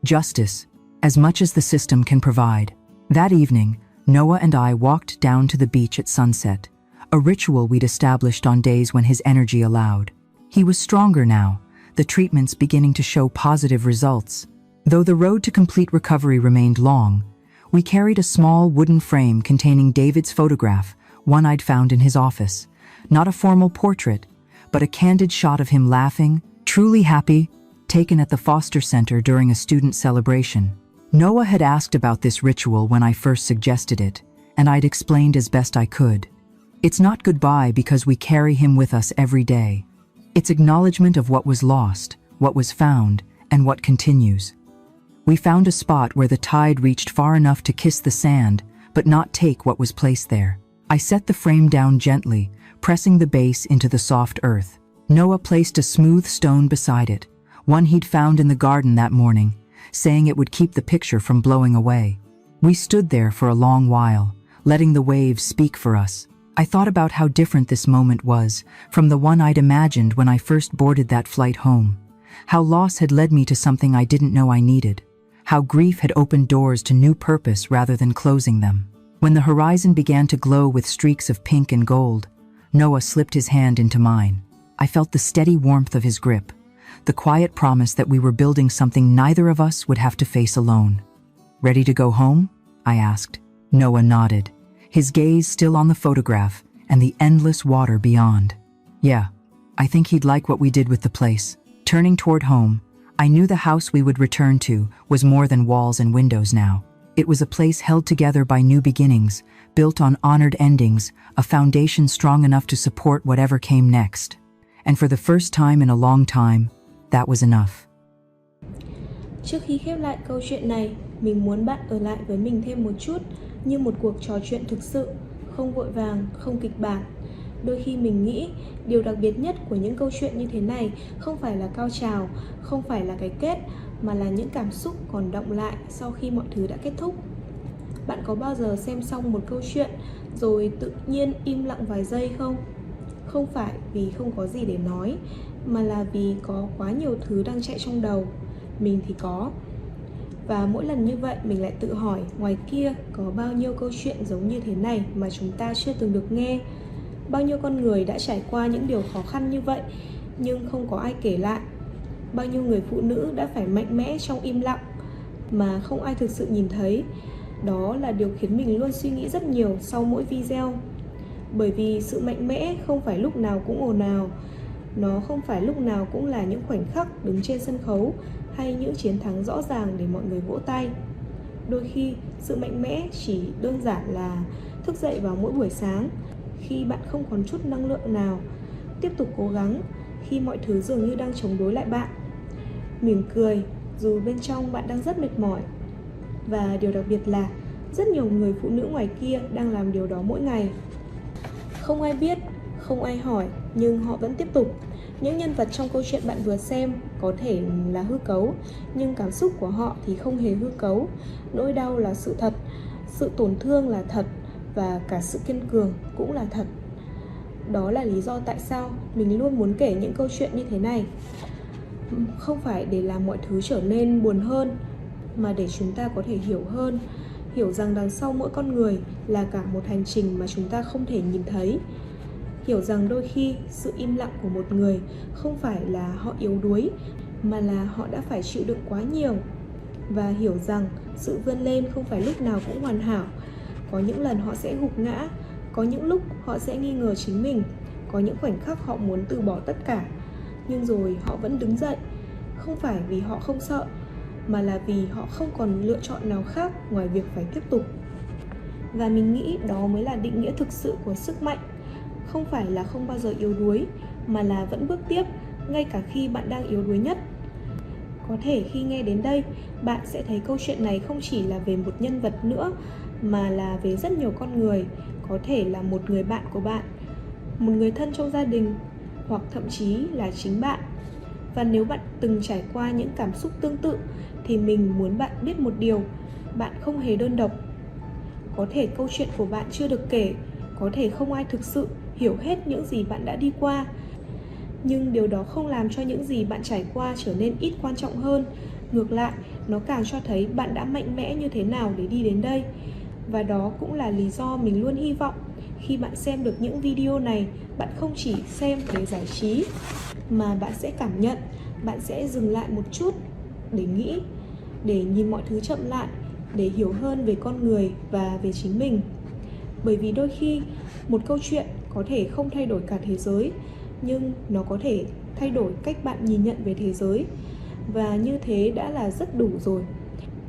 "Justice, as much as the system can provide." That evening, Noah and I walked down to the beach at sunset, a ritual we'd established on days when his energy allowed. He was stronger now, the treatments beginning to show positive results. Though the road to complete recovery remained long, we carried a small wooden frame containing David's photograph, one I'd found in his office. Not a formal portrait, but a candid shot of him laughing, truly happy, taken at the Foster Center during a student celebration. Noah had asked about this ritual when I first suggested it, and I'd explained as best I could. It's not goodbye because we carry him with us every day. It's acknowledgement of what was lost, what was found, and what continues. We found a spot where the tide reached far enough to kiss the sand, but not take what was placed there. I set the frame down gently, pressing the base into the soft earth. Noah placed a smooth stone beside it, one he'd found in the garden that morning, saying it would keep the picture from blowing away. We stood there for a long while, letting the waves speak for us. I thought about how different this moment was from the one I'd imagined when I first boarded that flight home. How loss had led me to something I didn't know I needed. How grief had opened doors to new purpose rather than closing them. When the horizon began to glow with streaks of pink and gold, Noah slipped his hand into mine. I felt the steady warmth of his grip, the quiet promise that we were building something neither of us would have to face alone. "Ready to go home?" I asked. Noah nodded, his gaze still on the photograph and the endless water beyond. "Yeah, I think he'd like what we did with the place." Turning toward home, I knew the house we would return to was more than walls and windows now. It was a place held together by new beginnings, built on honored endings, a foundation strong enough to support whatever came next. And for the first time in a long time, that was enough. Trước khi khép lại câu chuyện này, mình muốn bạn ở lại với mình thêm một chút, như một cuộc trò chuyện thực sự, không vội vàng, không kịch bản. Đôi khi mình nghĩ điều đặc biệt nhất của những câu chuyện như thế này không phải là cao trào, không phải là cái kết, mà là những cảm xúc còn đọng lại sau khi mọi thứ đã kết thúc. Bạn có bao giờ xem xong một câu chuyện rồi tự nhiên im lặng vài giây không? Không phải vì không có gì để nói, mà là vì có quá nhiều thứ đang chạy trong đầu. Mình thì có. Và mỗi lần như vậy mình lại tự hỏi ngoài kia có bao nhiêu câu chuyện giống như thế này mà chúng ta chưa từng được nghe. Bao nhiêu con người đã trải qua những điều khó khăn như vậy nhưng không có ai kể lại. Bao nhiêu người phụ nữ đã phải mạnh mẽ trong im lặng mà không ai thực sự nhìn thấy. Đó là điều khiến mình luôn suy nghĩ rất nhiều sau mỗi video. Bởi vì sự mạnh mẽ không phải lúc nào cũng ồn ào. Nó không phải lúc nào cũng là những khoảnh khắc đứng trên sân khấu hay những chiến thắng rõ ràng để mọi người vỗ tay. Đôi khi sự mạnh mẽ chỉ đơn giản là thức dậy vào mỗi buổi sáng khi bạn không còn chút năng lượng nào, tiếp tục cố gắng khi mọi thứ dường như đang chống đối lại bạn, mỉm cười dù bên trong bạn đang rất mệt mỏi. Và điều đặc biệt là rất nhiều người phụ nữ ngoài kia đang làm điều đó mỗi ngày. Không ai biết, không ai hỏi, nhưng họ vẫn tiếp tục. Những nhân vật trong câu chuyện bạn vừa xem có thể là hư cấu, nhưng cảm xúc của họ thì không hề hư cấu. Nỗi đau là sự thật, sự tổn thương là thật, và cả sự kiên cường cũng là thật. Đó là lý do tại sao mình luôn muốn kể những câu chuyện như thế này. Không phải để làm mọi thứ trở nên buồn hơn, mà để chúng ta có thể hiểu hơn, hiểu rằng đằng sau mỗi con người là cả một hành trình mà chúng ta không thể nhìn thấy. Hiểu rằng đôi khi sự im lặng của một người không phải là họ yếu đuối, mà là họ đã phải chịu đựng quá nhiều. Và hiểu rằng sự vươn lên không phải lúc nào cũng hoàn hảo. Có những lần họ sẽ gục ngã, có những lúc họ sẽ nghi ngờ chính mình, có những khoảnh khắc họ muốn từ bỏ tất cả. Nhưng rồi họ vẫn đứng dậy, không phải vì họ không sợ, mà là vì họ không còn lựa chọn nào khác ngoài việc phải tiếp tục. Và mình nghĩ đó mới là định nghĩa thực sự của sức mạnh. Không phải là không bao giờ yếu đuối, mà là vẫn bước tiếp, ngay cả khi bạn đang yếu đuối nhất. Có thể khi nghe đến đây, bạn sẽ thấy câu chuyện này không chỉ là về một nhân vật nữa, mà là về rất nhiều con người. Có thể là một người bạn của bạn, một người thân trong gia đình, hoặc thậm chí là chính bạn. Và nếu bạn từng trải qua những cảm xúc tương tự thì mình muốn bạn biết một điều, bạn không hề đơn độc. Có thể câu chuyện của bạn chưa được kể, có thể không ai thực sự hiểu hết những gì bạn đã đi qua, nhưng điều đó không làm cho những gì bạn trải qua trở nên ít quan trọng hơn. Ngược lại, nó càng cho thấy bạn đã mạnh mẽ như thế nào để đi đến đây. Và đó cũng là lý do mình luôn hy vọng khi bạn xem được những video này, bạn không chỉ xem để giải trí, mà bạn sẽ cảm nhận, bạn sẽ dừng lại một chút để nghĩ, để nhìn mọi thứ chậm lại, để hiểu hơn về con người và về chính mình. Bởi vì đôi khi một câu chuyện có thể không thay đổi cả thế giới, nhưng nó có thể thay đổi cách bạn nhìn nhận về thế giới. Và như thế đã là rất đủ rồi.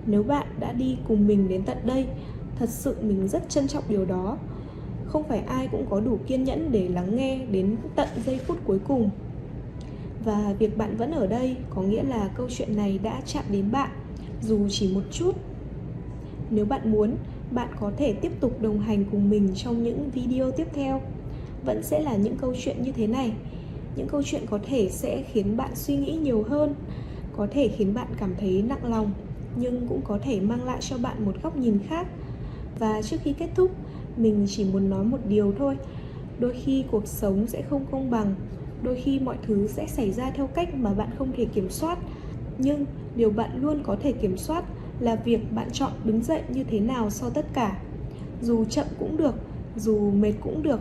Nếu bạn đã đi cùng mình đến tận đây, thật sự mình rất trân trọng điều đó. Không phải ai cũng có đủ kiên nhẫn để lắng nghe đến tận giây phút cuối cùng. Và việc bạn vẫn ở đây có nghĩa là câu chuyện này đã chạm đến bạn, dù chỉ một chút. Nếu bạn muốn, bạn có thể tiếp tục đồng hành cùng mình trong những video tiếp theo. Vẫn sẽ là những câu chuyện như thế này. Những câu chuyện có thể sẽ khiến bạn suy nghĩ nhiều hơn, có thể khiến bạn cảm thấy nặng lòng, nhưng cũng có thể mang lại cho bạn một góc nhìn khác. Và trước khi kết thúc, mình chỉ muốn nói một điều thôi. Đôi khi cuộc sống sẽ không công bằng, đôi khi mọi thứ sẽ xảy ra theo cách mà bạn không thể kiểm soát. Nhưng điều bạn luôn có thể kiểm soát là việc bạn chọn đứng dậy như thế nào sau tất cả. Dù chậm cũng được, dù mệt cũng được,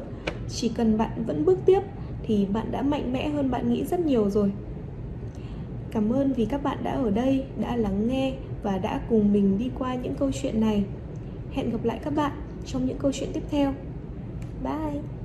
chỉ cần bạn vẫn bước tiếp thì bạn đã mạnh mẽ hơn bạn nghĩ rất nhiều rồi. Cảm ơn vì các bạn đã ở đây, đã lắng nghe và đã cùng mình đi qua những câu chuyện này. Hẹn gặp lại các bạn trong những câu chuyện tiếp theo. Bye!